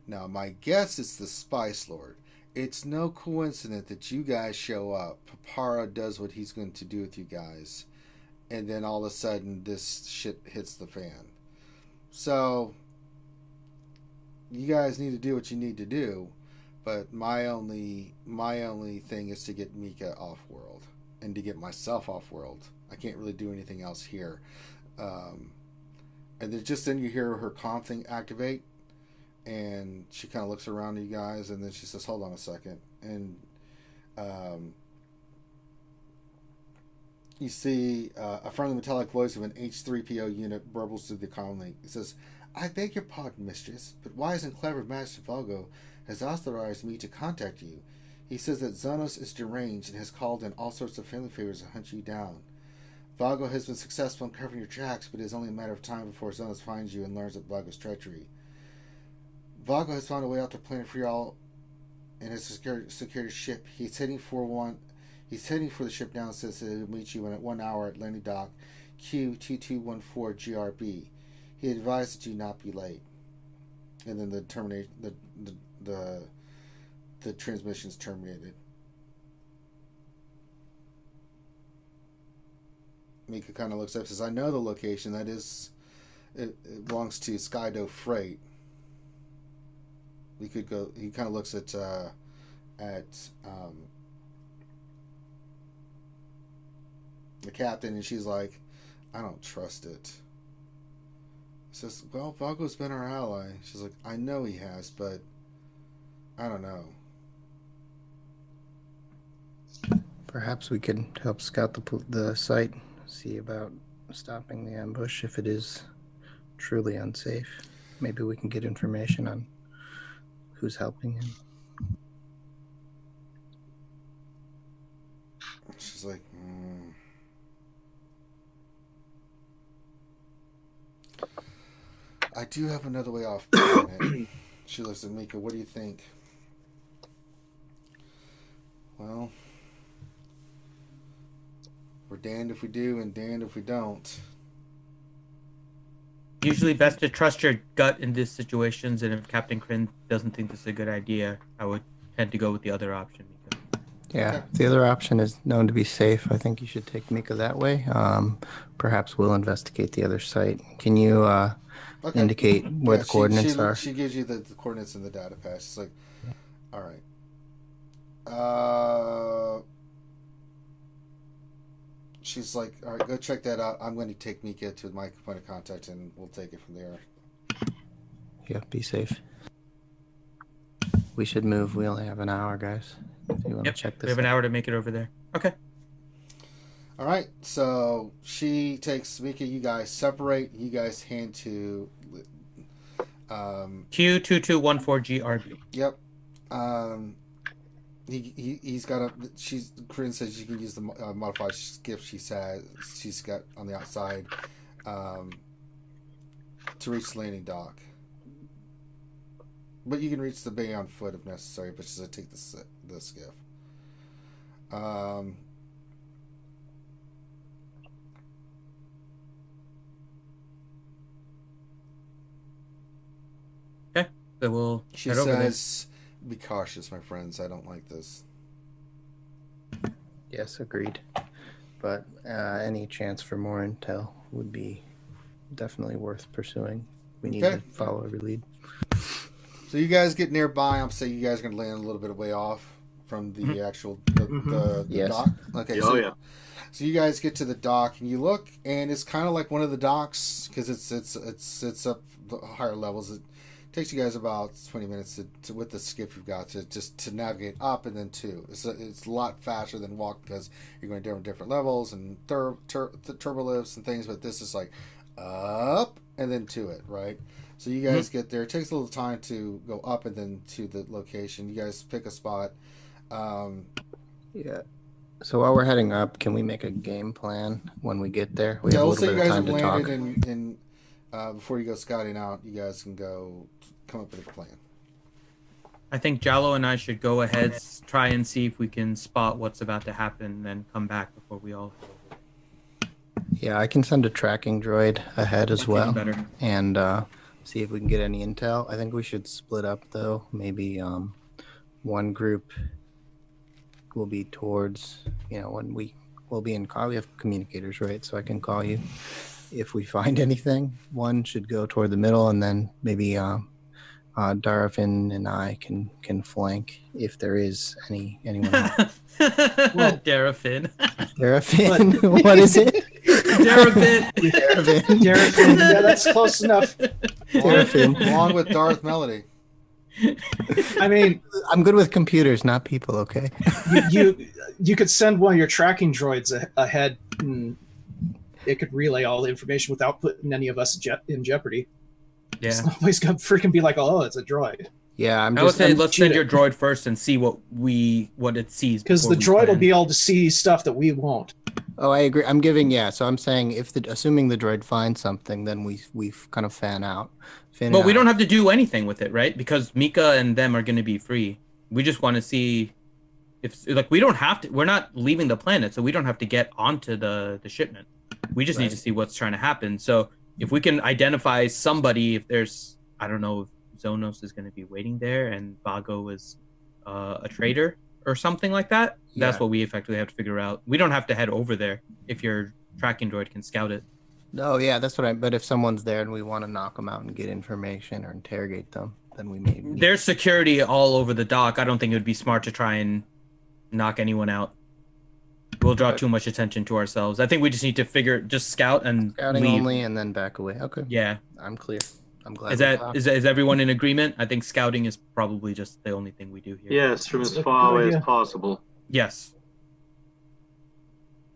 Now, my guess is the Spice Lord. It's no coincidence that you guys show up. Papara does what he's going to do with you guys, and then all of a sudden this shit hits the fan. So you guys need to do what you need to do, but my only thing is to get Mika off world and to get myself off world. I can't really do anything else here. And then you hear her comm thing activate, and she kind of looks around at you guys, and then she says, hold on a second. And you see a friendly metallic voice of an H3PO unit burbles through the comm link. It says, I beg your pardon, mistress, but wise and clever Master Vago has authorized me to contact you. He says that Zonos is deranged and has called in all sorts of family favors to hunt you down. Vago has been successful in covering your tracks, but it is only a matter of time before Zonos finds you and learns of Vago's treachery. Vago has found a way out the planet for y'all in his security ship. He's heading for the ship now and says that he'll meet you in 1 hour at landing dock Q2214 GRB. He advised that you not be late. And then the transmission's terminated. Mika kind of looks up and says, I know the location. That is, it belongs to Skydo Freight. We could go. He kind of looks at the captain, and she's like, I don't trust it. He says, well, Vago's been our ally. She's like, I know he has, but I don't know. Perhaps we could help scout the site, see about stopping the ambush if it is truly unsafe. Maybe we can get information on who's helping him. She's like, I do have another way off planet. She looks at Mika. What do you think? Well, we're damned if we do and damned if we don't. Usually best to trust your gut in these situations, and if Captain Kryn doesn't think this is a good idea, I would tend to go with the other option. Yeah, Okay. the other option is known to be safe. I think you should take Mika that way. Perhaps we'll investigate the other site. Can you indicate where the coordinates are? She gives you the coordinates in the data pass. It's like, all right. She's like, all right, go check that out. I'm going to take Mika to my point of contact, and we'll take it from there. Yeah, be safe. We should move. We only have an hour, guys. Do you want to check this? We have an hour to make it over there. Okay. All right, so she takes Mika. You guys separate. You guys hand to Q2214GRB. Yep. He's got a. Corinne says you can use the modified skiff she's got on the outside to reach the landing dock. But you can reach the bay on foot if necessary. But she's gonna take the skiff. Okay, so we'll She head over there. says, "Be cautious, my friends. I don't like this." Yes, agreed. But any chance for more intel would be definitely worth pursuing. We need Okay. to follow every lead. So you guys get nearby. I'm saying you guys are going to land a little bit way off from the actual the Yes. dock. Okay. Oh, yeah. So you guys get to the dock and you look, and it's kind of like one of the docks because it's up the higher levels. It takes you guys about 20 minutes to with the skiff you've got to navigate up and then two. It's a lot faster than walk because you're going down different levels and turbo lifts and things. But this is like up and then to it, right? So you guys get there. It takes a little time to go up and then to the location. You guys pick a spot. Yeah. So while we're heading up, can we make a game plan when we get there? We have a let's little say you bit of guys time have to talk. landed and before you go scouting out, you guys can come up with a plan. I think Jallo and I should go ahead, try and see if we can spot what's about to happen, and come back before we all. Yeah, I can send a tracking droid ahead as That's even well, better. and see if we can get any intel. I think we should split up though. Maybe one group will be towards, when we'll be in call. We have communicators, right? So I can call you if we find anything. One should go toward the middle, and then maybe Darafin and I can flank if there is anyone. Darafin. Darafin, what is it? Darafin. Darafin, yeah, that's close enough. Darafin. Along with Darth Melody. I mean, I'm good with computers, not people. Okay. you could send one of your tracking droids ahead, and it could relay all the information without putting any of us in jeopardy. Yeah. Nobody's gonna freaking be like, "Oh, it's a droid," Yeah, I would say let's send cheating. your droid first and see what it sees. because the before we droid will plan. be able to see stuff that we won't. Oh, I agree. So I'm saying assuming the droid finds something, then we kind of fan out. But we don't have to do anything with it, right? Because Mika and them are going to be free. We just want to see if, we don't have to. We're not leaving the planet, so we don't have to get onto the shipment. We just need to see what's trying to happen. So if we can identify somebody, if there's, I don't know, if Zonos is going to be waiting there and Vago is a traitor or something like that, that's what we effectively have to figure out. We don't have to head over there if your tracking droid can scout it. Oh, yeah, that's what but if someone's there and we want to knock them out and get information or interrogate them, then we may. There's security all over the dock. I don't think it would be smart to try and knock anyone out. We'll draw too much attention to ourselves. I think we just need to just scout and Scouting leave. only and then back away. Okay. Yeah. I'm clear. I'm glad. Is everyone in agreement? I think scouting is probably just the only thing we do here. Yes, from as That's a far good away idea. as possible. Yes.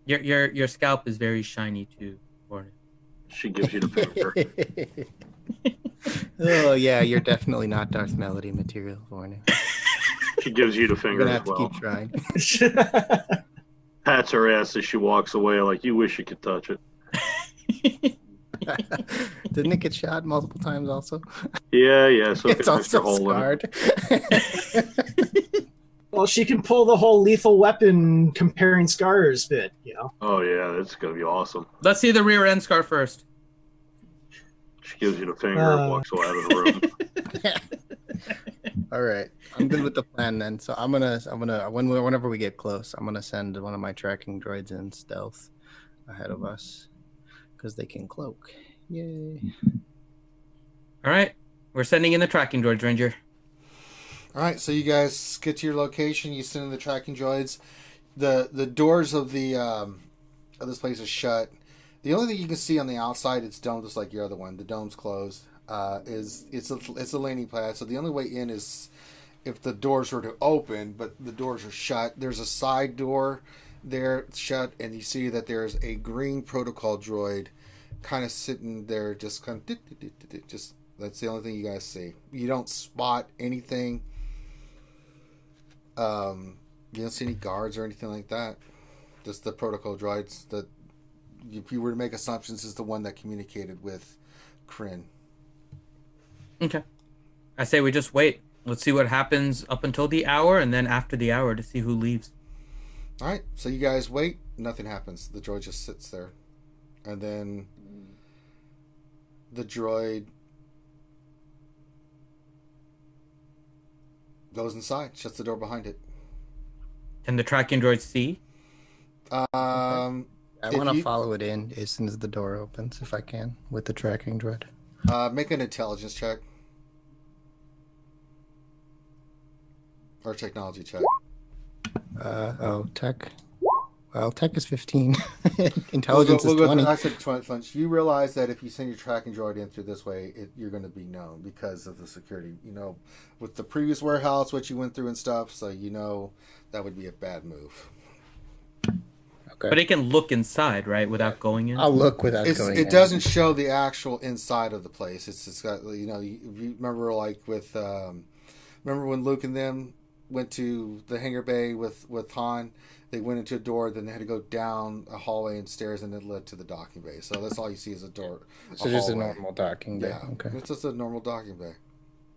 Your scalp is very shiny too, Warren. She gives you the paper. Oh yeah, you're definitely not Darth Melody material, Warning. She gives you the You're finger gonna as have to well. keep trying. Pats her ass as she walks away, like you wish you could touch it. Didn't it get shot multiple times also? Yeah. So It's an extra also hole in it. scarred. Well, she can pull the whole lethal weapon comparing scars bit, you know. Oh yeah, that's gonna be awesome. Let's see the rear end scar first. She gives you the finger and walks out of the room. All right, I'm good with the plan then. So I'm gonna whenever we get close, I'm gonna send one of my tracking droids in stealth ahead of us because they can cloak. Yay! All right, we're sending in the tracking droids, Ranger. All right, so you guys get to your location. You send in the tracking droids. The doors of the of this place is shut. The only thing you can see on the outside, it's domed just like your other one. The dome's closed. It's a landing pad. So the only way in is if the doors were to open, but the doors are shut. There's a side door there shut, and you see that there's a green protocol droid kind of sitting there, just kind of just. That's the only thing you guys see. You don't spot anything. You don't see any guards or anything like that. Just the protocol droids that, if you were to make assumptions, is the one that communicated with Kryn. Okay. I say we just wait. Let's see what happens up until the hour, and then after the hour to see who leaves. All right, so you guys wait. Nothing happens. The droid just sits there. And then the droid goes inside, shuts the door behind it. Can the tracking droid see? I want to you- follow it in as soon as the door opens, if I can, with the tracking droid. Make an intelligence check. Or technology check. Tech. Well, tech is 15. Intelligence is 20. I said 20. You realize that if you send your tracking droid in through this way, you're going to be known because of the security. You know, with the previous warehouse, what you went through and stuff, so you know that would be a bad move. Okay. But it can look inside, right, without going in? I'll look without going in. It doesn't show the actual inside of the place. It's just got, you know, you remember like with, remember when Luke and them went to the hangar bay with Han? They went into a door, then they had to go down a hallway and stairs, and it led to the docking bay. So that's all you see is a door. So just a normal docking bay. Yeah, Okay. it's just a normal docking bay.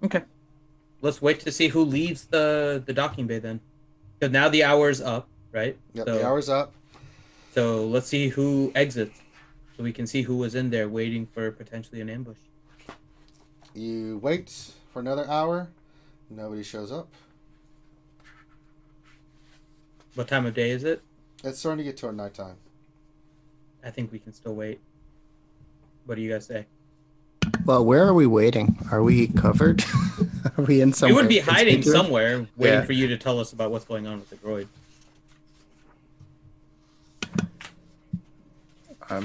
Okay. Let's wait to see who leaves the docking bay then. Because now the hour's up, right? Yep, So, the hour's up. So let's see who exits. So we can see who was in there waiting for potentially an ambush. You wait for another hour. Nobody shows up. What time of day is it? It's starting to get toward nighttime. I think we can still wait. What do you guys say? Well, where are we waiting? Are we covered? Are we in somewhere? We would be hiding conspicuous? somewhere, waiting Yeah. for you to tell us about what's going on with the droid. I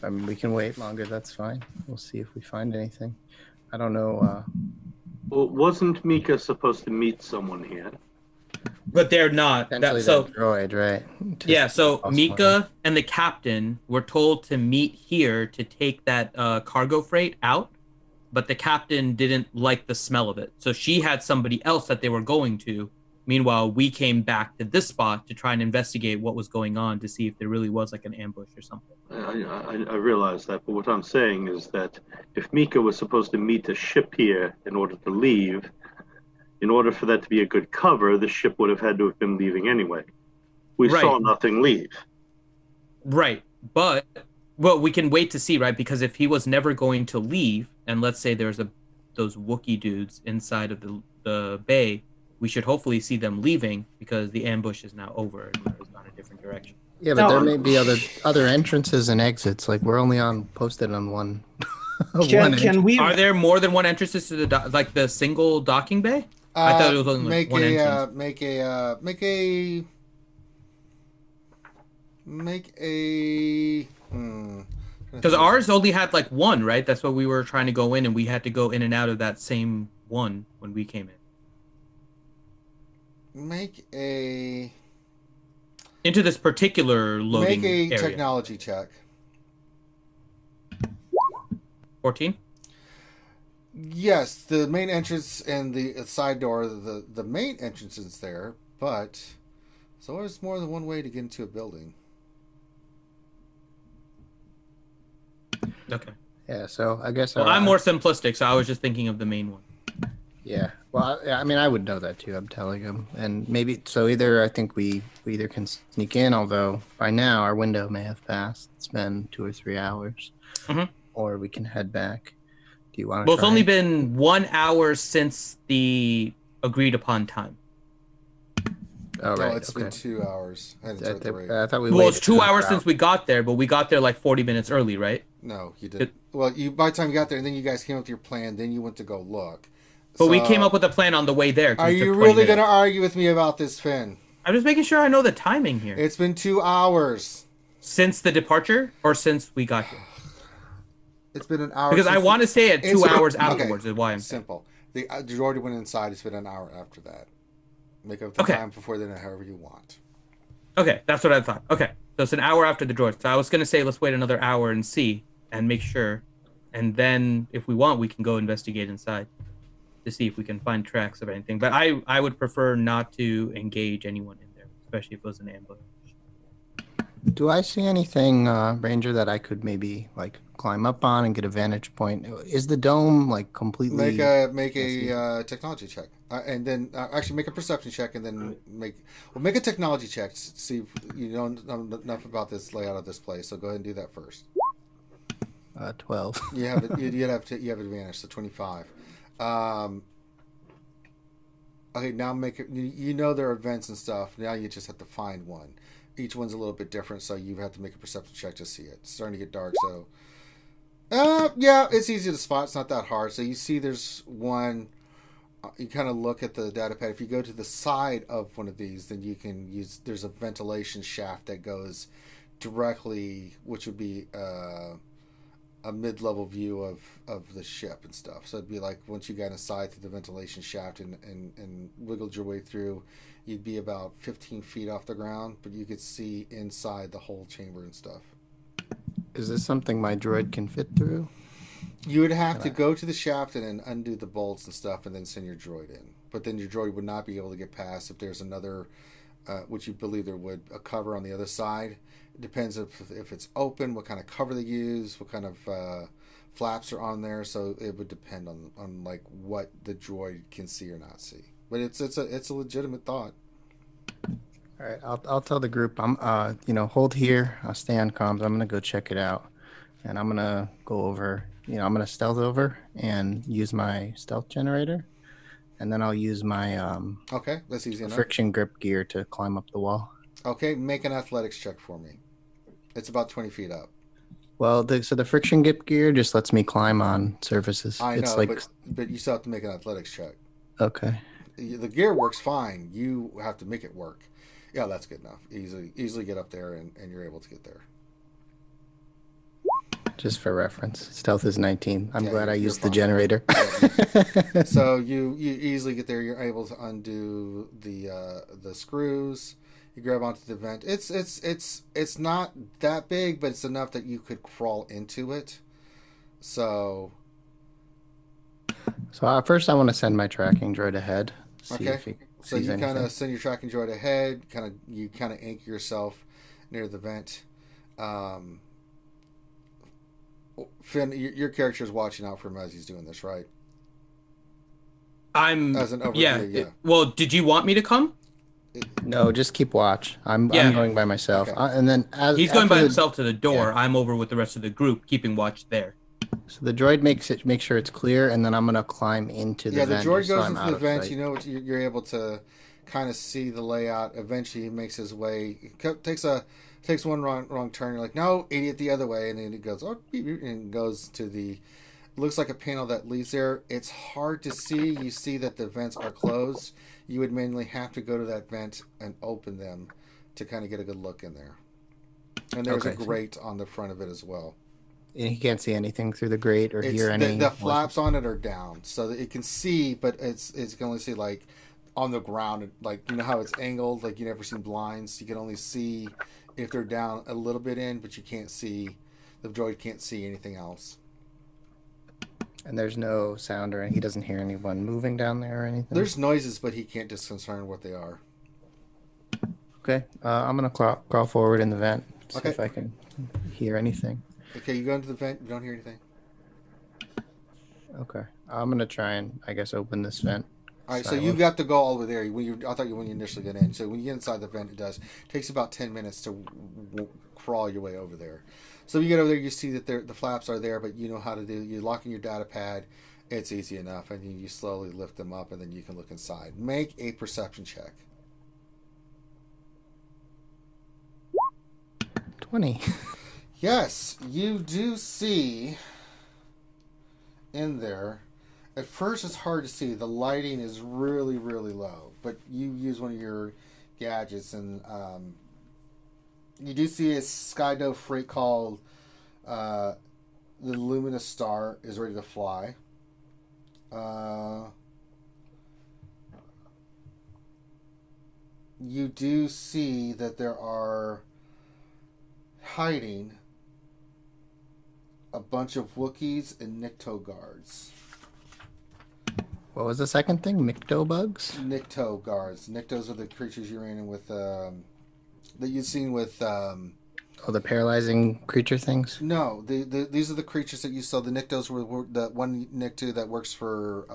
mean, we can wait longer. That's fine. We'll see if we find anything. I don't know. Well, wasn't Mika supposed to meet someone here? But they're not. Potentially So that droid, right? yeah, so Plus Mika one. and the captain were told to meet here to take that cargo freight out, but the captain didn't like the smell of it. So she had somebody else that they were going to. Meanwhile, we came back to this spot to try and investigate what was going on to see if there really was like an ambush or something. I realize that, but what I'm saying is that if Mika was supposed to meet a ship here in order to leave, in order for that to be a good cover, the ship would have had to have been leaving anyway. We Right. saw nothing leave. Right. But well, we can wait to see, right? Because if he was never going to leave, and let's say there's those Wookiee dudes inside of the bay, we should hopefully see them leaving because the ambush is now over and has gone a different direction. Yeah, but No. there may be other entrances and exits. Like we're only posted on one. Can we? Are there more than one entrances to like the single docking bay? I thought it was only make one a entrance. make a. Because ours only had like one, right? That's what we were trying to go in, and we had to go in and out of that same one when we came in. Make a Into this particular loading make a area. technology check. 14? Yes, the main entrance and the side door. The main entrance is there, but there's always more than one way to get into a building. Okay. Yeah, so I guess Well, I'm more simplistic, so I was just thinking of the main one. Yeah, well, I mean, I would know that too. I'm telling him, and maybe so. Either I think we either can sneak in, although by now our window may have passed. It's been 2 or 3 hours, or we can head back. Do you want to? Well, it's only been 1 hour since the agreed upon time. Oh, right. No, it's been 2 hours. I thought we. Well, it's 2 hours since we got there, but we got there like 40 minutes early, right? No, you didn't. Well, by the time you got there, and then you guys came up with your plan. Then you went to go look. But we came up with a plan on the way there. Are you really going to argue with me about this, Finn? I'm just making sure I know the timing here. It's been 2 hours. Since the departure or since we got here? It's been an hour. Because I want to stay at 2 hours afterwards is why I'm simple. The already went inside. It's been an hour after that. Make up the time before then however you want. Okay, that's what I thought. Okay, so it's an hour after the droid. So I was going to say let's wait another hour and see and make sure. And then if we want, we can go investigate inside to see if we can find tracks of anything. But I would prefer not to engage anyone in there, especially if it was an ambush. Do I see anything, Ranger, that I could maybe like climb up on and get a vantage point? Is the dome like completely? Make a technology check, and then actually make a perception check, and then make a technology check to see if you don't know enough about this layout of this place. So go ahead and do that first. 12. You have you have advantage, so 25. Okay, now make it. You know there are events and stuff. Now you just have to find one. Each one's a little bit different, so you have to make a perception check to see it. It's starting to get dark, so yeah, it's easy to spot. It's not that hard. So you see there's one. You kind of look at the data pad. If you go to the side of one of these, then you can use. There's a ventilation shaft that goes directly, which would be a mid-level view of the ship and stuff. So it'd be like once you got inside through the ventilation shaft and wiggled your way through, you'd be about 15 feet off the ground, but you could see inside the whole chamber and stuff. Is this something my droid can fit through? You would have to go to the shaft and then undo the bolts and stuff and then send your droid in. But then your droid would not be able to get past if there's another, which you believe there would, a cover on the other side. It depends if it's open, what kind of cover they use, what kind of flaps are on there. So it would depend on like what the droid can see or not see. But it's a legitimate thought. All right, I'll tell the group I'm hold here. I'll stay on comms. I'm gonna go check it out, and I'm gonna go over. I'm gonna stealth over and use my stealth generator, and then I'll use my okay, that's easy enough. Friction grip gear to climb up the wall. Okay, make an athletics check for me. It's about 20 feet up. Well, so the friction grip gear just lets me climb on surfaces. I know, it's like... but you still have to make an athletics check. Okay. The gear works fine. You have to make it work. Yeah, that's good enough. Easily get up there, and you're able to get there. Just for reference, stealth is 19. I'm glad I used the generator. Yeah. So you easily get there. You're able to undo the screws. You grab onto the vent. It's not that big, but it's enough that you could crawl into it. So first, I want to send my tracking droid ahead. Okay. So you kind of send your tracking droid ahead. You kind of anchor yourself near the vent. Finn, your character is watching out for him as he's doing this, right? As an overview, yeah. Well, did you want me to come? No, just keep watch. I'm going by myself, okay. And then he's going by himself to the door. Yeah. I'm over with the rest of the group, keeping watch there. So the droid make sure it's clear, and then I'm gonna climb into the vent. Yeah, the droid goes into the vent. Sight. You know, you're able to kind of see the layout. Eventually, he makes his way. Takes one wrong turn. You're like, no, idiot, the other way, and then it goes and goes to the. Looks like a panel that leads there. It's hard to see. You see that the vents are closed. You would manually have to go to that vent and open them to kind of get a good look in there. And there's a grate on the front of it as well. And he can't see anything through the grate or hear any. The flaps on it are down, so that it can see, but it can only see like on the ground, like how it's angled. Like you never seen blinds. You can only see if they're down a little bit in, but you can't see. The droid can't see anything else. And there's no sound or he doesn't hear anyone moving down there or anything? There's noises, but he can't discern what they are. Okay. I'm going to crawl forward in the vent, see Okay. if I can hear anything. Okay, you go into the vent, you don't hear anything. Okay. I'm going to try and, I guess, open this vent. All right, so you got to go all the way there. I thought when you initially get in. So when you get inside the vent, it takes about 10 minutes to crawl your way over there. So you get over there, you see that the flaps are there, but you know how to do. You lock in your data pad. It's easy enough, and you slowly lift them up, and then you can look inside. Make a perception check. 20. Yes, you do see in there. At first, it's hard to see. The lighting is really, really low. But you use one of your gadgets, and you do see a Skydove freight called the Luminous Star is ready to fly. You do see that there are hiding a bunch of Wookiees and Nikto guards. What was the second thing? Mictobugs? Nikto guards. Niktos are the creatures you ran in with, that you've seen with. Oh, the paralyzing creature things? No, these are the creatures that you saw. The Niktos were the one Nikto that works for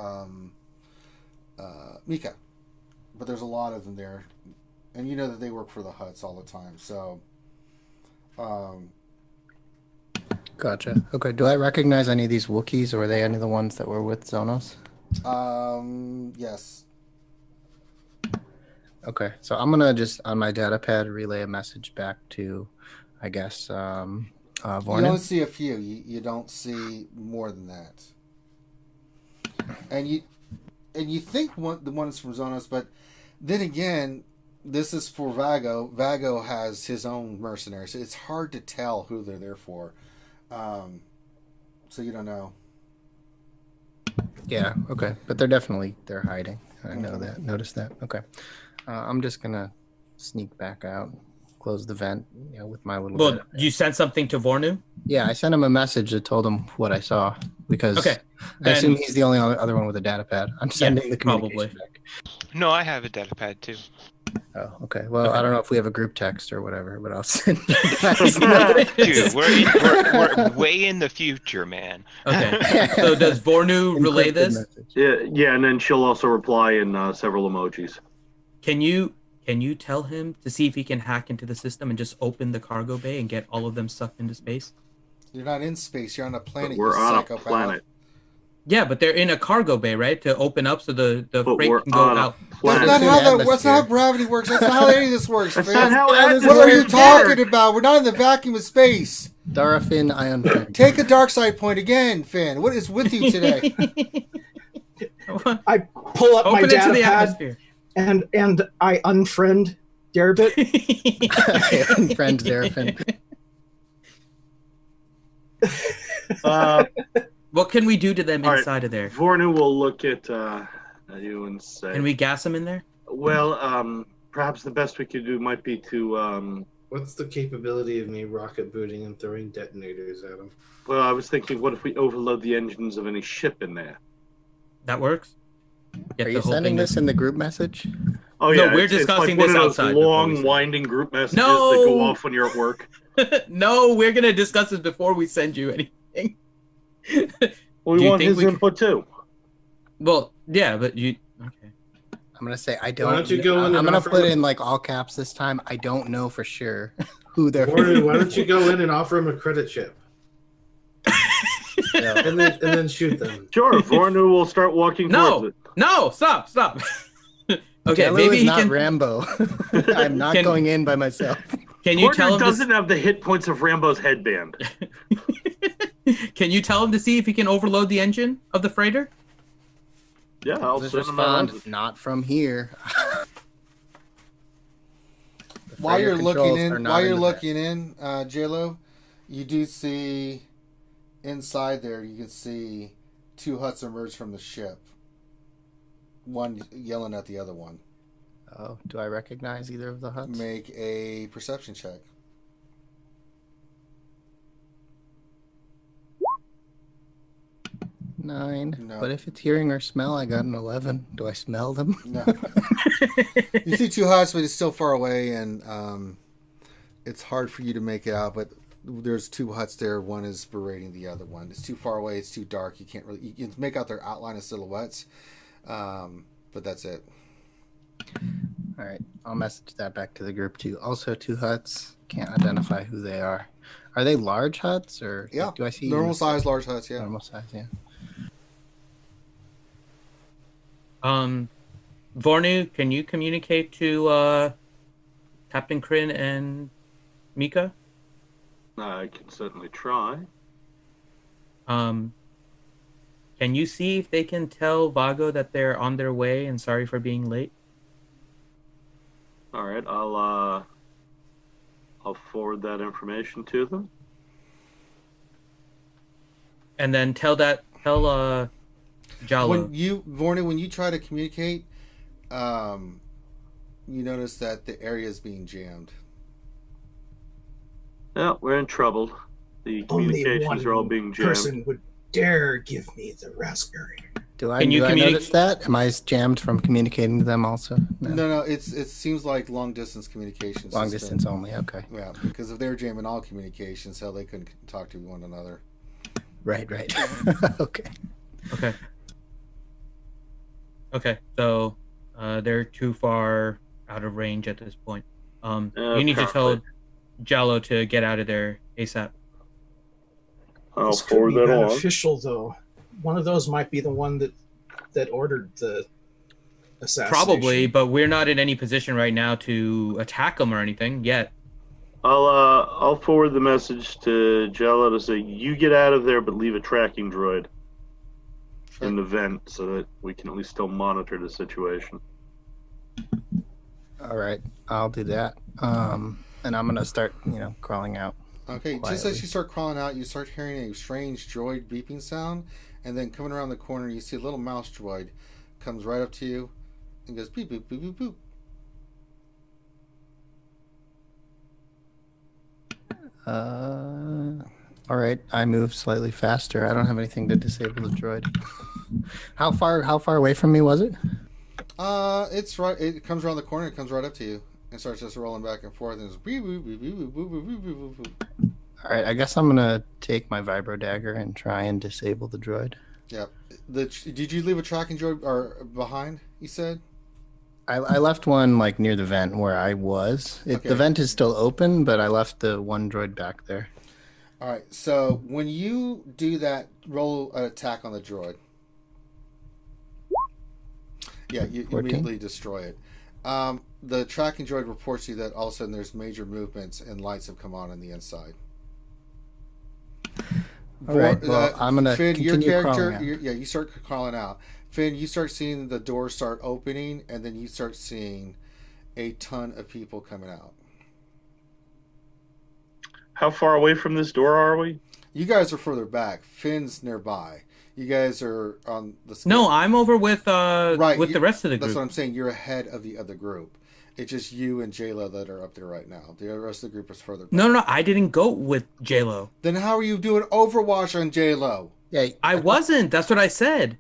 Mika, but there's a lot of them there, and you know that they work for the Hutts all the time. So, Gotcha. Okay. Do I recognize any of these Wookiees, or were they any of the ones that were with Zonos? Yes. Okay. So I'm gonna just on my data pad relay a message back to, I guess, You Vornin. only see a few. You don't see more than that. And you think the one is from Zonos, but then again, this is for Vago. Vago has his own mercenaries, so it's hard to tell who they're there for. So you don't know. Yeah. Okay. But they're hiding. I know that. Noticed that. Okay. I'm just gonna sneak back out, close the vent, with my little. Well, you sent something to Vornu? Yeah, I sent him a message that told him what I saw because Okay, I assume he's the only other one with a data pad. I'm sending the communication probably. back. No, I have a data pad too. Oh, okay. Well, Okay. I don't know if we have a group text or whatever, but I'll send you guys notice. Dude, we're way in the future, man. Okay. So does Vornu relay Encrypted this? message. Yeah, and then she'll also reply in several emojis. Can you tell him to see if he can hack into the system and just open the cargo bay and get all of them sucked into space? You're not in space. You're on a planet. But we're you on a psychopath. planet. Yeah, but they're in a cargo bay, right? To open up so the But freight we're can go on a out. That's planet. not how Atmosphere. that's not how gravity works. That's not how any of this works, That's man. not how That is What are you atmosphere talking works. about? We're not in the vacuum of space. Darafin, I unfriend. Take a dark side point again, Finn. What is with you today? I pull up my Open it to data the pad atmosphere. and I unfriend Darabit. I unfriend Darafin. What can we do to them All right. inside of there? Vornu will look at you and say, Can we gas them in there? well, perhaps the best we could do might be to, What's the capability of me rocket booting and throwing detonators at them? well, I was thinking, what if we overload the engines of any ship in there? That works. Get Are the you whole sending thing this in the group message? Oh, No, yeah. we're it's discussing like this one of those outside before we long, send it. winding group messages No! that go off when you're at work. No, we're gonna discuss this before we send you anything. Well, Do we you want think his we input too. Well, yeah, but you okay. I'm gonna say I don't. Why don't you go in I'm and gonna offer put him- in like all caps this time. I don't know for sure who they're. Warren, why don't you go in and offer them a credit chip Yeah. and then shoot them? Sure, Vornu will start walking No! towards it. No, stop. Okay, Jello maybe is he not can. Rambo. I'm not Can- going in by myself. Can you Porter tell him? doesn't have the hit points of Rambo's headband. Can you tell him to see if he can overload the engine of the freighter? Yeah, I'll Just send him respond. around. Not from here. The While freighter you're looking controls are in, not while in you're the looking in, JLo, you do see inside there. You can see two huts emerge from the ship. One yelling at the other one. Oh, do I recognize either of the huts? Make a perception check. 9. No. But if it's hearing or smell, I got an 11. Do I smell them? No. You see 2 huts, but it's still far away, and it's hard for you to make it out. But there's 2 huts there. One is berating the other one. It's too far away. It's too dark. You can't really. You can make out their outline of silhouettes, but that's it. All right. I'll message that back to the group too. Also, 2 huts. Can't identify who they are. Are they large huts or? Yeah. Do I see normal size, large huts? Yeah. Normal size. Yeah. Vornu, can you communicate to Captain Kryn and Mika? I can certainly try. Can you see if they can tell Vago that they're on their way and sorry for being late? All right, I'll forward that information to them. And then tell Jalo. When you try to communicate, you notice that the area is being jammed. Yeah, we're in trouble. The communications are all being jammed. Person would dare give me the raspberry. Do I Can you notice that? Am I jammed from communicating to them also? No. It seems like long distance communications. Long distance only. Okay. Yeah, because if they're jamming all communications, hell, they couldn't talk to one another. Right. Okay. Okay. So they're too far out of range at this point. You need to tell Jalo to get out of there ASAP. I'll This could forward be that on. beneficial, though. One of those might be the one that ordered the assassination. Probably, but we're not in any position right now to attack them or anything yet. I'll forward the message to Jello to say you get out of there, but leave a tracking droid in the vent so that we can at least still monitor the situation. All right. I'll do that. And I'm gonna start, crawling out. Okay, quietly. just as you start crawling out, you start hearing a strange droid beeping sound, and then coming around the corner, you see a little mouse droid comes right up to you and goes beep, boop, boop, boop, boop. All right. I move slightly faster. I don't have anything to disable the droid. How far away from me was it? It's right. It comes around the corner. It comes right up to you and starts just rolling back and forth. And it's beep, boop, boop, boop, boop, boop, boop, boop, boop, boop. All right. I guess I'm gonna take my vibro dagger and try and disable the droid. Yeah. Did you leave a tracking droid or behind? You said. I left one like near the vent where I was. Okay. The vent is still open, but I left the one droid back there. All right. So when you do that, roll an attack on the droid. Yeah, you 14? immediately destroy it. The tracking droid reports to you that all of a sudden there's major movements and lights have come on the inside. All right. Well, I'm gonna Finn, your continue character, crawling out. you start crawling out. Finn, you start seeing the doors start opening, and then you start seeing a ton of people coming out. How far away from this door are we? You guys are further back. Finn's nearby. You guys are on the. No, I'm over with with the rest of the group. That's what I'm saying. You're ahead of the other group. It's just you and J-Lo that are up there right now. The rest of the group is further back. No, I didn't go with J-Lo. Then how are you doing Overwatch on J-Lo? Yeah, I wasn't. That's what I said.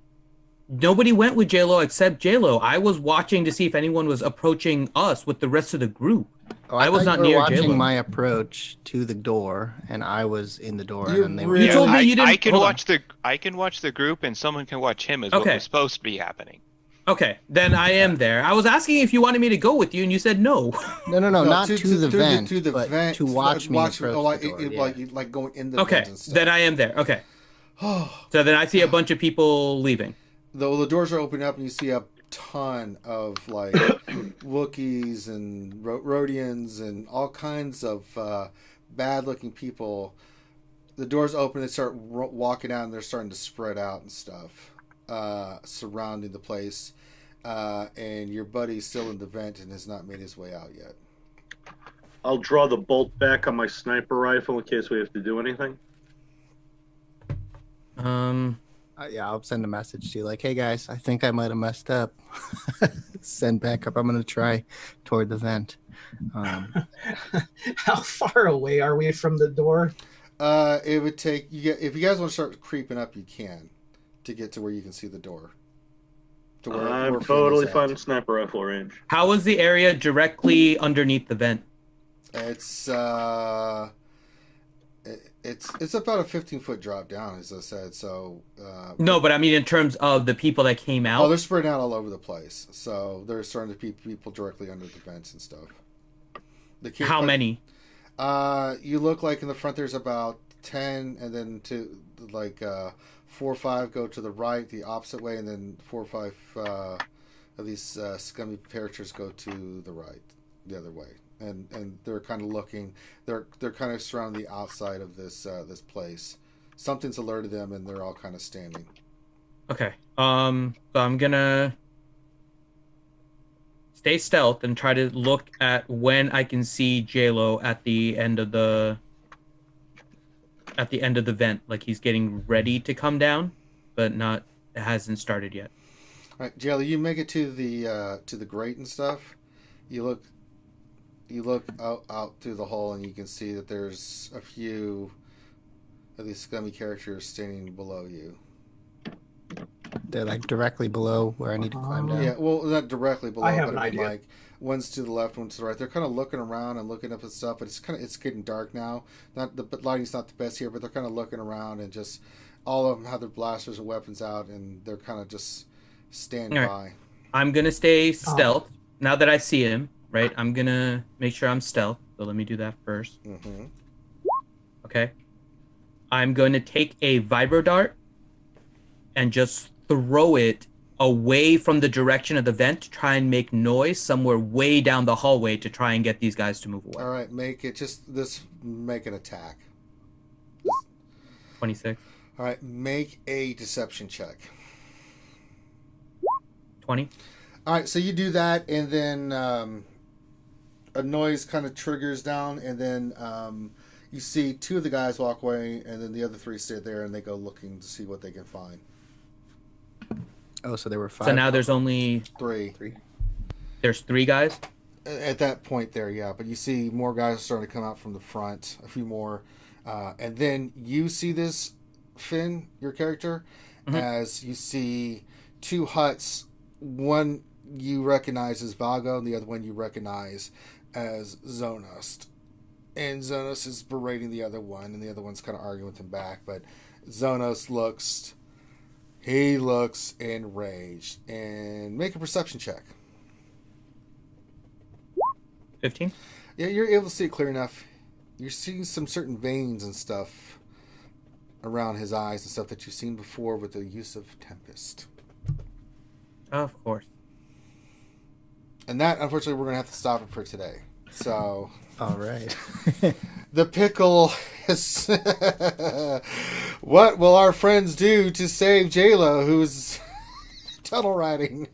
Nobody went with J-Lo except J-Lo. I was watching to see if anyone was approaching us with the rest of the group. I was not near watching J-Lo. my approach to the door, and I was in the door, You're and then they really- You told me you didn't. I can hold on. watch the group, and someone can watch him. Is what Okay. was supposed to be happening. Okay, then I am there. I was asking if you wanted me to go with you, and you said no. No, not to the vent, to the but vent, to watch me approach like, the door. like going in the Okay, vent and stuff. then I am there. Okay. So then I see a bunch of people leaving. The doors are opening up and you see a ton of like Wookiees and Rhodians and all kinds of bad looking people. The doors open, they start walking out and they're starting to spread out and stuff surrounding the place. And your buddy's still in the vent and has not made his way out yet. I'll draw the bolt back on my sniper rifle in case we have to do anything. Yeah, I'll send a message to you like, hey guys, I think I might have messed up. Send back up. I'm going to try toward the vent. How far away are we from the door? It would take you. If you guys want to start creeping up, you can. to get to where you can see the door. I'm totally fine in sniper rifle range. How is the area directly underneath the vent? It's it's about a 15-foot drop down, as I said. So No, but I mean in terms of the people that came out. oh, they're spread out all over the place. So they're starting to be people directly under the vents and stuff. How many? You look like in the front there's about 10, and then to like 4 or 5 go to the right, the opposite way, and then 4 or 5 of these scummy characters go to the right, the other way. And they're kind of looking. They're kind of surrounding the outside of this this place. Something's alerted them, and they're all kind of standing. Okay. So I'm gonna stay stealth and try to look at when I can see JLo at the end of the vent, like he's getting ready to come down, but it hasn't started yet. All right, JLo, you make it to the grate and stuff. You look out through the hole, and you can see that there's a few of these scummy characters standing below you. They're like directly below where I need to climb down. Yeah, well, not directly below, I have but an I mean, idea. like one's to the left, one's to the right. They're kind of looking around and looking up at stuff, but it's getting dark now. Not the lighting's not the best here, but they're kind of looking around, and just all of them have their blasters and weapons out, and they're kind of just standing All by. right. I'm gonna stay stealth now that I see him. Right, I'm gonna make sure I'm stealth. So let me do that first. Mm-hmm. Okay. I'm going to take a vibro dart and just throw it away from the direction of the vent to try and make noise somewhere way down the hallway to try and get these guys to move away. All right, make an attack. 26. All right, make a deception check. 20. All right, so you do that, and then a noise kind of triggers down, and then you see 2 of the guys walk away, and then the other 3 stay there, and they go looking to see what they can find. Oh, so there were 5. So now there's only 3. there's 3 guys. At that point there, yeah, but you see more guys starting to come out from the front, a few more, and then you see this, Finn, your character, as you see 2 huts. One you recognize as Vago, and the other one you recognize as Zonos. And Zonos is berating the other one, and the other one's kind of arguing with him back, but Zonos looks enraged. And make a perception check. 15. Yeah, you're able to see it clear enough. You're seeing some certain veins and stuff around his eyes and stuff that you've seen before with the use of Tempest. Of course. And that, unfortunately, we're going to have to stop it for today. So... All right. The pickle is... What will our friends do to save JLo, who's tunnel riding?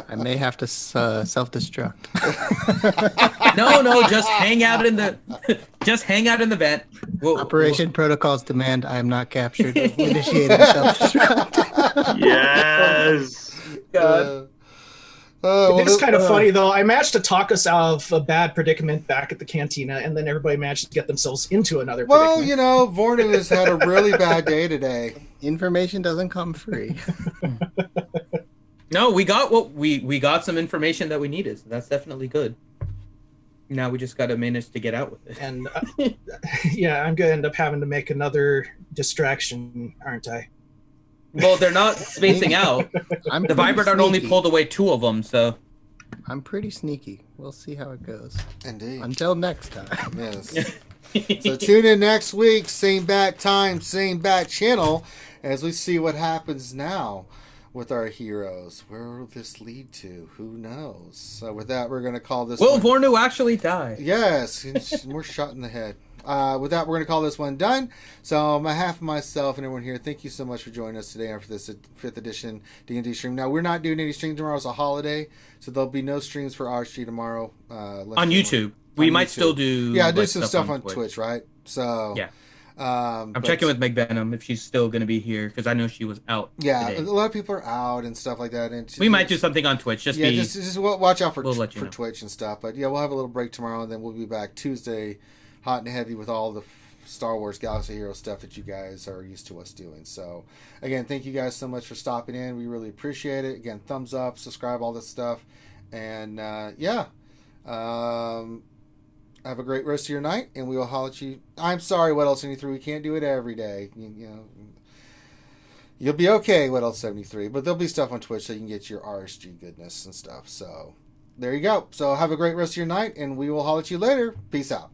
I may have to self-destruct. No, just hang out in the vent. Operation protocols demand I am not captured. Initiating self-destruct. Yes. God. It is kind of funny, though. I managed to talk us out of a bad predicament back at the cantina, and then everybody managed to get themselves into another Well, predicament. you know, Vornu has had a really bad day today. Information doesn't come free. No, we got we got some information that we needed. So that's definitely good. Now we just got to manage to get out with it. And yeah, I'm going to end up having to make another distraction, aren't I? Well, they're not spacing out. The vibro dart only pulled away 2 of them, so. I'm pretty sneaky. We'll see how it goes. Indeed. Until next time. Yes. So tune in next week, same bat time, same bat channel, as we see what happens now with our heroes. Where will this lead to? Who knows? So with that, we're going to call this Will one... Vornu actually die? Yes, more shot in the head. With that, we're going to call this one done. So on behalf of myself and everyone here, thank you so much for joining us today for this 5th edition D&D stream. Now, we're not doing any stream tomorrow. It's a holiday, so there'll be no streams for RSG tomorrow. On YouTube. We might still do... Yeah, do some stuff on Twitch, right? So... Yeah. I'm checking with Meg Venom if she's still going to be here, because I know she was out today. A lot of people are out and stuff like that. And we might do something on Twitch. Just watch out for, we'll for Twitch and stuff. But yeah, we'll have a little break tomorrow, and then we'll be back Tuesday, hot and heavy with all the Star Wars Galaxy Hero stuff that you guys are used to us doing. So, again, thank you guys so much for stopping in. We really appreciate it. Again, thumbs up, subscribe, all this stuff. And, have a great rest of your night, and we will holler at you. I'm sorry, What Else 73. We can't do it every day. You know, you'll be okay, What Else 73. But there'll be stuff on Twitch so you can get your RSG goodness and stuff. So, there you go. So, have a great rest of your night, and we will holler at you later. Peace out.